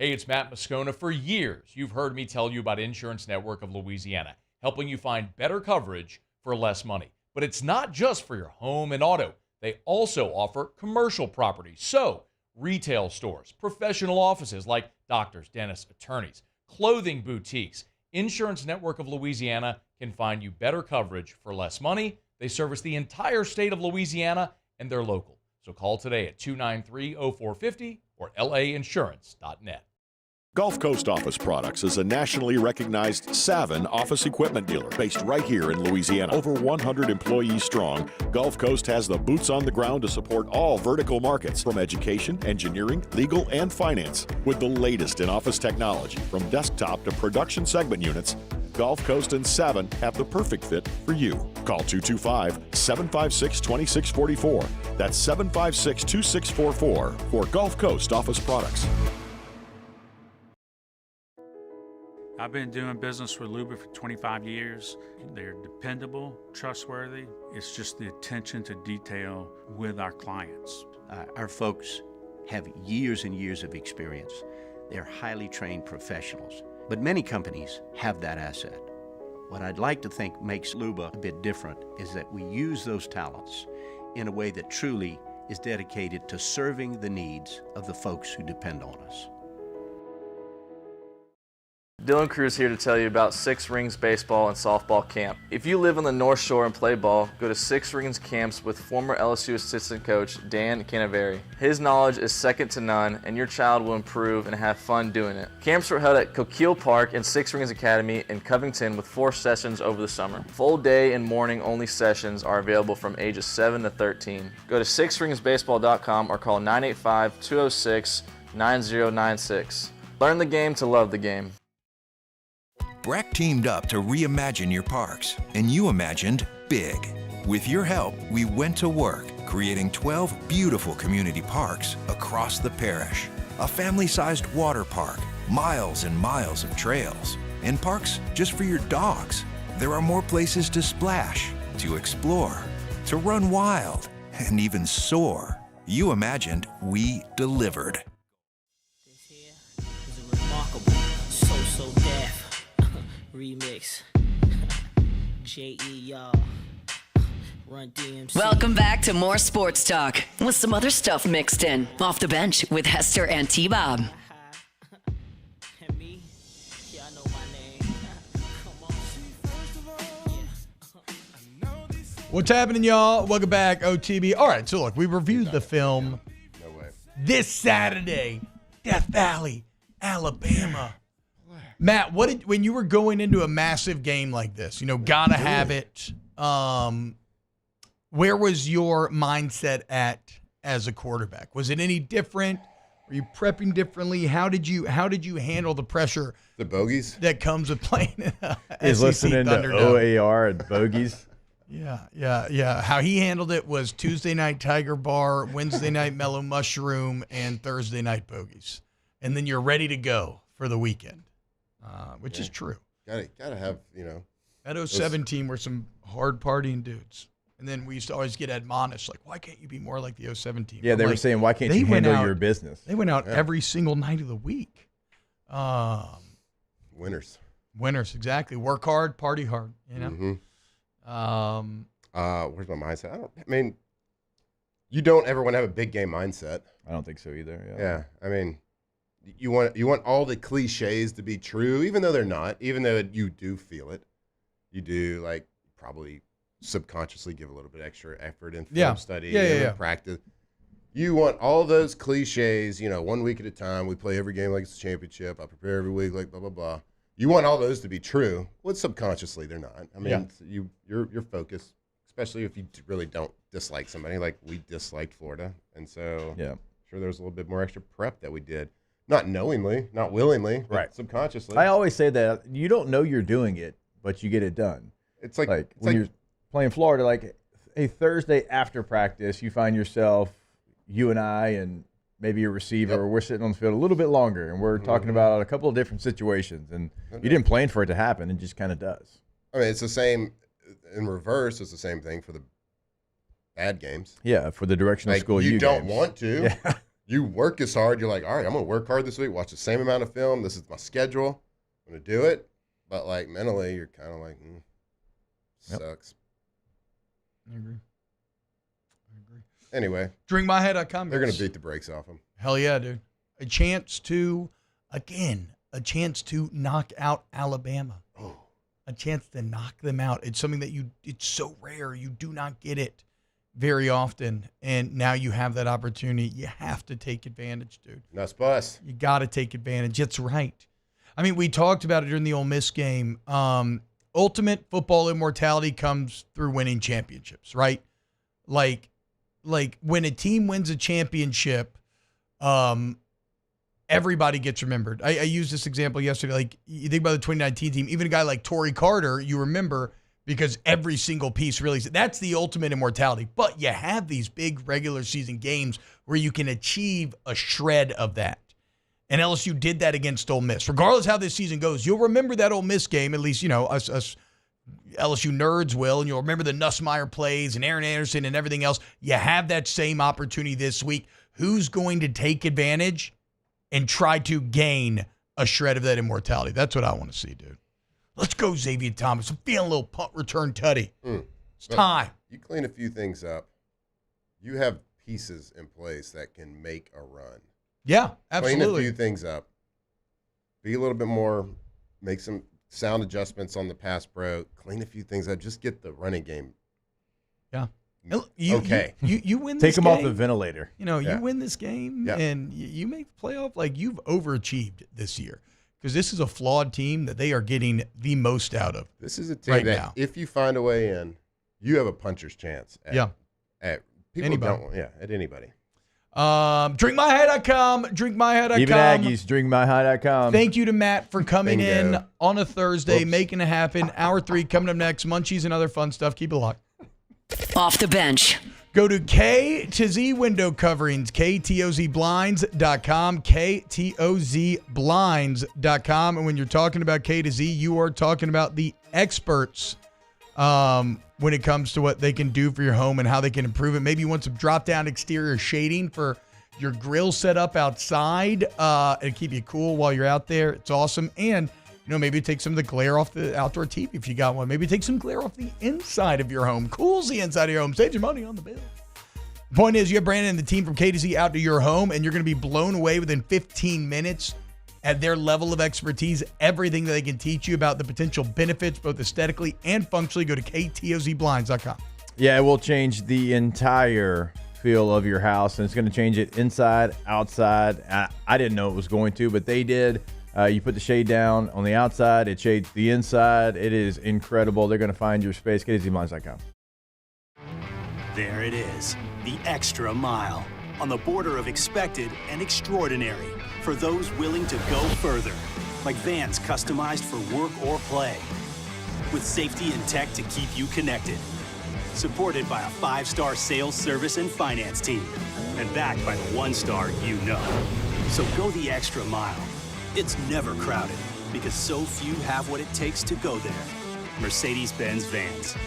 Hey, it's Matt Moscona. For years, you've heard me tell you about Insurance Network of Louisiana, helping you find better coverage for less money. But it's not just for your home and auto. They also offer commercial property. So, retail stores, professional offices like doctors, dentists, attorneys, clothing boutiques. Insurance Network of Louisiana can find you better coverage for less money. They service the entire state of Louisiana, and they're local. So call today at 293-0450 or lainsurance.net. Gulf Coast Office Products is a nationally recognized Savin office equipment dealer based right here in Louisiana. Over 100 employees strong, Gulf Coast has the boots on the ground to support all vertical markets, from education, engineering, legal, and finance. With the latest in office technology, from desktop to production segment units, Gulf Coast and Savin have the perfect fit for you. Call 225-756-2644. That's 756-2644 for Gulf Coast Office Products. I've been doing business with Luba for 25 years. They're dependable, trustworthy. It's just the attention to detail with our clients. Our folks have years and years of experience. They're highly trained professionals, but many companies have that asset. What I'd like to think makes Luba a bit different is that we use those talents in a way that truly is dedicated to serving the needs of the folks who depend on us. Dylan Cruz here to tell you about Six Rings Baseball and Softball Camp. If you live on the North Shore and play ball, go to Six Rings Camps with former LSU assistant coach Dan Canaveri. His knowledge is second to none, and your child will improve and have fun doing it. Camps were held at Coquille Park and Six Rings Academy in Covington with 4 sessions over the summer. Full day and morning only sessions are available from ages 7 to 13. Go to sixringsbaseball.com or call 985-206-9096. Learn the game to love the game. Breck teamed up to reimagine your parks, and you imagined big. With your help, we went to work, creating 12 beautiful community parks across the parish. A family-sized water park, miles and miles of trails, and parks just for your dogs. There are more places to splash, to explore, to run wild, and even soar. You imagined, we delivered. This here is a remarkable, so deaf remix. J.E. y'all. Run DMC. Welcome back to more sports talk with some other stuff mixed in. Off the bench with Hester and T-Bob. And me, y'all know my name. Come on. What's happening, y'all? Welcome back, OTB. All right, so look, we reviewed the film this Saturday, Death Valley, Alabama. Matt, when you were going into a massive game like this, gotta have it. Where was your mindset at as a quarterback? Was it any different? Were you prepping differently? How did you handle the pressure? The bogeys that comes with playing. He's listening to OAR and bogeys. Yeah. How he handled it was Tuesday night Tiger Bar, Wednesday night Mellow Mushroom, and Thursday night bogeys, and then you're ready to go for the weekend. Which is true. Gotta have, That 07 team were some hard partying dudes. And then we used to always get admonished, like, why can't you be more like the 07 team? Yeah, they were saying, why can't you handle your business? They went out every single night of the week. Winners, exactly. Work hard, party hard, Mm-hmm. Where's my mindset? You don't ever want to have a big game mindset. I don't think so either. Yeah. You want all the cliches to be true, even though they're not, even though you do feel it. You do, probably subconsciously give a little bit extra effort in film study and practice. You want all those cliches, 1 week at a time. We play every game like it's a championship. I prepare every week, blah, blah, blah. you want all those to be true. Well, subconsciously they're not. I mean, you're focused, especially if you really don't dislike somebody. Like we disliked Florida, and so sure there's a little bit more extra prep that we did, not knowingly, not willingly, but subconsciously. I always say that you don't know you're doing it, but you get it done. It's like when you're playing Florida, like a Thursday after practice, you find yourself, you and I, and maybe a receiver, or we're sitting on the field a little bit longer, and we're talking about a couple of different situations, and you didn't plan for it to happen. It just kind of does. I mean, it's the same in reverse. It's the same thing for the bad games. Yeah, for the directional school you don't games. want to. Yeah. You work as hard. You're like, all right, I'm going to work hard this week, watch the same amount of film. This is my schedule. I'm going to do it. But, like, mentally, you're kind of like, sucks. I agree. Anyway. DrinkMyHead.com. They're going to beat the brakes off them. Hell yeah, dude. A chance to knock out Alabama. Oh. A chance to knock them out. It's something that it's so rare. You do not get it very often. And now you have that opportunity. You have to take advantage, dude. Nuts bus. You got to take advantage. That's right. I mean, we talked about it during the Ole Miss game. Ultimate football immortality comes through winning championships, right? Like when a team wins a championship, everybody gets remembered. I used this example yesterday. Like, you think about the 2019 team, even a guy like Torrey Carter, you remember because every single piece really, that's the ultimate immortality. But you have these big regular season games where you can achieve a shred of that. And LSU did that against Ole Miss. Regardless how this season goes, you'll remember that Ole Miss game, at least, us LSU nerds will, and you'll remember the Nussmeier plays and Aaron Anderson and everything else. You have that same opportunity this week. Who's going to take advantage and try to gain a shred of that immortality? That's what I want to see, dude. Let's go, Xavier Thomas. I'm feeling a little punt return tutty. It's time. You clean a few things up. You have pieces in place that can make a run. Yeah, absolutely. Clean a few things up. Be a little bit more, make some sound adjustments on the pass pro. Clean a few things up. Just get the running game. Yeah. Okay. You win Take this them game. off the ventilator. You win this game and you make the playoff. Like, you've overachieved this year because this is a flawed team that they are getting the most out of. This is a team that if you find a way in, you have a puncher's chance. At people anybody. At anybody. DrinkMyHead.com. DrinkMyHead.com. Even Aggies, DrinkMyHead.com. Thank you to Matt for coming Bingo. in on a Thursday, making it happen. Hour 3 coming up next. Munchies and other fun stuff. Keep it locked. Off the bench. Go to K to Z window coverings, KTOZblinds.com, KTOZblinds.com. And when you're talking about K to Z, you are talking about the experts when it comes to what they can do for your home and how they can improve it. Maybe you want some drop-down exterior shading for your grill set up outside and keep you cool while you're out there. It's awesome. And maybe take some of the glare off the outdoor TV if you got one. Maybe take some glare off the inside of your home. Cools the inside of your home. Save your money on the bill. The point is, you have Brandon and the team from K to Z out to your home, and you're going to be blown away within 15 minutes at their level of expertise, everything that they can teach you about the potential benefits, both aesthetically and functionally. Go to KTOZblinds.com. Yeah, it will change the entire feel of your house, and it's going to change it inside, outside. I didn't know it was going to, but they did. You put the shade down on the outside, it shades the inside. It is incredible. They're going to find your space. KTOZblinds.com. There it is, the extra mile, on the border of expected and extraordinary for those willing to go further, like vans customized for work or play, with safety and tech to keep you connected. Supported by a 5-star sales, service, and finance team, and backed by the 1-star you know. So go the extra mile. It's never crowded because so few have what it takes to go there. Mercedes-Benz Vans.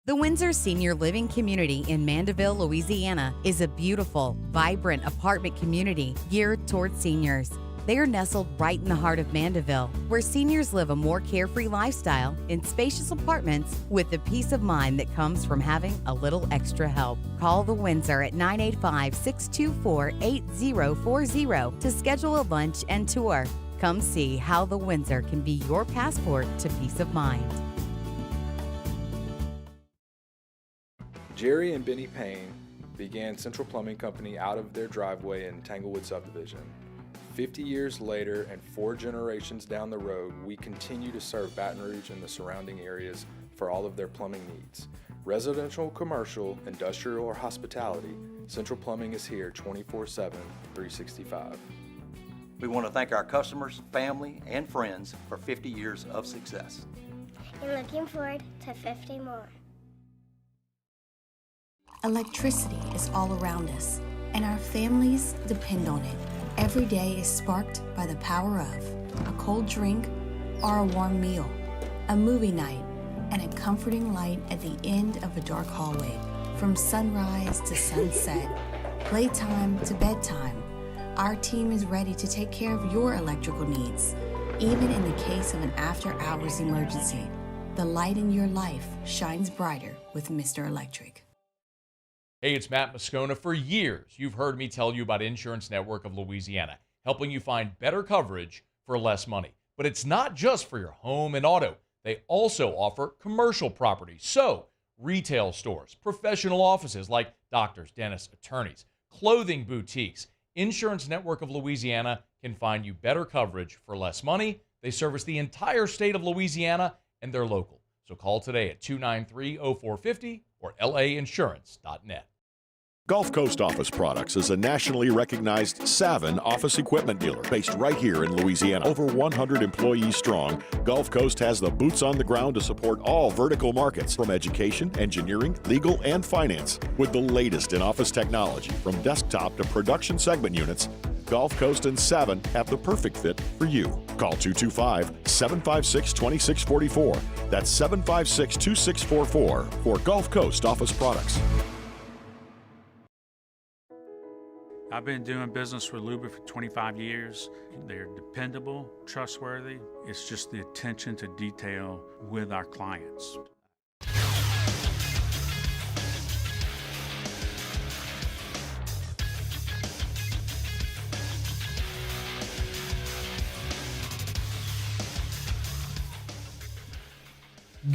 The Windsor Senior Living Community in Mandeville, Louisiana is a beautiful, vibrant apartment community geared towards seniors. They are nestled right in the heart of Mandeville, where seniors live a more carefree lifestyle in spacious apartments with the peace of mind that comes from having a little extra help. Call the Windsor at 985-624-8040 to schedule a lunch and tour. Come see how the Windsor can be your passport to peace of mind. Jerry and Benny Payne began Central Plumbing Company out of their driveway in Tanglewood Subdivision. 50 years later and 4 generations down the road, we continue to serve Baton Rouge and the surrounding areas for all of their plumbing needs. Residential, commercial, industrial, or hospitality, Central Plumbing is here 24/7, 365. We want to thank our customers, family, and friends for 50 years of success. And looking forward to 50 more. Electricity is all around us, and our families depend on it. Every day is sparked by the power of a cold drink or a warm meal, a movie night, and a comforting light at the end of a dark hallway. From sunrise to sunset, playtime to bedtime, our team is ready to take care of your electrical needs. Even in the case of an after-hours emergency, the light in your life shines brighter with Mr. Electric. Hey, it's Matt Moscona. For years, you've heard me tell you about Insurance Network of Louisiana, helping you find better coverage for less money. But it's not just for your home and auto. They also offer commercial properties. So, retail stores, professional offices like doctors, dentists, attorneys, clothing boutiques. Insurance Network of Louisiana can find you better coverage for less money. They service the entire state of Louisiana, and they're local. So call today at 293-0450 or lainsurance.net. Gulf Coast Office Products is a nationally recognized Savin office equipment dealer based right here in Louisiana. Over 100 employees strong, Gulf Coast has the boots on the ground to support all vertical markets, from education, engineering, legal, and finance. With the latest in office technology, from desktop to production segment units, Gulf Coast and Savin have the perfect fit for you. Call 225-756-2644. That's 756-2644 for Gulf Coast Office Products. I've been doing business with Luba for 25 years. They're dependable, trustworthy. It's just the attention to detail with our clients.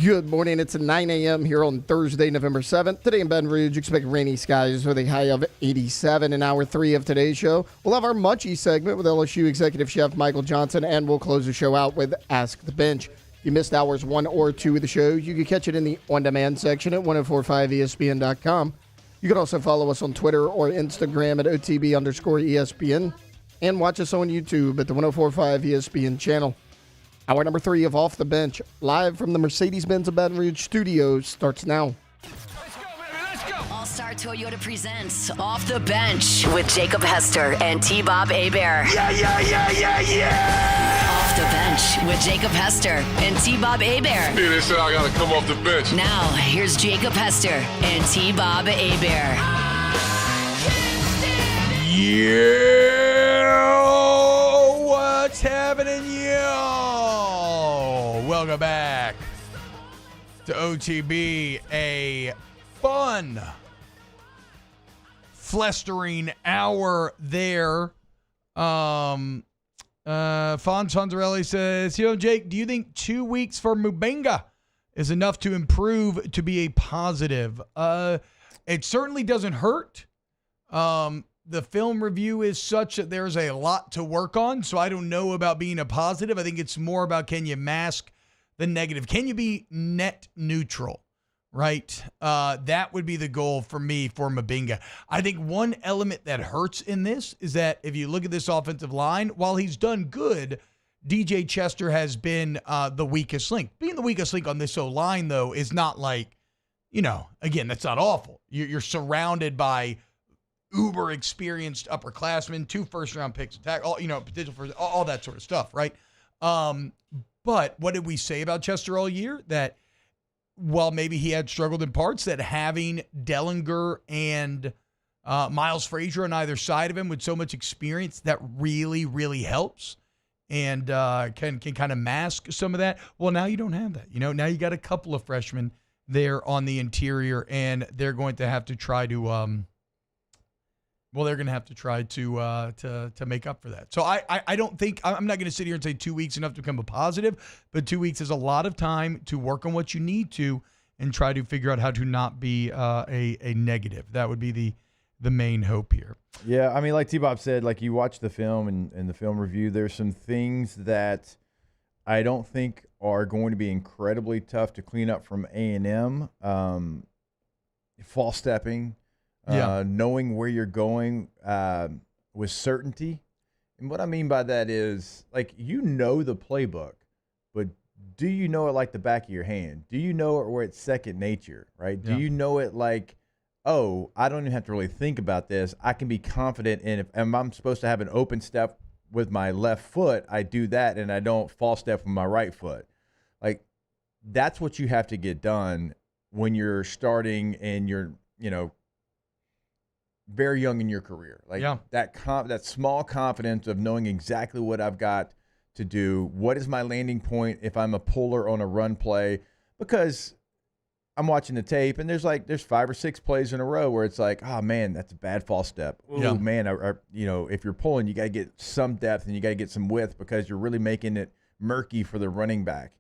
Good morning. It's 9 a.m. here on Thursday, November 7th. Today in Baton Rouge, expect rainy skies with a high of 87 in hour 3 of today's show. We'll have our Munchies segment with LSU Executive Chef Michael Johnson, and we'll close the show out with Ask the Bench. If you missed hours 1 or 2 of the show, you can catch it in the on-demand section at 1045ESPN.com. You can also follow us on Twitter or Instagram at OTB_ESPN, and watch us on YouTube at the 1045 ESPN channel. Hour number 3 of Off the Bench, live from the Mercedes-Benz of Baton Rouge studios, starts now. All-Star Toyota presents Off the Bench with Jacob Hester and T-Bob Hebert. Off the Bench with Jacob Hester and T-Bob Hebert. Yeah, they said I gotta come off the bench. Now, here's Jacob Hester and T-Bob Hebert. Yeah, what's happening, yo? Welcome back to OTB, a fun, flestering hour there. Fon Sonzarelli says, Jake, do you think 2 weeks for Mubenga is enough to improve to be a positive? It certainly doesn't hurt. The film review is such that there's a lot to work on, so I don't know about being a positive. I think it's more about, can you mask the negative? Can you be net neutral, right? That would be the goal for me for Mubenga. I think one element that hurts in this is that if you look at this offensive line, while he's done good, DJ Chester has been the weakest link. Being the weakest link on this O-line, though, is not like, again, that's not awful. You're surrounded by uber experienced upperclassmen, 2 first-round picks, potential first, all that sort of stuff, right? But what did we say about Chester all year? That while maybe he had struggled in parts, that having Dellinger and Miles Frazier on either side of him with so much experience, that really, really helps and can kind of mask some of that. Well, now you don't have that. Now you got a couple of freshmen there on the interior, and they're going to have to try to they're going to have to try to make up for that. So I don't think, I'm not going to sit here and say 2 weeks enough to become a positive, but 2 weeks is a lot of time to work on what you need to and try to figure out how to not be a negative. That would be the main hope here. Yeah, I mean, like T-Bob said, like you watch the film and the film review, there's some things that I don't think are going to be incredibly tough to clean up from A&M. False stepping, knowing where you're going with certainty. And what I mean by that is, like, you know the playbook, but do you know it like the back of your hand? Do you know it where it's second nature, right? Do you know it like, oh, I don't even have to really think about this. I can be confident in if I'm supposed to have an open step with my left foot, I do that and I don't false step with my right foot. Like, that's what you have to get done when you're starting and you're, very young in your career. Like that small confidence of knowing exactly what I've got to do. What is my landing point if I'm a puller on a run play? Because I'm watching the tape and there's 5 or 6 plays in a row where it's like, oh man, that's a bad false step. Oh man, if you're pulling, you got to get some depth and you got to get some width because you're really making it murky for the running back.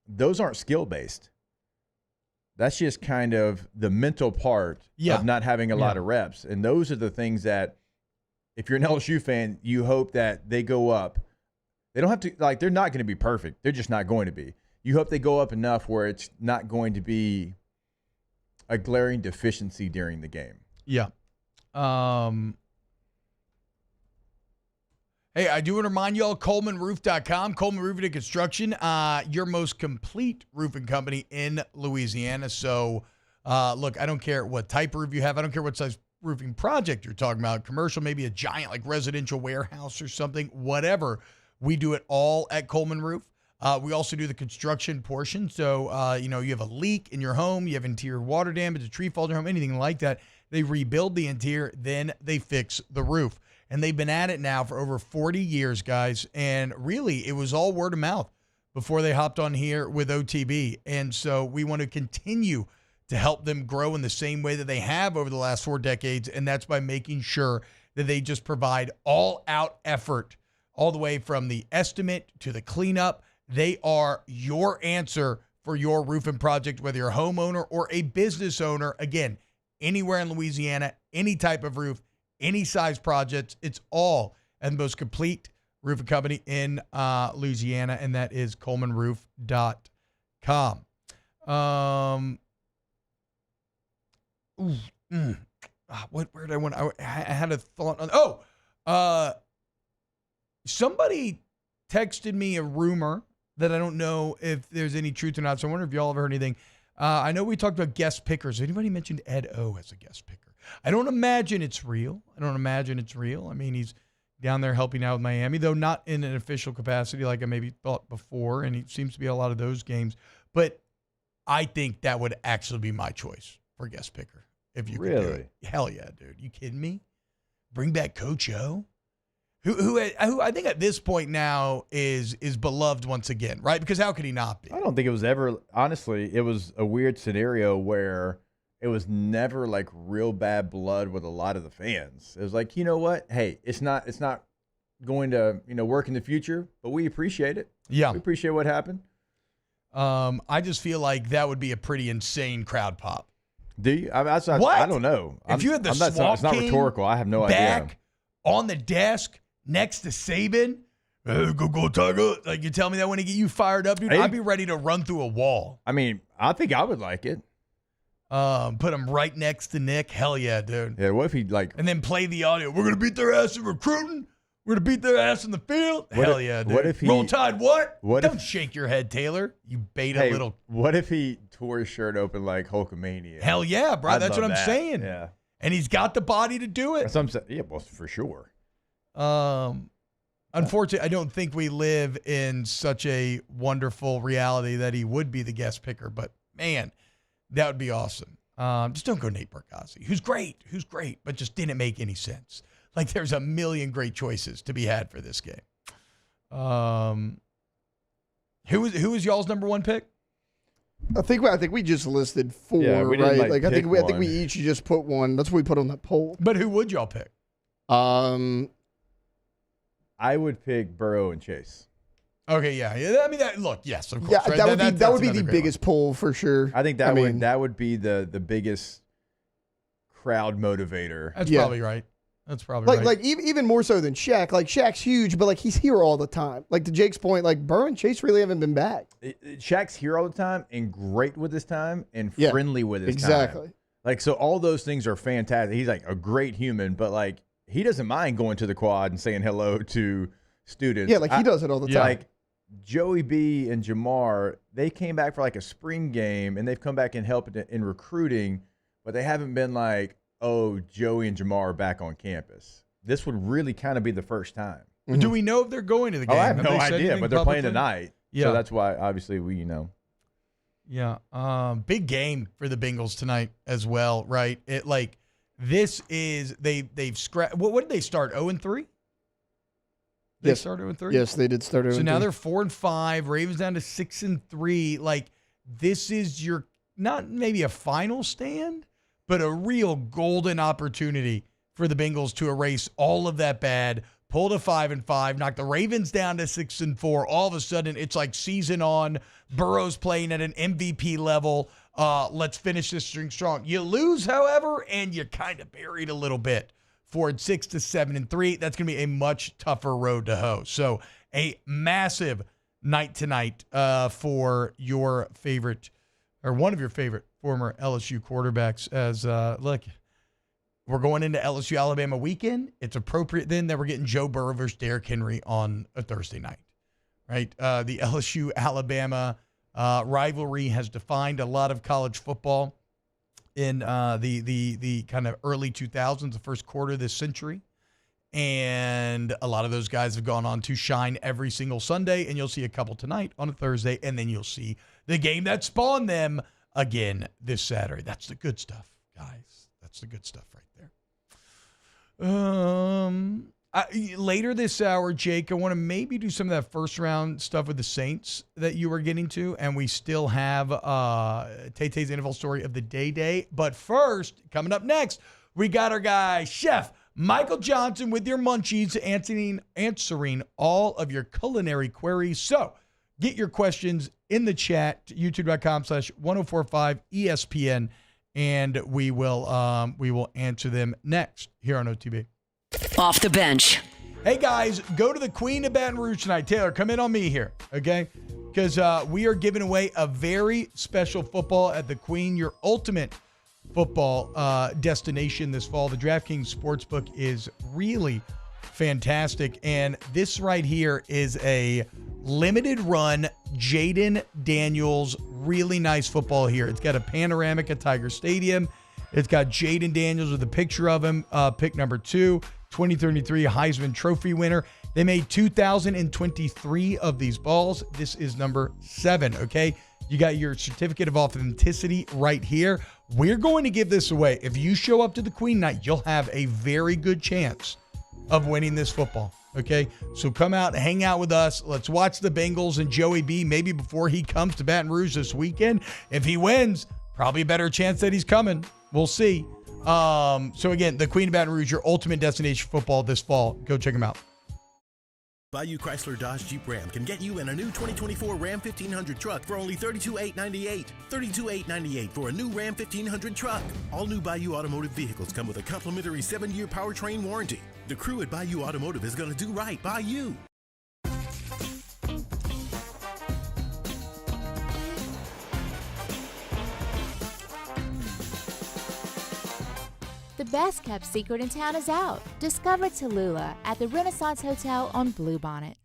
Those aren't skill based. That's just kind of the mental part of not having a lot of reps. And those are the things that, if you're an LSU fan, you hope that they go up. They don't have to, they're not going to be perfect. They're just not going to be. You hope they go up enough where it's not going to be a glaring deficiency during the game. Yeah. Hey, I do want to remind you all, ColemanRoof.com, Coleman Roofing and Construction, your most complete roofing company in Louisiana. So, look, I don't care what type of roof you have. I don't care what size roofing project you're talking about. Commercial, maybe a giant like residential warehouse or something, whatever. We do it all at Coleman Roof. We also do the construction portion. So, you have a leak in your home, you have interior water damage, a tree falls in your home, anything like that. They rebuild the interior, then they fix the roof. And they've been at it now for over 40 years, guys. And really, it was all word of mouth before they hopped on here with OTB. And so we want to continue to help them grow in the same way that they have over the last 4 decades. And that's by making sure that they just provide all-out effort all the way from the estimate to the cleanup. They are your answer for your roofing project, whether you're a homeowner or a business owner. Again, anywhere in Louisiana, any type of roof, any size projects, it's all at the most complete roofing company in Louisiana, and that is ColemanRoof.com. Where did I want? I had a thought on. Somebody texted me a rumor that I don't know if there's any truth or not. So I wonder if y'all have heard anything. I know we talked about guest pickers. Anybody mentioned Ed O as a guest picker? I don't imagine it's real. I mean, he's down there helping out with Miami, though not in an official capacity like I maybe thought before, and he seems to be a lot of those games. But I think that would actually be my choice for guest picker. If you could do it. Hell yeah, dude. You kidding me? Bring back Coach O, who I think at this point now is beloved once again, right? Because how could he not be? I don't think it was ever, honestly, it was a weird scenario where it was never like real bad blood with a lot of the fans. It was like, you know what? Hey, it's not going to, work in the future, but we appreciate it. Yeah. We appreciate what happened. I just feel like that would be a pretty insane crowd pop. Do you? I don't know. If you had the Swamp King it's not rhetorical. I have no idea. Back on the desk next to Saban, hey, go Tiger. Like, you tell me that when he get you fired up, dude, I'd be ready to run through a wall. I mean, I think I would like it. Put him right next to Nick. Hell yeah, dude. Yeah, what if he and then play the audio. We're gonna beat their ass in recruiting. We're gonna beat their ass in the field. Hell yeah, dude. What if he Roll Tide? Don't shake your head, Taylor. You beta little. What if he tore his shirt open like Hulkamania? Hell yeah, bro. That's what I'm saying. Yeah, and he's got the body to do it. That's what I'm saying. Yeah, well, for sure. Unfortunately, I don't think we live in such a wonderful reality that he would be the guest picker. But man, that would be awesome. Just don't go Nate Bargatze, who's great, but just didn't make any sense. Like, there's a million great choices to be had for this game. Who was y'all's number one pick? I think we just listed 4, right? Like I think we each just put one. That's what we put on that poll. But who would y'all pick? I would pick Burrow and Chase. Okay, yeah. I mean, yes, of course. Yeah, right? that would be the biggest poll for sure. I think that would be the biggest crowd motivator. That's probably right. That's probably right. Like even more so than Shaq. Like Shaq's huge, but like he's here all the time. Like to Jake's point, like Burrow and Chase really haven't been back. Shaq's here all the time and great with his time and friendly with his time. Exactly. Like, so all those things are fantastic. He's like a great human, but like he doesn't mind going to the quad and saying hello to students. Yeah, like he does it all the time. Like Joey B and Jamar, they came back for like a spring game and they've come back and helped in recruiting, but they haven't been like, oh, Joey and Jamar are back on campus. This would really kind of be the first time. Do we know if they're going to the game? Oh, I have no idea, but they're playing tonight. Yeah. So that's why, obviously, Yeah. Big game for the Bengals tonight as well, right? This is they've scrapped. What did they start? 0-3. They started 0-3. Yes, they did start 0-3. So now they're 4-5. Ravens down to 6-3. Like this is your not maybe a final stand, but a real golden opportunity for the Bengals to erase all of that bad. Pull to 5-5, knock the Ravens down to 6-4. All of a sudden, it's like season on. Burrow's playing at an MVP level. Let's finish this string strong. You lose, however, and you're kind of buried a little bit. Ford 6-7-3. That's going to be a much tougher road to hoe. So a massive night tonight for your favorite, or one of your favorite former LSU quarterbacks. As look. We're going into LSU-Alabama weekend. It's appropriate then that we're getting Joe Burrow versus Derrick Henry on a Thursday night, right? The LSU-Alabama rivalry has defined a lot of college football in the kind of early 2000s, the first quarter of this century. And a lot of those guys have gone on to shine every single Sunday, and you'll see a couple tonight on a Thursday, and then you'll see the game that spawned them again this Saturday. That's the good stuff, guys. That's the good stuff right there. Later this hour, Jake, I want to maybe do some of that first round stuff with the Saints that you were getting to, and we still have Tay-Tay's NFL story of the day. But first, coming up next, we got our guy, Chef Michael Johnson with your Munchies, answering all of your culinary queries. So get your questions in the chat, youtube.com/1045ESPN. And we will answer them next here on OTB. Off the bench. Hey, guys, go to the Queen of Baton Rouge tonight. Taylor, come in on me here, okay? Because we are giving away a very special football at the Queen, your ultimate football destination this fall. The DraftKings Sportsbook is really fantastic. And this right here is a limited run Jaden Daniels, really nice football here. It's got a panoramic at Tiger Stadium. It's got Jaden Daniels with a picture of him, pick number 2, 2023 Heisman Trophy winner. They made 2,023 of these balls. This is number 7, okay? You got your certificate of authenticity right here. We're going to give this away. If you show up to the Queen night, you'll have a very good chance of winning this football. Okay, so come out and hang out with us. Let's watch the Bengals and Joey B maybe before he comes to Baton Rouge this weekend. If he wins, probably a better chance that he's coming. We'll see. So again, the Queen of Baton Rouge, your ultimate destination for football this fall. Go check them out. Bayou Chrysler Dodge Jeep Ram can get you in a new 2024 Ram 1500 truck for only $32,898. $32,898 for a new Ram 1500 truck. All new Bayou Automotive vehicles come with a complimentary 7-year powertrain warranty. The crew at Bayou Automotive is going to do right by you. The best kept secret in town is out. Discover Tallulah at the Renaissance Hotel on Bluebonnet.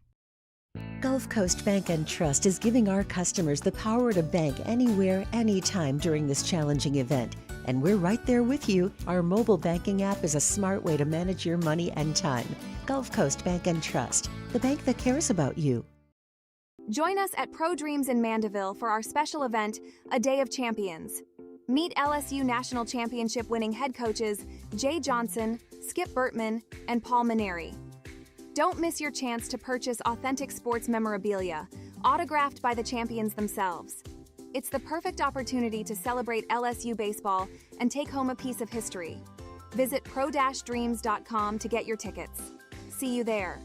Gulf Coast Bank and Trust is giving our customers the power to bank anywhere, anytime during this challenging event. And we're right there with you. Our mobile banking app is a smart way to manage your money and time. Gulf Coast Bank and Trust, the bank that cares about you. Join us at Pro Dreams in Mandeville for our special event, A Day of Champions. Meet LSU National Championship winning head coaches Jay Johnson, Skip Bertman, and Paul Maneri. Don't miss your chance to purchase authentic sports memorabilia, autographed by the champions themselves. It's the perfect opportunity to celebrate LSU baseball and take home a piece of history. Visit pro-dreams.com to get your tickets. See you there.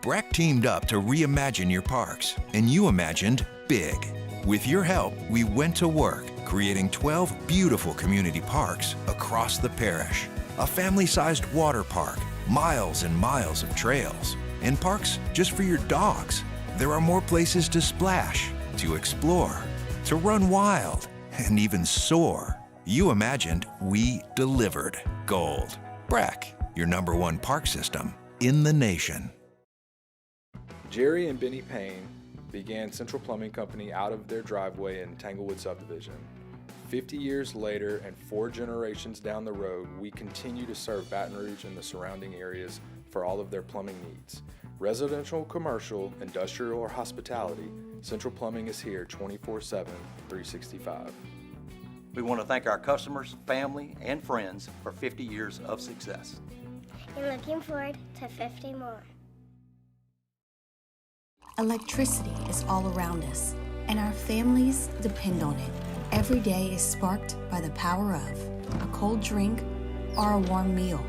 Breck teamed up to reimagine your parks, and you imagined big. With your help, we went to work, creating 12 beautiful community parks across the parish. A family-sized water park, miles and miles of trails, and parks just for your dogs. There are more places to splash, to explore, to run wild, and even soar. You imagined, we delivered. Gold. Breck, your #1 park system in the nation. Jerry and Benny Payne began Central Plumbing Company out of their driveway in Tanglewood subdivision. 50 years later and 4 generations down the road, we continue to serve Baton Rouge and the surrounding areas for all of their plumbing needs. Residential, commercial, industrial, or hospitality, Central Plumbing is here 24/7, 365. We want to thank our customers, family, and friends for 50 years of success. And looking forward to 50 more. Electricity is all around us, and our families depend on it. Every day is sparked by the power of a cold drink or a warm meal,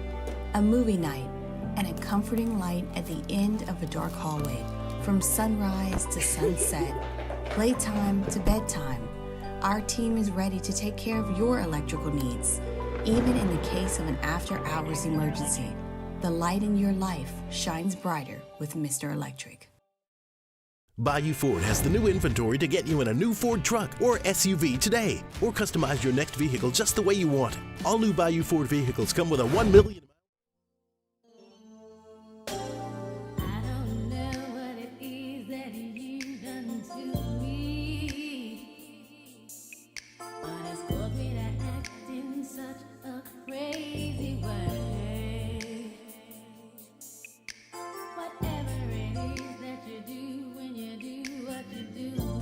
a movie night, and a comforting light at the end of a dark hallway. From sunrise to sunset, playtime to bedtime, our team is ready to take care of your electrical needs. Even in the case of an after-hours emergency, the light in your life shines brighter with Mr. Electric. Bayou Ford has the new inventory to get you in a new Ford truck or SUV today, or customize your next vehicle just the way you want it. All new Bayou Ford vehicles come with a $1 million.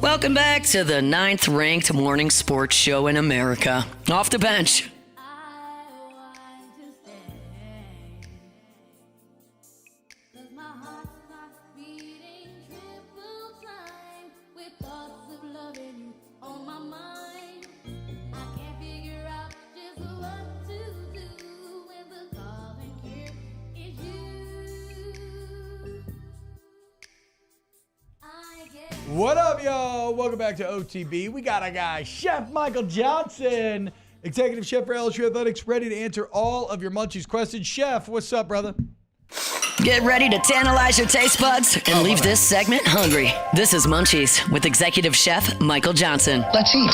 Welcome back to the 9th-ranked morning sports show in America. Off the bench. What up, y'all? Welcome back to OTB. We got a guy, Chef Michael Johnson, Executive Chef for LSU Athletics, ready to answer all of your Munchies questions. Chef, what's up, brother? Get ready to tantalize your taste buds and leave this segment hungry. This is Munchies with Executive Chef Michael Johnson. Let's eat.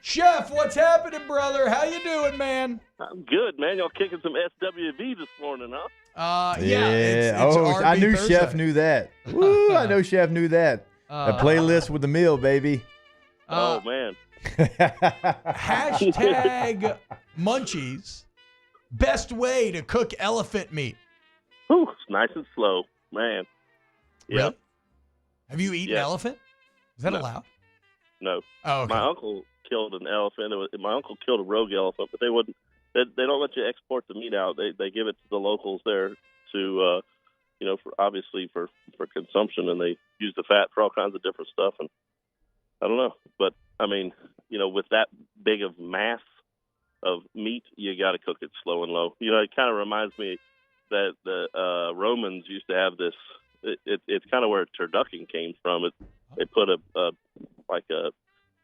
Chef, what's happening, brother? How you doing, man? I'm good, man. Y'all kicking some SWV this morning, huh? Yeah. It's I knew Thursday. Chef knew that. Woo, I know Chef knew that. A playlist with the meal, baby. Oh, man. Hashtag Munchies. Best way to cook elephant meat. Ooh, it's nice and slow, man. Yeah. Really? Have you eaten elephant? Is that allowed? No. Oh, okay. My uncle killed an elephant. My uncle killed a rogue elephant, but they wouldn't. They don't let you export the meat out. They give it to the locals there to, for consumption, and they use the fat for all kinds of different stuff. And I don't know, but I mean, with that big of mass of meat, you got to cook it slow and low. It kind of reminds me that the Romans used to have this. It's kind of where turducken came from. They put a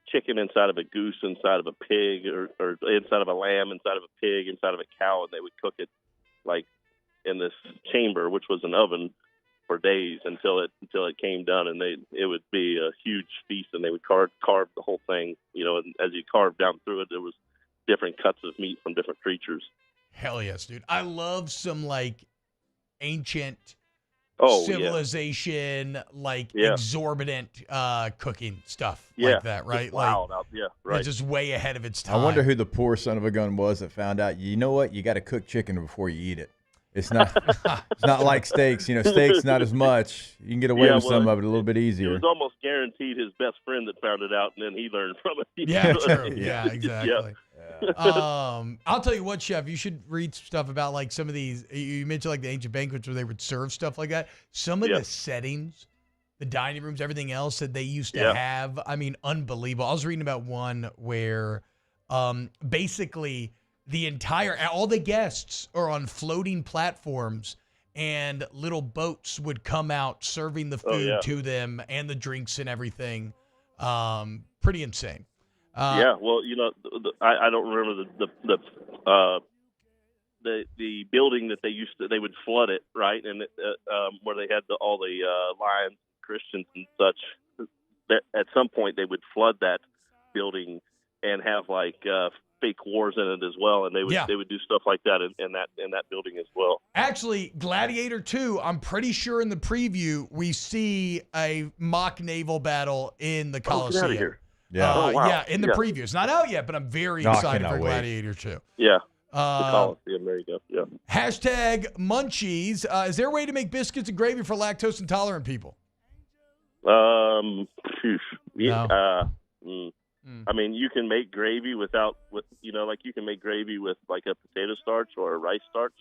chicken inside of a goose, inside of a pig, or inside of a lamb, inside of a pig, inside of a cow, and they would cook it like in this chamber, which was an oven, for days until it came done, and it would be a huge feast, and they would carve the whole thing. And as you carved down through it, there was different cuts of meat from different creatures. Hell yes, dude. I love some ancient civilization, exorbitant cooking stuff like that, right? It's wild out, right. It's just way ahead of its time. I wonder who the poor son of a gun was that found out, you know what, you got to cook chicken before you eat it. It's not like steaks. Steaks not as much. You can get away with some of it a little bit easier. It was almost guaranteed his best friend that found it out, and then he learned from it. Yeah, true. Yeah, exactly. Yeah. I'll tell you what, Chef, you should read stuff about some of these. You mentioned the ancient banquets where they would serve stuff like that. Some of the settings, the dining rooms, everything else that they used to have, I mean, unbelievable. I was reading about one where basically all the guests are on floating platforms, and little boats would come out serving the food to them and the drinks and everything. Pretty insane. Yeah, well, I don't remember the building that they would flood it, right, and where they had all the Lions, Christians, and such. That at some point they would flood that building and have fake wars in it as well, and they would do stuff like that in that building as well. Actually, Gladiator 2, I'm pretty sure in the preview we see a mock naval battle in the Coliseum. Get out of here. Yeah, wow. Yeah, in the preview. It's not out yet, but I'm very excited for Gladiator 2. Yeah. The Coliseum, there you go. Yeah. Hashtag Munchies. Is there a way to make biscuits and gravy for lactose intolerant people? I mean, you can make gravy you can make gravy with like a potato starch or a rice starch.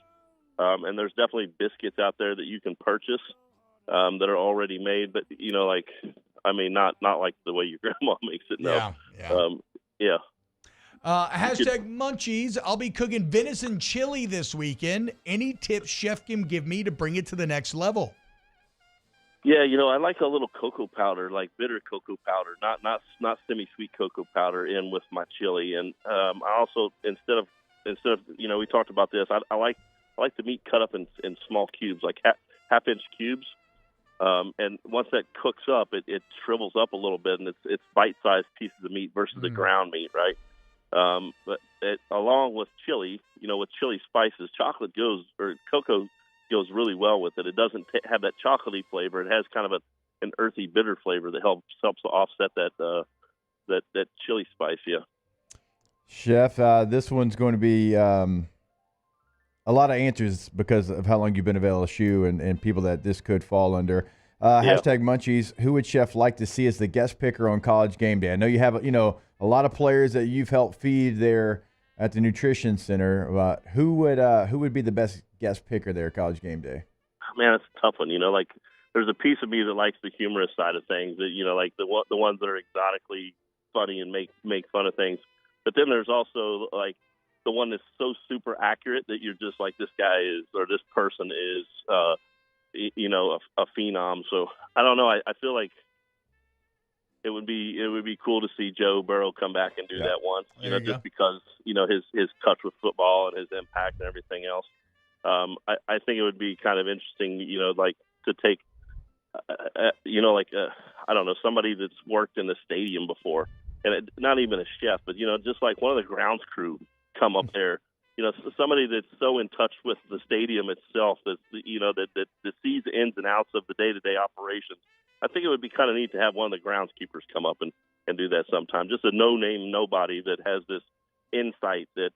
And there's definitely biscuits out there that you can purchase that are already made, but not like the way your grandma makes it. No. Yeah. Hashtag Munchies. I'll be cooking venison chili this weekend. Any tips Chef can give me to bring it to the next level? Yeah, I like a little cocoa powder, like bitter cocoa powder, not semi-sweet cocoa powder in with my chili. And I also instead of we talked about this, I like the meat cut up in small cubes, like half-inch cubes. And once that cooks up, it shrivels up a little bit, and it's bite-sized pieces of meat versus the ground meat, right? But along with chili, with chili spices, cocoa goes really well with it. It doesn't have that chocolatey flavor. It has kind of an earthy, bitter flavor that helps to offset that chili spice. Yeah. Chef, this one's going to be a lot of answers because of how long you've been at LSU and people that this could fall under. Hashtag Munchies. Who would Chef like to see as the guest picker on College Game Day? I know you have a lot of players that you've helped feed there at the nutrition center. Who would be the best guest picker there at College Game Day? Man, it's a tough one. There's a piece of me that likes the humorous side of things. That like the ones that are exotically funny and make fun of things. But then there's also like the one that's so super accurate that you're just like, this guy is, or this person is, a phenom. So I don't know. I feel like it would be cool to see Joe Burrow come back and do that once, just because, his touch with football and his impact and everything else. I think it would be kind of interesting, to take, I don't know, somebody that's worked in the stadium before, and not even a chef, but, just like one of the grounds crew come up there, somebody that's so in touch with the stadium itself that sees the ins and outs of the day-to-day operations. I think it would be kind of neat to have one of the groundskeepers come up and do that sometime. Just a no-name nobody that has this insight that's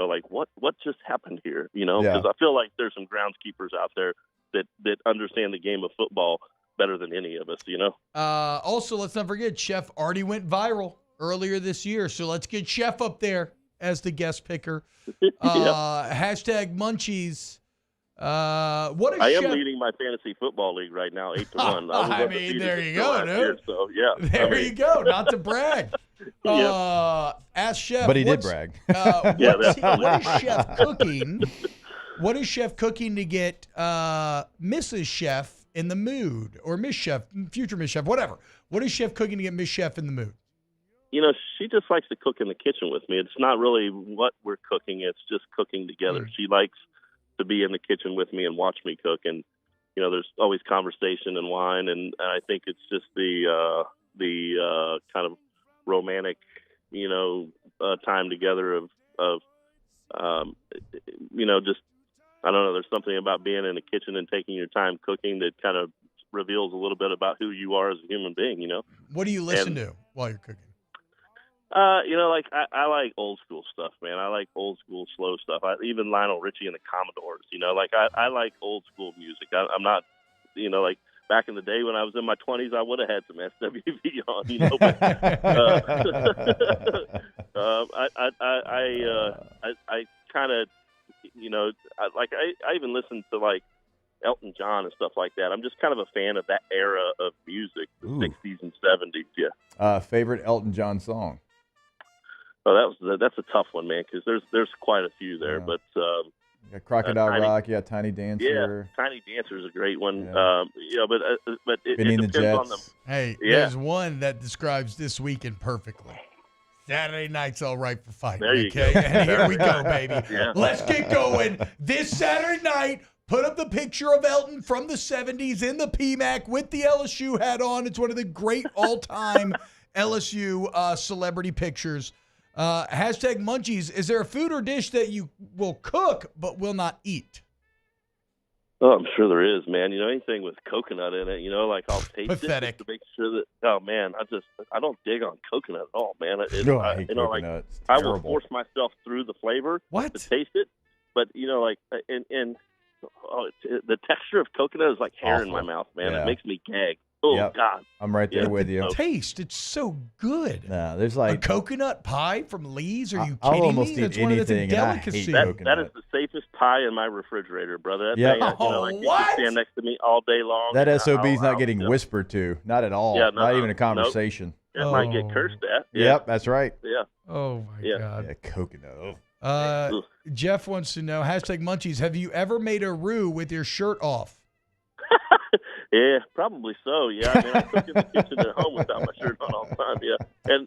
like what just happened here, because I feel like there's some groundskeepers out there that understand the game of football better than any of us, Also, let's not forget, Chef already went viral earlier this year, so let's get Chef up there as the guest picker. Hashtag Munchies. I am leading my fantasy football league right now, 8-1. There you go, dude. Year, so yeah, there you go. Not to brag. Ask Chef. But he did brag. What is Chef cooking? What is Chef cooking to get Mrs. Chef in the mood, or Miss Chef, future Miss Chef, whatever? What is Chef cooking to get Miss Chef in the mood? She just likes to cook in the kitchen with me. It's not really what we're cooking; it's just cooking together. She likes to be in the kitchen with me and watch me cook, and there's always conversation and wine, and I think it's just the kind of romantic time together of just, I don't know, there's something about being in the kitchen and taking your time cooking that kind of reveals a little bit about who you are as a human being. What do you listen to while you're cooking? I like old school stuff, man. I like old school slow stuff. Even Lionel Richie and the Commodores, I like old school music. I'm not, back in the day when I was in my 20s, I would have had some SWV on, but I kind of, I even listen to like Elton John and stuff like that. I'm just kind of a fan of that era of music, the 60s and 70s. Yeah. Favorite Elton John song? Oh, that's a tough one, man, because there's quite a few there. But You got Crocodile Tiny, Rock, you got Tiny Dancer. Yeah, Tiny Dancer is a great one. Yeah. But it Benny and the depends on Jets. them. Hey, Yeah. there's one that describes this weekend perfectly. Saturday night's all right for fighting. There you Okay, go. and here we go, baby. Yeah. Let's get going. This Saturday night, put up the picture of Elton from the 70s in the PMAC with the LSU hat on. It's one of the great all-time LSU celebrity pictures. Hashtag Munchies. Is there a food or dish that you will cook but will not eat? Oh, I'm sure there is, man. Anything with coconut in it, like I'll taste Pathetic. it just to make sure that. Oh man, I don't dig on coconut at all, man. I hate coconut. It's I will terrible. force myself through the flavor to taste it, but the texture of coconut is like hair in my mouth, man. Yeah. It makes me gag. Oh Yep. God, I'm right there with you. Taste, it's so good. No, there's A like coconut pie from Lee's? Are you I'll kidding almost me? eat That's one of that's a anything, and I hate delicacy. coconut. that is the safest pie in my refrigerator, brother. That Yep. thing, you can stand next to me all day long. that and SOB's I'll- not getting whispered to, not at all, Yeah, not no, even a conversation. It might get cursed at. Yeah. Yep, that's right. Yeah. Oh my God. Yeah, coconut. Jeff wants to know, hashtag Munchies, have you ever made a roux with your shirt off? Yeah, probably so. Yeah, I mean, I cook in the kitchen at home without my shirt on all the time. Yeah,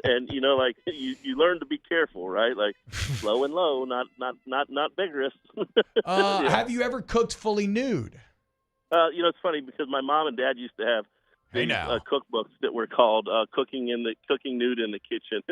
and you learn to be careful, right? Like low and low, not vigorous. Yeah. Have you ever cooked fully nude? It's funny because my mom and dad used to have these cookbooks that were called cooking nude in the kitchen,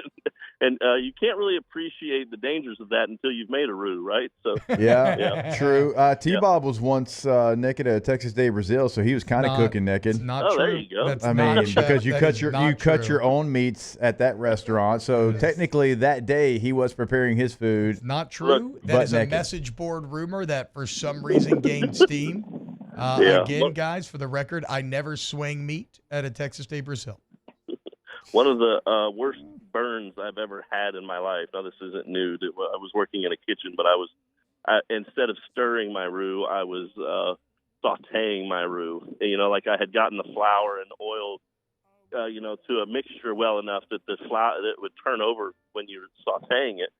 and you can't really appreciate the dangers of that until you've made a roux, right? So Yeah, true. T-Bob was once naked at Texas Day Brazil, so he was kind of cooking naked. Not true. There you go. That's I mean, not because you that cut is your not cut true. your own meats at that restaurant, so technically that day he was preparing his food. Not true. That butt is a naked. message board rumor that for some reason gained steam. Again, guys, for the record, I never swing meat at a Texas Day Brazil. One of the worst burns I've ever had in my life. Now, this isn't nude. I was working in a kitchen, but instead of stirring my roux, I was sautéing my roux. Like I had gotten the flour and oil, to a mixture well enough that the flour that would turn over when you're sautéing it.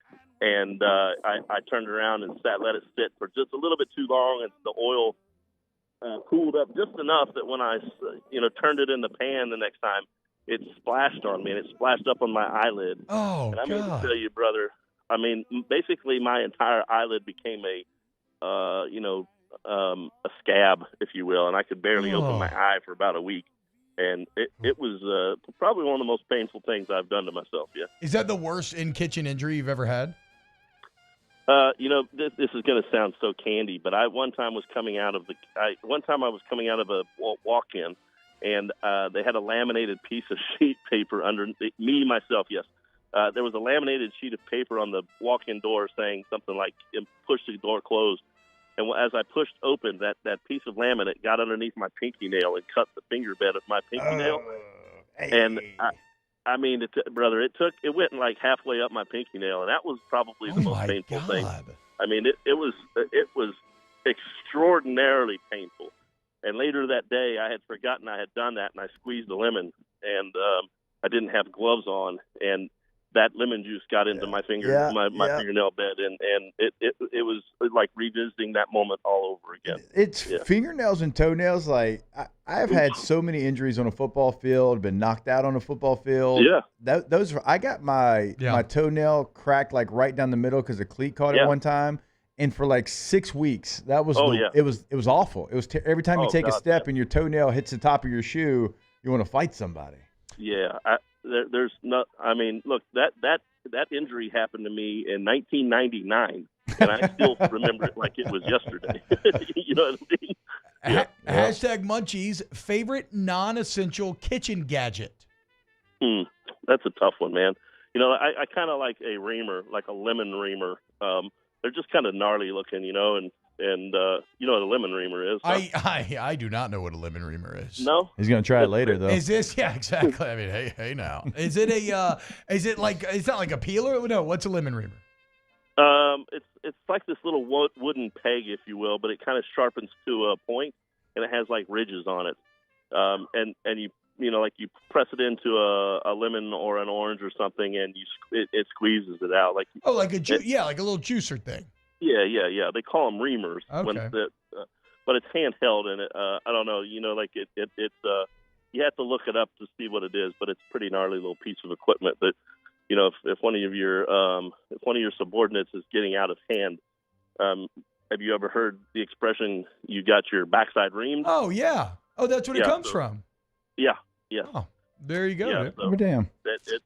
And I turned around and let it sit for just a little bit too long, and the oil cooled up just enough that when I, turned it in the pan the next time, it splashed on me, and it splashed up on my eyelid. Oh, and I mean God. to tell you, brother, I mean, basically my entire eyelid became a scab, if you will, and I could barely open my eye for about a week. And it was probably one of the most painful things I've done to myself, yeah. Is that the worst in-kitchen injury you've ever had? This is going to sound so candy, but one time I was coming out of a walk-in, and they had a laminated piece of sheet paper under myself. Yes, there was a laminated sheet of paper on the walk-in door saying something like "push the door closed." And as I pushed open, that piece of laminate got underneath my pinky nail and cut the finger bed of my pinky nail. And I mean, brother, it went like halfway up my pinky nail, and that was probably the most painful thing. I mean, it was extraordinarily painful. And later that day, I had forgotten I had done that, and I squeezed a lemon, and I didn't have gloves on, and that lemon juice got into my finger, my fingernail bed, and it was like revisiting that moment all over again. It's fingernails and toenails. Like I've had so many injuries on a football field, been knocked out on a football field. Yeah, I got my toenail cracked like right down the middle because a cleat caught it one time, and for like 6 weeks, that was it was awful. It was every time you take a step and your toenail hits the top of your shoe, you want to fight somebody. Yeah, there's not. I mean, look, that injury happened to me in 1999, and I still remember it like it was yesterday. You know what I mean? Hashtag Munchies, favorite non-essential kitchen gadget? That's a tough one, man. I kind of like a reamer, like a lemon reamer. They're just kind of gnarly looking, and you know what a lemon reamer is. Huh? I do not know what a lemon reamer is. No, he's gonna try it later though. Is this? Yeah, exactly. I mean, hey now. Is it a? Is it like? It's not like a peeler. No. What's a lemon reamer? It's like this little wooden peg, if you will, but it kind of sharpens to a point, and it has like ridges on it. And you press it into a lemon or an orange or something, and it squeezes it out like. Oh, like a like a little juicer thing. Yeah. They call them reamers. Okay. But it's handheld, and I don't know. It's you have to look it up to see what it is, but it's a pretty gnarly little piece of equipment that, if one of your subordinates is getting out of hand, have you ever heard the expression "you got your backside reamed"? Oh yeah. Oh, that's what it comes from. Yeah. Oh, there you go. Yeah, dude. so damn.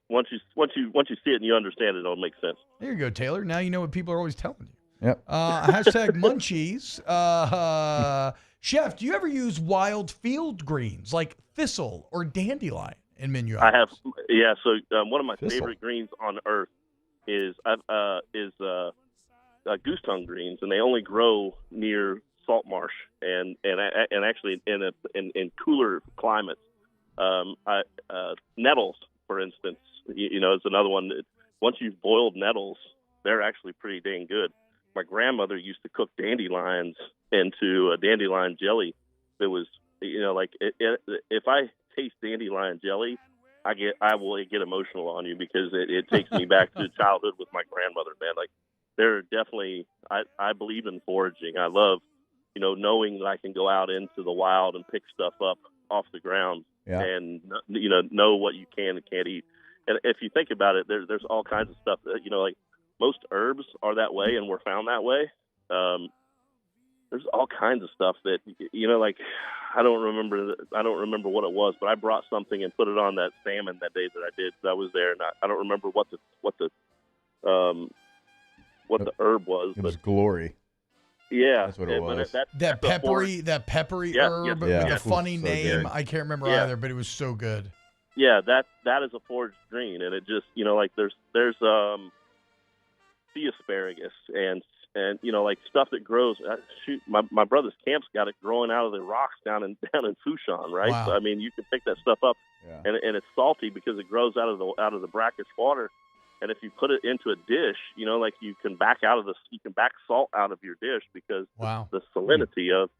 Once you see it and you understand it, it'll make sense. There you go, Taylor. Now you know what people are always telling you. Yep. Hashtag Munchies. Chef, do you ever use wild field greens like thistle or dandelion in menu I items? have, yeah. So one of my Thistle. favorite greens on earth is goose tongue greens, and they only grow near salt marsh and actually in cooler climates. Nettles, for instance, is another one. Once you've boiled nettles, they're actually pretty dang good. My grandmother used to cook dandelions into a dandelion jelly. That was, if I taste dandelion jelly, I will get emotional on you because it takes me back to childhood with my grandmother, man. Like, they're definitely, I believe in foraging. I love, knowing that I can go out into the wild and pick stuff up off the ground and, know what you can and can't eat. And if you think about it, there's all kinds of stuff that, like most herbs are that way and were found that way. There's all kinds of stuff that, like, I don't remember what it was, but I brought something and put it on that salmon that day that I did. I was there, and I don't remember what the herb was. It was glory. Yeah, that's what it was. That peppery herb with a funny name. Good. I can't remember either, but it was so good. Yeah, that is a foraged green, and it just like there's sea asparagus and like stuff that grows. My brother's camp's got it growing out of the rocks down in Fouchon, right? Wow. So I mean, you can pick that stuff up, and it's salty because it grows out of the brackish water. And if you put it into a dish, like you can back salt out of your dish because the salinity of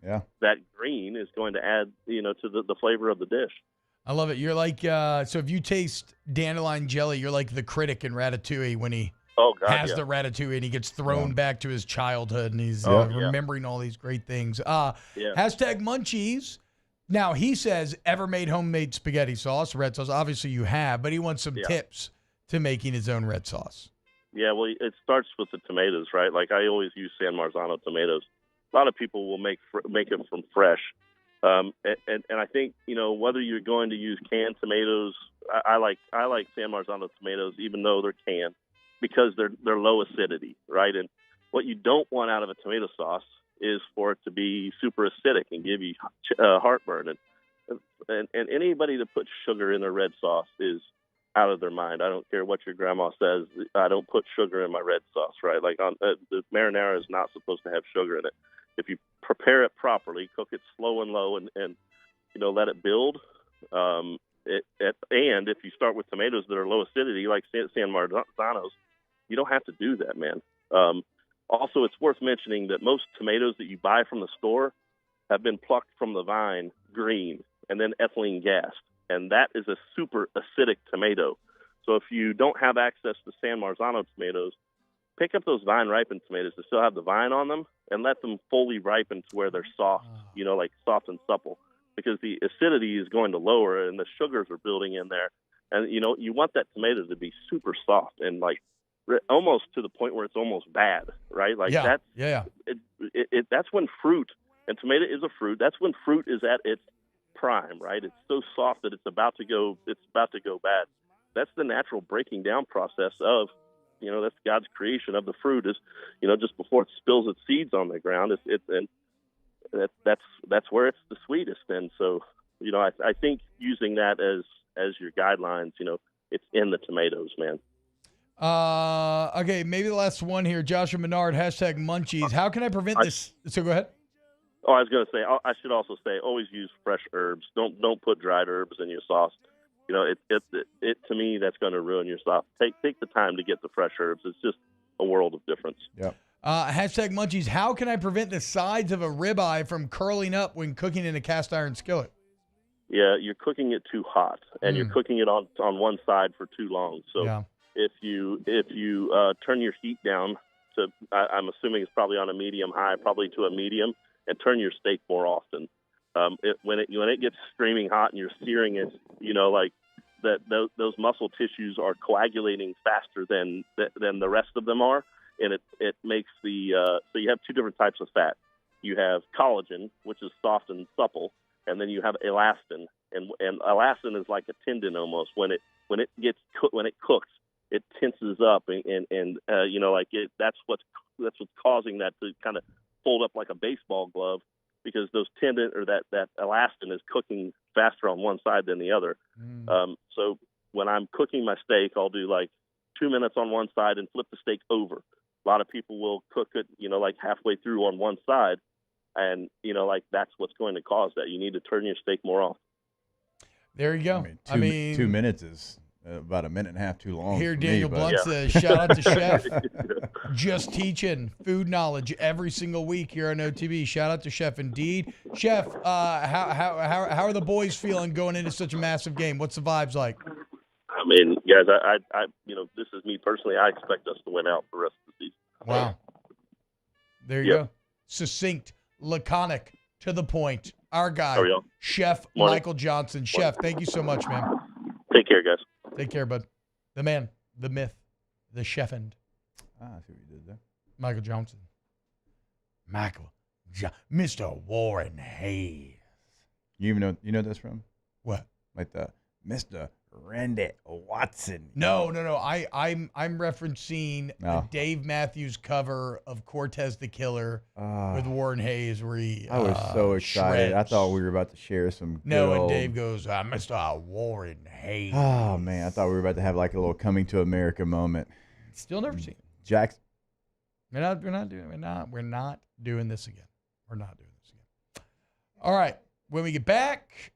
that green is going to add, to the flavor of the dish. I love it. You're like, so if you taste dandelion jelly, you're like the critic in Ratatouille when he has the ratatouille and he gets thrown back to his childhood and he's remembering all these great things. Hashtag Munchies. Now, he says, ever made homemade spaghetti sauce, red sauce? Obviously you have, but he wants some tips to making his own red sauce. Yeah, well, it starts with the tomatoes, right? Like, I always use San Marzano tomatoes. A lot of people will make it from fresh. And I think, whether you're going to use canned tomatoes, I like San Marzano tomatoes, even though they're canned, because they're low acidity, right? And what you don't want out of a tomato sauce is for it to be super acidic and give you heartburn. And anybody that puts sugar in their red sauce is out of their mind. I don't care what your grandma says. I don't put sugar in my red sauce, right? Like, the marinara is not supposed to have sugar in it. If you prepare it properly, cook it slow and low, and let it build. And if you start with tomatoes that are low acidity, like San Marzanos, you don't have to do that, man. Also, it's worth mentioning that most tomatoes that you buy from the store have been plucked from the vine green and then ethylene gassed. And that is a super acidic tomato. So if you don't have access to San Marzano tomatoes, pick up those vine-ripened tomatoes that still have the vine on them and let them fully ripen to where they're soft, like soft and supple, because the acidity is going to lower and the sugars are building in there. And, you want that tomato to be super soft and, like, almost to the point where it's almost bad, right? Like, that's when fruit, and tomato is a fruit, that's when fruit is at its prime, right? It's so soft that it's about to go bad. That's the natural breaking down process of, that's God's creation of the fruit is, just before it spills its seeds on the ground, that's where it's the sweetest. And so, I think using that as your guidelines, it's in the tomatoes, man. Okay, maybe the last one here. Joshua Menard, hashtag Munchies. How can I prevent this? So go ahead. Oh, I was going to say, I should also say, always use fresh herbs. Don't put dried herbs in your sauce. It to me, that's going to ruin your sauce. Take the time to get the fresh herbs. It's just a world of difference. Yep. Hashtag Munchies. How can I prevent the sides of a ribeye from curling up when cooking in a cast iron skillet? Yeah, you're cooking it too hot, and you're cooking it on one side for too long. So if you turn your heat down I'm assuming it's probably on a medium high, probably to a medium, and turn your steak more often. When it gets streaming hot and you're searing it, like that, those muscle tissues are coagulating faster than the rest of them are, and it makes so you have two different types of fat. You have collagen, which is soft and supple, and then you have elastin, and elastin is like a tendon almost. When it cooks, it tenses up, and that's what's causing that to kind of fold up like a baseball glove, because those tendon or that elastin is cooking faster on one side than the other. So when I'm cooking my steak, I'll do like 2 minutes on one side and flip the steak over. A lot of people will cook it, like halfway through on one side, and that's what's going to cause that. You need to turn your steak more off. There you go. I mean 2 minutes is about a minute and a half too long. Here, Daniel Blunt says, shout out to Chef. Just teaching food knowledge every single week here on OTB. Shout out to Chef. Indeed. Chef, how are the boys feeling going into such a massive game? What's the vibes like? I mean, guys, I this is me personally. I expect us to win out for the rest of the season. Wow. There you go. Succinct, laconic, to the point. Our guy, Chef Michael Johnson. Chef, thank you so much, man. Take care, guys. Take care, bud. The man, the myth, the chef-end. I see what you did there. Michael Johnson. Mr. Warren Hayes. You know that's from? What? Like the Mr. Randy Watson. No. I'm referencing the Dave Matthews cover of Cortez the Killer with Warren Hayes, where I was so excited. shreds. I thought we were about to share some. And Dave goes, Mr. Warren Hayes. Oh man, I thought we were about to have like a little Coming to America moment. Still never seen it. Jackson. We're not doing this again. We're not doing this again. All right. When we get back,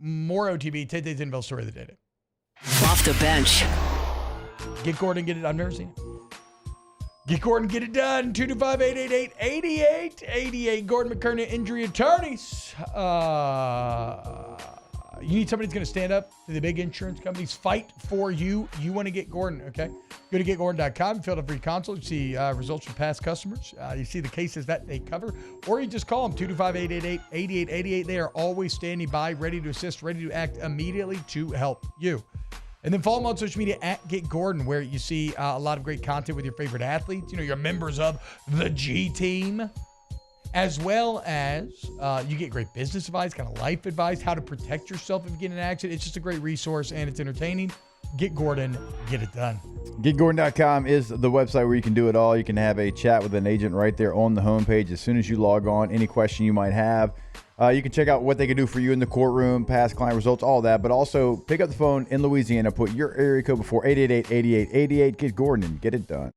more OTB. Tay-Tay's Intel story of the day. Off the bench. Get Gordon, get it. I've never seen it. Get Gordon, get it done. 225-888-8888. Gordon McKernan, injury attorneys. You need somebody that's going to stand up to the big insurance companies, fight for you. You want to get Gordon, okay? Go to getgordon.com, fill out a free consult. You see results from past customers. You see the cases that they cover. Or you just call them, 225-888-8888. They are always standing by, ready to assist, ready to act immediately to help you. And then follow them on social media at Get Gordon, where you see a lot of great content with your favorite athletes. You're members of the G Team. As well as you get great business advice, kind of life advice, how to protect yourself if you get in an accident. It's just a great resource, and it's entertaining. Get Gordon, get it done. GetGordon.com is the website where you can do it all. You can have a chat with an agent right there on the homepage as soon as you log on. Any question you might have. You can check out what they can do for you in the courtroom, past client results, all that. But also pick up the phone in Louisiana, put your area code before 888-8888. Get Gordon and get it done.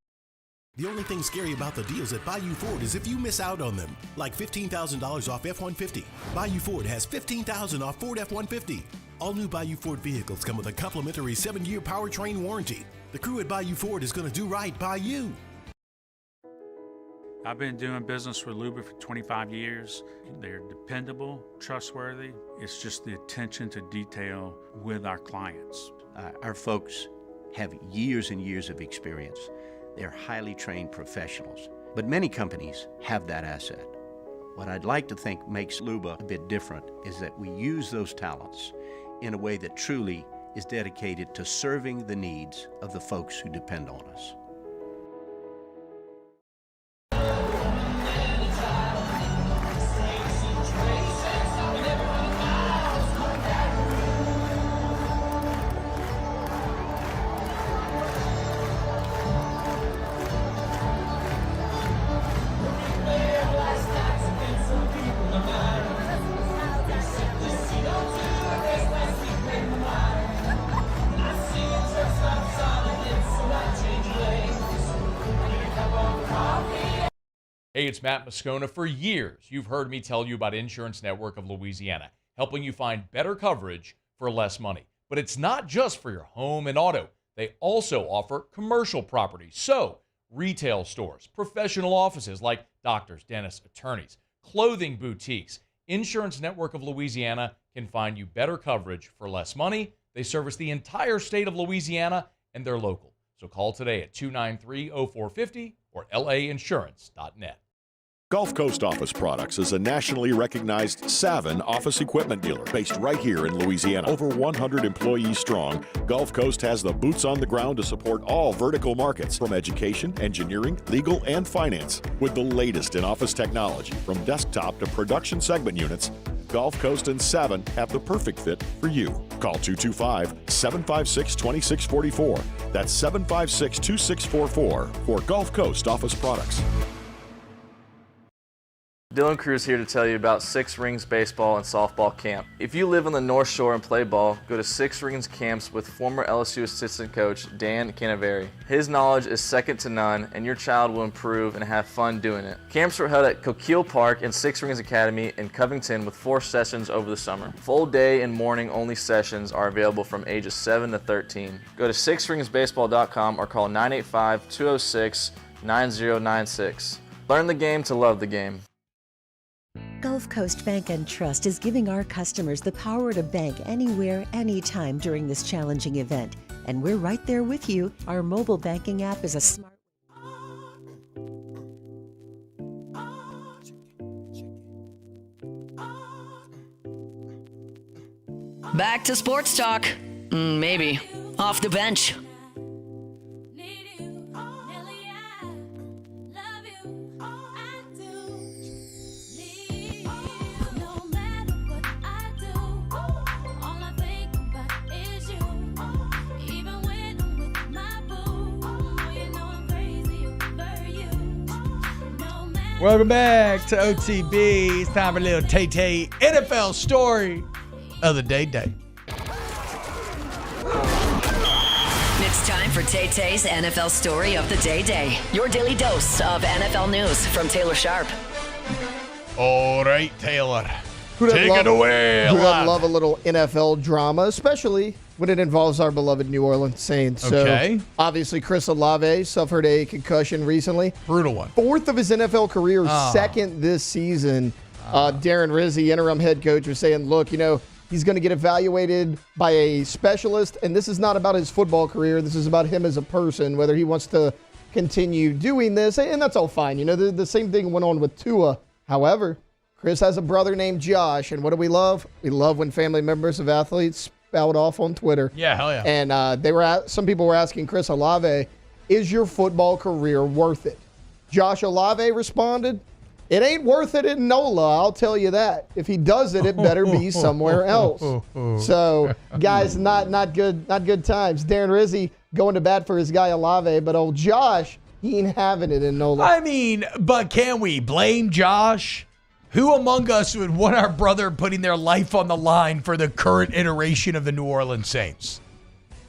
The only thing scary about the deals at Bayou Ford is if you miss out on them, like $15,000 off F-150. Bayou Ford has $15,000 off Ford F-150. All new Bayou Ford vehicles come with a complimentary 7-year powertrain warranty. The crew at Bayou Ford is going to do right by you. I've been doing business with Luba for 25 years. They're dependable, trustworthy. It's just the attention to detail with our clients. Our folks have years and years of experience. They're highly trained professionals, but many companies have that asset. What I'd like to think makes Luba a bit different is that we use those talents in a way that truly is dedicated to serving the needs of the folks who depend on us. Hey, it's Matt Moscona. For years, you've heard me tell you about Insurance Network of Louisiana, helping you find better coverage for less money. But it's not just for your home and auto. They also offer commercial property. So, retail stores, professional offices like doctors, dentists, attorneys, clothing boutiques. Insurance Network of Louisiana can find you better coverage for less money. They service the entire state of Louisiana, and they're local. So call today at 293-0450 or lainsurance.net. Gulf Coast Office Products is a nationally recognized Savin office equipment dealer based right here in Louisiana. Over 100 employees strong, Gulf Coast has the boots on the ground to support all vertical markets, from education, engineering, legal, and finance. With the latest in office technology, from desktop to production segment units, Gulf Coast and Savin have the perfect fit for you. Call 225-756-2644. That's 756-2644 for Gulf Coast Office Products. Dylan Cruz here to tell you about Six Rings Baseball and Softball Camp. If you live on the North Shore and play ball, go to Six Rings Camps with former LSU assistant coach Dan Canaveri. His knowledge is second to none, and your child will improve and have fun doing it. Camps were held at Coquille Park and Six Rings Academy in Covington with 4 sessions over the summer. Full day and morning only sessions are available from ages 7 to 13. Go to sixringsbaseball.com or call 985-206-9096. Learn the game to love the game. Gulf Coast Bank and Trust is giving our customers the power to bank anywhere, anytime during this challenging event. And we're right there with you. Our mobile banking app is a smart... Back to sports talk. Maybe. Off the bench. Welcome back to OTB. It's time for a little Tay-Tay NFL story of the day. It's time for Tay-Tay's NFL story of the day. Your daily dose of NFL news from Taylor Sharp. All right, Taylor. Take it away. Who doesn't love a little NFL drama, especially when it involves our beloved New Orleans Saints? Okay. So, obviously, Chris Olave suffered a concussion recently. Brutal one. 4th of his NFL career, 2nd this season. Darren Rizzi, interim head coach, was saying, look, he's going to get evaluated by a specialist, and this is not about his football career. This is about him as a person, whether he wants to continue doing this, and that's all fine. The same thing went on with Tua. However, Chris has a brother named Josh, and what do we love? We love when family members of athletes spout off on Twitter. Yeah, hell yeah. And some people were asking Chris Olave, is your football career worth it? Josh Olave responded, it ain't worth it in NOLA, I'll tell you that. If he does it, it better be somewhere else. So, guys, not good times. Darren Rizzi going to bat for his guy Olave, but old Josh, he ain't having it in NOLA. I mean, but can we blame Josh? Who among us would want our brother putting their life on the line for the current iteration of the New Orleans Saints?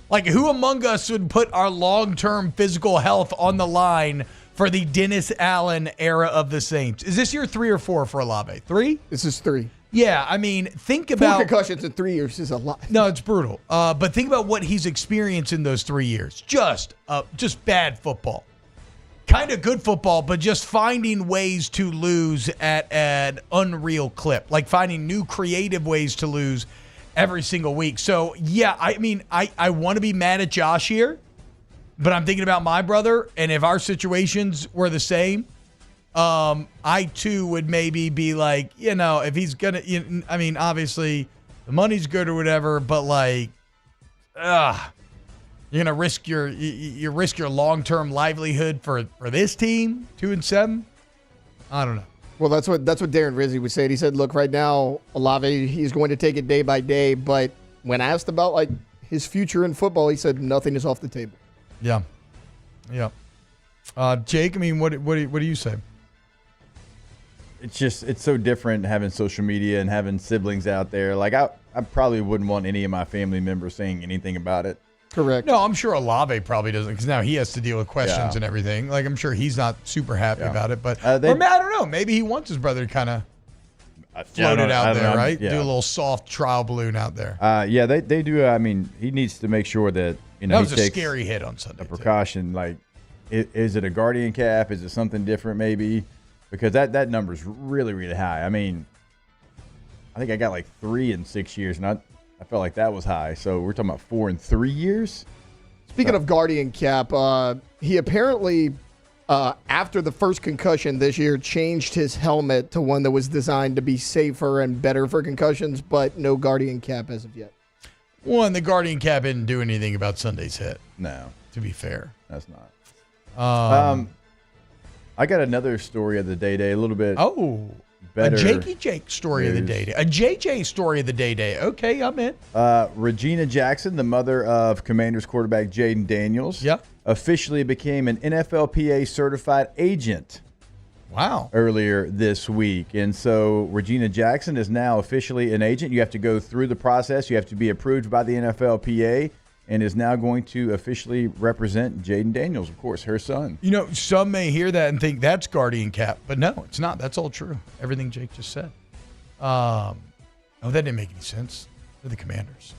Like, who among us would put our long-term physical health on the line for the Dennis Allen era of the Saints? Is this year 3 or 4 for Olave? 3? This is 3. Yeah, I mean, think about... 4 concussions in 3 years is a lot. No, it's brutal. But think about what he's experienced in those 3 years. Just bad football. Kind of good football, but just finding ways to lose at an unreal clip. Like finding new creative ways to lose every single week. So, yeah, I mean, I want to be mad at Josh here, but I'm thinking about my brother, and if our situations were the same, I, too, would maybe be like, if he's going to, I mean, obviously, the money's good or whatever, but like, you're gonna risk your long-term livelihood for this team, 2-7. I don't know. Well, that's what Darren Rizzi was saying. He said, "Look, right now, Olave, he's going to take it day by day." But when asked about like his future in football, he said nothing is off the table. Yeah. Jake, I mean, what do you say? It's so different having social media and having siblings out there. Like I probably wouldn't want any of my family members saying anything about it. Correct. No, I'm sure Olave probably doesn't, because now he has to deal with questions and everything. Like, I'm sure he's not super happy about it. But or I don't know. Maybe he wants his brother to kind of float it out there, right? Yeah. Do a little soft trial balloon out there. Yeah, they do. I mean, he needs to make sure that that was a scary hit on Sunday. A precaution, like, is it a guardian cap? Is it something different, maybe? Because that number is really, really high. I mean, I think I got like 3 in 6 years, and I felt like that was high. So we're talking about 4 in 3 years. Speaking of Guardian Cap, he apparently, after the first concussion this year, changed his helmet to one that was designed to be safer and better for concussions, but no Guardian Cap as of yet. One, the Guardian Cap didn't do anything about Sunday's hit. No. To be fair. That's not. I got another story of the day, a little bit better. A Jakey Jake story of the day. A JJ story of the day. Okay, I'm in. Regina Jackson, the mother of Commanders quarterback Jaden Daniels, officially became an NFLPA certified agent. Wow. Earlier this week. And so Regina Jackson is now officially an agent. You have to go through the process. You have to be approved by the NFLPA, and is now going to officially represent Jaden Daniels, of course, her son. You know, some may hear that and think that's Guardian Cap, but no, it's not. That's all true. Everything Jake just said. That didn't make any sense. They're the Commanders.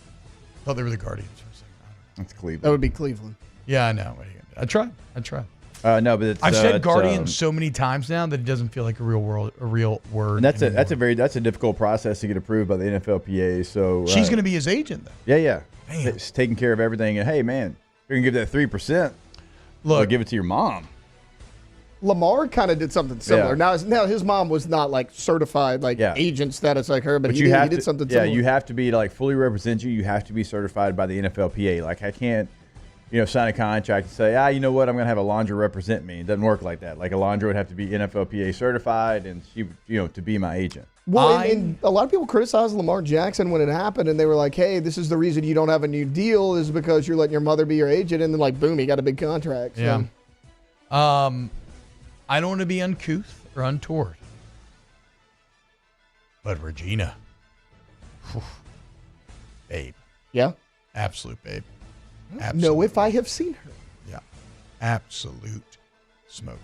I thought they were the Guardians for a second. That's Cleveland. That would be Cleveland. Yeah, I know. I tried. No, but I've said Guardians so many times now that it doesn't feel like a real word. And that's a difficult process to get approved by the NFLPA. So she's going to be his agent, though. Yeah. It's taking care of everything. And hey, man, you're gonna give that 3%. Look, give it to your mom. Lamar kind of did something similar. Now his mom was not like certified agent status like her, but he did something similar. Yeah, you have to be like fully represent you. You have to be certified by the NFLPA. Like I can't, sign a contract and say, you know what, I'm gonna have Alondra represent me. It doesn't work like that. Like Alondra would have to be NFLPA certified, and she, to be my agent. Well, and a lot of people criticized Lamar Jackson when it happened, and they were like, hey, this is the reason you don't have a new deal is because you're letting your mother be your agent, and then, like, boom, he got a big contract. So. Yeah. I don't want to be uncouth or untoward, but Regina, babe. Yeah? Absolute babe. Absolute. No, if I have seen her. Yeah. Absolute smoke.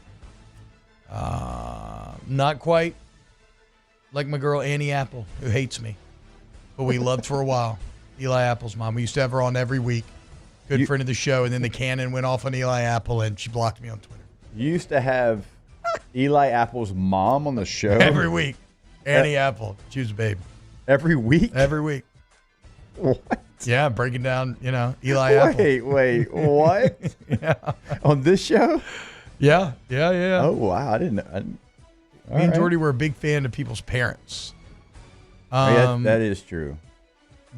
Not quite like my girl Annie Apple, who hates me, but we loved for a while. Eli Apple's mom. We used to have her on every week. Good friend of the show, and then the cannon went off on Eli Apple, and she blocked me on Twitter. You used to have Eli Apple's mom on the show? Every week. Annie Apple. She was a babe. Every week? Every week. What? Yeah, breaking down, Eli Apple. Wait, what? Yeah. On this show? Yeah. Oh, wow. I didn't. Me and Jordy were a big fan of people's parents. That is true.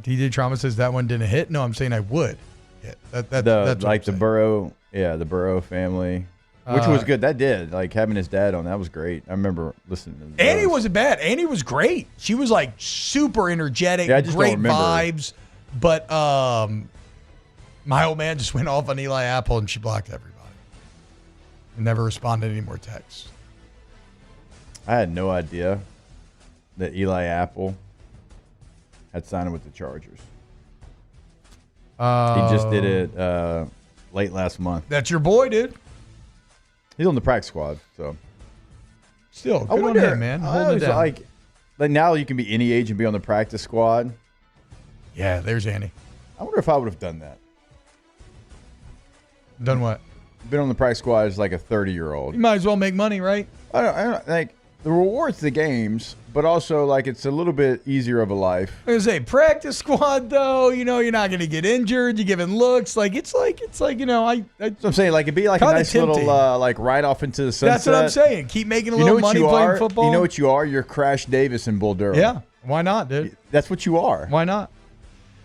DJ Trauma says that one didn't hit. No, I'm saying I would hit. That's like the Burrow, the Burrow family, which was good. That did. Like having his dad on, that was great. I remember listening to those. Annie wasn't bad. Annie was great. She was like super energetic, great vibes. But my old man just went off on Eli Apple, and she blocked everybody. And never responded to any more texts. I had no idea that Eli Apple had signed with the Chargers. He just did it late last month. That's your boy, dude. He's on the practice squad, so. Still, good on him, man. Holding it down. Like now you can be any age and be on the practice squad. Yeah, there's Annie. I wonder if I would have done that. Done what? Been on the practice squad as like a 30-year-old. You might as well make money, right? I don't like the rewards, the games, but also like it's a little bit easier of a life. I was gonna say practice squad though. You're not gonna get injured. You're giving looks. It's like So I'm saying like it'd be like a nice tempting. little like right off into the sunset. That's what I'm saying. Keep making a little money playing football. You know what you are? You're Crash Davis in Bull Durham. Yeah. Why not, dude? That's what you are. Why not?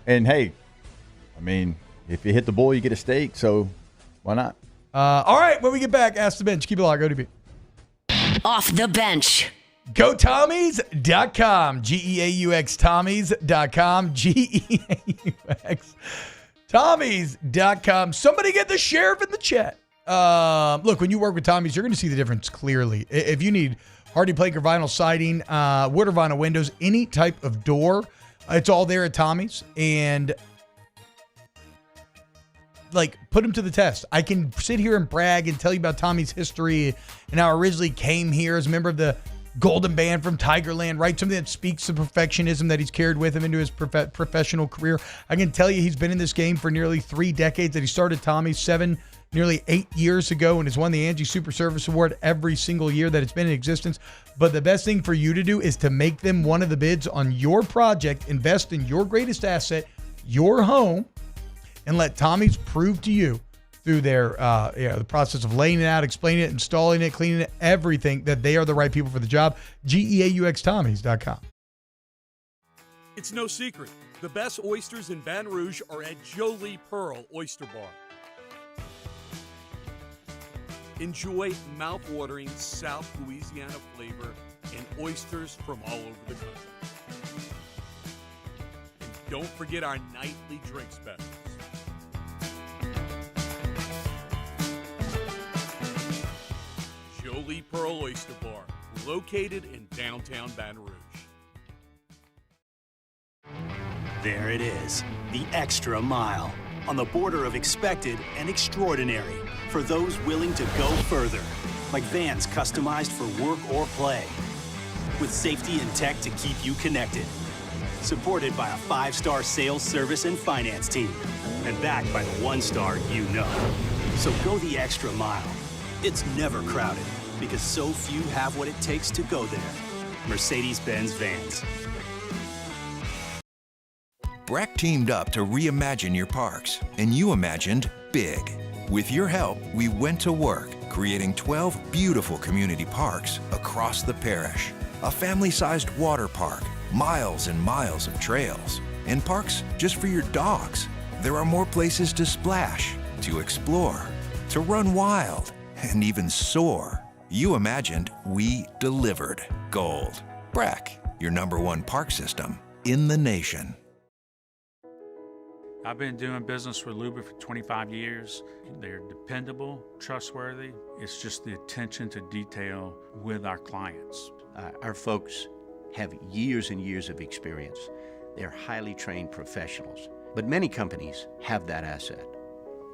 And hey, I mean, if you hit the bull, you get a steak. So why not? All right. When we get back, Ask the Bench. Keep it locked. OTB. Off the bench. GoTommies.com. GEAUX Tommies.com. GEAUX Tommies.com. Somebody get the sheriff in the chat. Look, when you work with Tommies, you're going to see the difference clearly. If you need hardy plank or vinyl siding, wood or vinyl windows, any type of door, it's all there at Tommies. And put them to the test. I can sit here and brag and tell you about Tommy's history and how I originally came here as a member of the Golden Band from Tigerland, right? Something that speaks to perfectionism that he's carried with him into his professional career. I can tell you he's been in this game for nearly 3 decades, that he started Tommy's nearly 8 years ago and has won the Angie Super Service Award every single year that it's been in existence. But the best thing for you to do is to make them one of the bids on your project, invest in your greatest asset, your home, and let Tommy's prove to you through their the process of laying it out, explaining it, installing it, cleaning it, everything, that they are the right people for the job. GEAUXTommys.com. It's no secret. The best oysters in Baton Rouge are at Jolie Pearl Oyster Bar. Enjoy mouth-watering South Louisiana flavor and oysters from all over the country. And don't forget our nightly drink specials. Jolie Pearl Oyster Bar, located in downtown Baton Rouge. There it is, the extra mile, on the border of expected and extraordinary for those willing to go further, like vans customized for work or play, with safety and tech to keep you connected, supported by a 5-star sales, service, and finance team, and backed by the 1-star you know. So go the extra mile. It's never crowded, because so few have what it takes to go there. Mercedes-Benz Vans. Breck teamed up to reimagine your parks, and you imagined big. With your help, we went to work, creating 12 beautiful community parks across the parish. A family-sized water park, miles and miles of trails, and parks just for your dogs. There are more places to splash, to explore, to run wild, and even soar. You imagined, we delivered. Gold. Breck, your #1 park system in the nation. I've been doing business with Luba for 25 years. They're dependable, trustworthy. It's just the attention to detail with our clients. Our folks have years and years of experience. They're highly trained professionals, but many companies have that asset.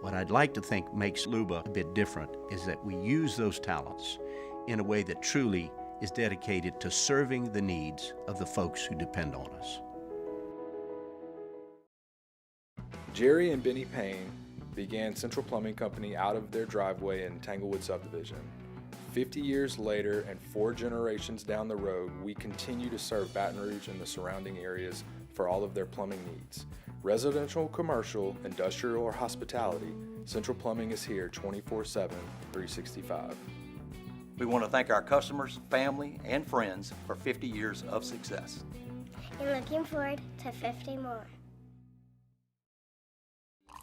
What I'd like to think makes Luba a bit different is that we use those talents in a way that truly is dedicated to serving the needs of the folks who depend on us. Jerry and Benny Payne began Central Plumbing Company out of their driveway in Tanglewood subdivision. 50 years later and 4 generations down the road, we continue to serve Baton Rouge and the surrounding areas for all of their plumbing needs. Residential, commercial, industrial, or hospitality, Central Plumbing is here 24/7, 365. We want to thank our customers, family, and friends for 50 years of success. And looking forward to 50 more.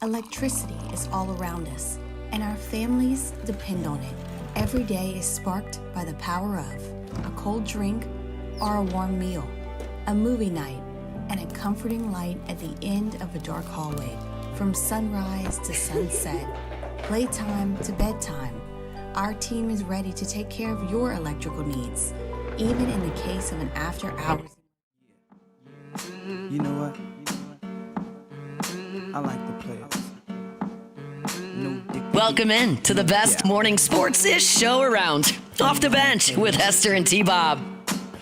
Electricity is all around us, and our families depend on it. Every day is sparked by the power of a cold drink or a warm meal, a movie night, and a comforting light at the end of a dark hallway. From sunrise to sunset, playtime to bedtime, our team is ready to take care of your electrical needs, even in the case of an after-hours. You know what? I like the players. Welcome in to the best morning sports-ish show around. Off the Bench with Hester and T-Bob.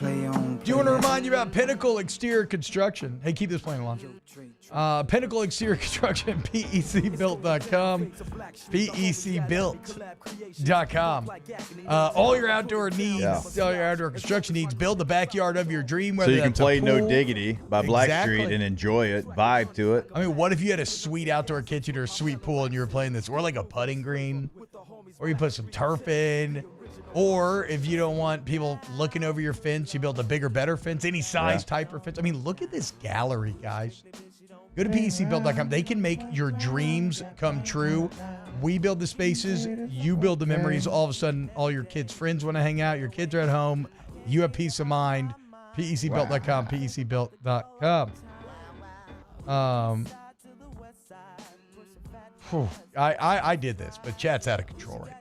Do you want to remind you about Pinnacle Exterior Construction? Hey, keep this playing along. Pinnacle Exterior Construction, PECbuilt.com. PECbuilt.com. All your outdoor needs, all your outdoor construction needs, build the backyard of your dream. So you can play No Diggity by Blackstreet and enjoy it, vibe to it. I mean, what if you had a sweet outdoor kitchen or a sweet pool and you were playing this? Or like a putting green? Or you put some turf in? Or if you don't want people looking over your fence, you build a bigger, better fence, any size, type, or fence. I mean, look at this gallery, guys. Go to PECbuilt.com. They can make your dreams come true. We build the spaces. You build the memories. All of a sudden, all your kids' friends want to hang out. Your kids are at home. You have peace of mind. PECbuilt.com. PECbuilt.com. I did this, but chat's out of control right now.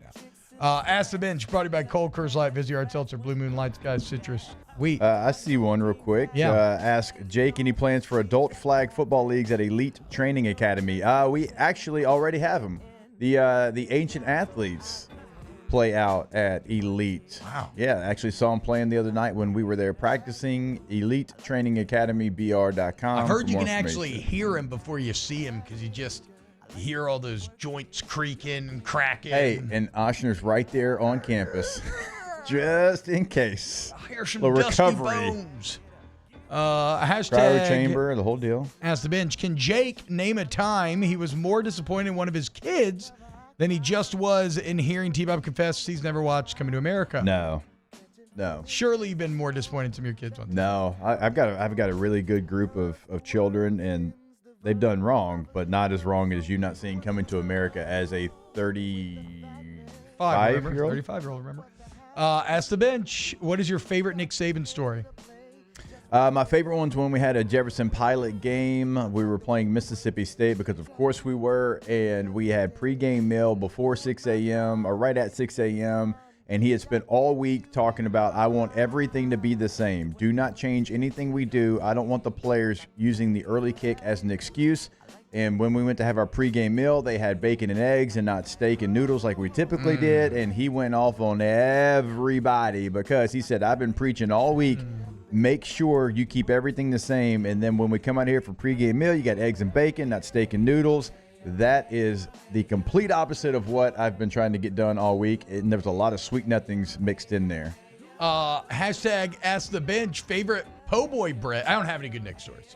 Ask the Bench, brought to you by Cold Coors Light, Vizzy Hard Seltzer, Blue Moon Lights, guys, Citrus, Wheat. I see one real quick. Yeah. Ask Jake any plans for adult flag football leagues at Elite Training Academy. We actually already have them. The Ancient Athletes play out at Elite. Wow. Yeah, actually saw them playing the other night when we were there practicing. Elite Training Academy, BR.com. I've heard you can actually hear him before you see him because you hear all those joints creaking and cracking. Hey, and Oshner's right there on campus, just in case. I hear some the dusty recovery. bones. Hashtag Crowder Chamber, the whole deal. Ask the Bench. Can Jake name a time he was more disappointed in one of his kids than he just was in hearing T-Bob confess he's never watched Coming to America? No. Surely you've been more disappointed in some of your kids. No, I've got a really good group of children, and they've done wrong, but not as wrong as you not seeing Coming to America as a 35-year-old. 35-year-old, remember? Ask the Bench. What is your favorite Nick Saban story? My favorite one's when we had a Jefferson Pilot game. We were playing Mississippi State because, of course, we were, and we had pregame meal before 6 a.m. or right at 6 a.m., and he had spent all week talking about, I want everything to be the same. Do not change anything we do. I don't want the players using the early kick as an excuse. And when we went to have our pregame meal, they had bacon and eggs and not steak and noodles like we typically did. And he went off on everybody because he said, I've been preaching all week. Make sure you keep everything the same. And then when we come out here for pregame meal, you got eggs and bacon, not steak and noodles. That is the complete opposite of what I've been trying to get done all week. And there was a lot of sweet nothings mixed in there. Hashtag Ask the Bench. Favorite po' boy bread. I don't have any good Nick stories.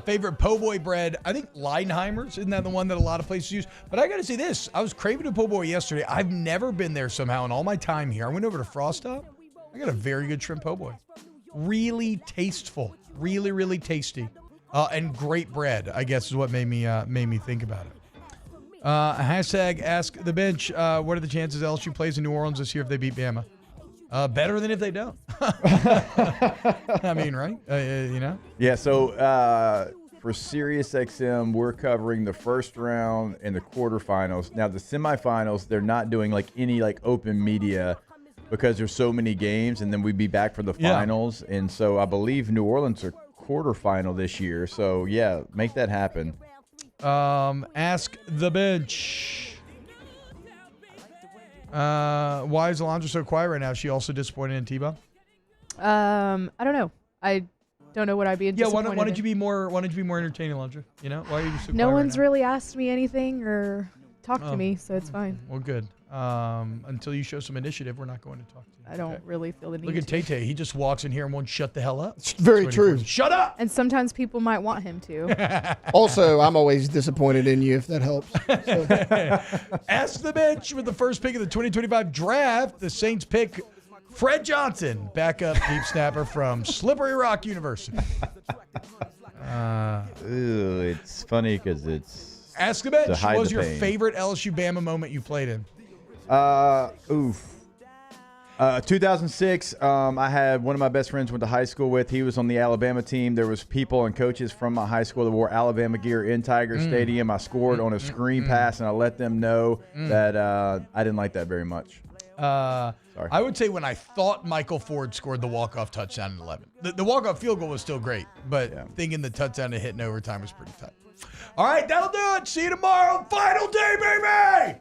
Favorite po' boy bread. I think Leidenheimer's. Isn't that the one that a lot of places use? But I got to say this. I was craving a po' boy yesterday. I've never been there somehow in all my time here. I went over to Frost Top. I got a very good shrimp po' boy. Really tasteful. Really, really tasty. And great bread, I guess, is what made me think about it. Hashtag Ask the Bench. What are the chances LSU plays in New Orleans this year if they beat Bama? Better than if they don't. I mean, right? You know? Yeah, so for SiriusXM, we're covering the first round and the quarterfinals. Now, the semifinals, they're not doing like any like open media because there's so many games, and then we'd be back for the finals. And so I believe New Orleans are quarterfinal this year. So, yeah, make that happen. Ask the Bench. Why is Alondra so quiet right now? Is she also disappointed in T-Bob? I don't know. I don't know what I'd be disappointed why don't you be more entertaining, Alondra? You know, why are you so quiet? No one's right now? really asked me anything or talked to me, so it's fine. Well, good. Until you show some initiative, we're not going to talk to you. I don't really feel the need. Look at Tay-Tay. He just walks in here and won't shut the hell up. It's very true. Shut up! And sometimes people might want him to. Also, I'm always disappointed in you, if that helps. So. Ask the Bench with the first pick of the 2025 draft. The Saints pick Fred Johnson, backup deep snapper from Slippery Rock University. It's funny because it's Ask the Bench. What was your pain. favorite LSU-Bama moment you played in? 2006, I had one of my best friends went to high school with. He was on the Alabama team. There was people and coaches from my high school that wore Alabama gear in Tiger Stadium. I scored on a screen pass, and I let them know that I didn't like that very much. Sorry. I would say when I thought Michael Ford scored the walk-off touchdown in 11. The walk-off field goal was still great, but thinking the touchdown to hit in overtime was pretty tough. All right, that'll do it. See you tomorrow. Final day, baby!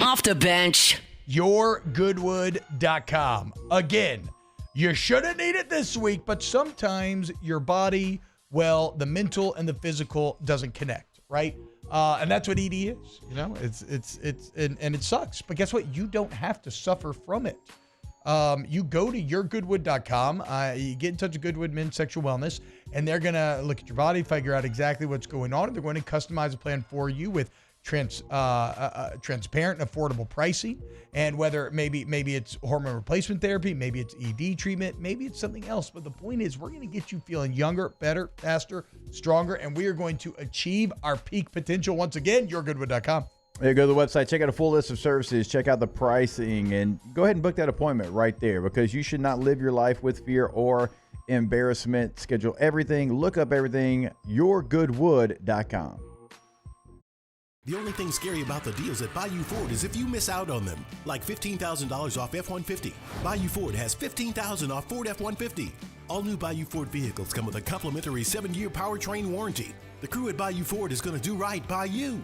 Off the bench. YourGoodwood.com. Again, you shouldn't need it this week, but sometimes your body, well, the mental and the physical doesn't connect, right? And that's what ED is. You know, it's it sucks. But guess what? You don't have to suffer from it. You go to YourGoodwood.com. You get in touch with Goodwood Men's Sexual Wellness, and they're gonna look at your body, figure out exactly what's going on, and they're going to customize a plan for you with transparent and affordable pricing, and whether maybe it's hormone replacement therapy, maybe it's ED treatment, maybe it's something else. But the point is, we're going to get you feeling younger, better, faster, stronger, and we are going to achieve our peak potential once again. YourGoodwood.com. Yeah, go to the website, check out a full list of services, check out the pricing, and go ahead and book that appointment right there, because you should not live your life with fear or embarrassment. Schedule everything, look up everything, YourGoodwood.com. The only thing scary about the deals at Bayou Ford is if you miss out on them, like $15,000 off F-150. Bayou Ford has $15,000 off Ford F-150. All new Bayou Ford vehicles come with a complimentary 7-year powertrain warranty. The crew at Bayou Ford is going to do right by you.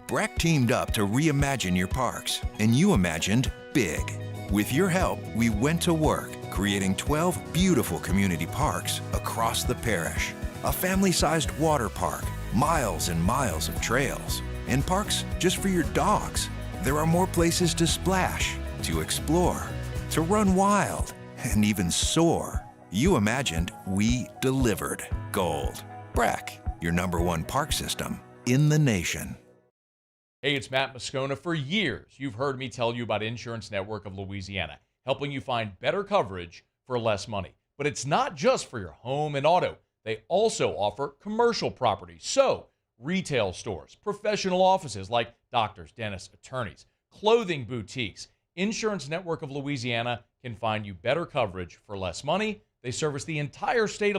Breck teamed up to reimagine your parks, and you imagined big. With your help, we went to work, creating 12 beautiful community parks across the parish. A family-sized water park, miles and miles of trails, and parks just for your dogs. There are more places to splash, to explore, to run wild, and even soar. You imagined, we delivered gold. Breck, your #1 park system in the nation. Hey, it's Matt Moscona. For years, you've heard me tell you about Insurance Network of Louisiana, helping you find better coverage for less money. But it's not just for your home and auto. They also offer commercial property. So, retail stores, professional offices like doctors, dentists, attorneys, clothing boutiques. Insurance Network of Louisiana can find you better coverage for less money. They service the entire state of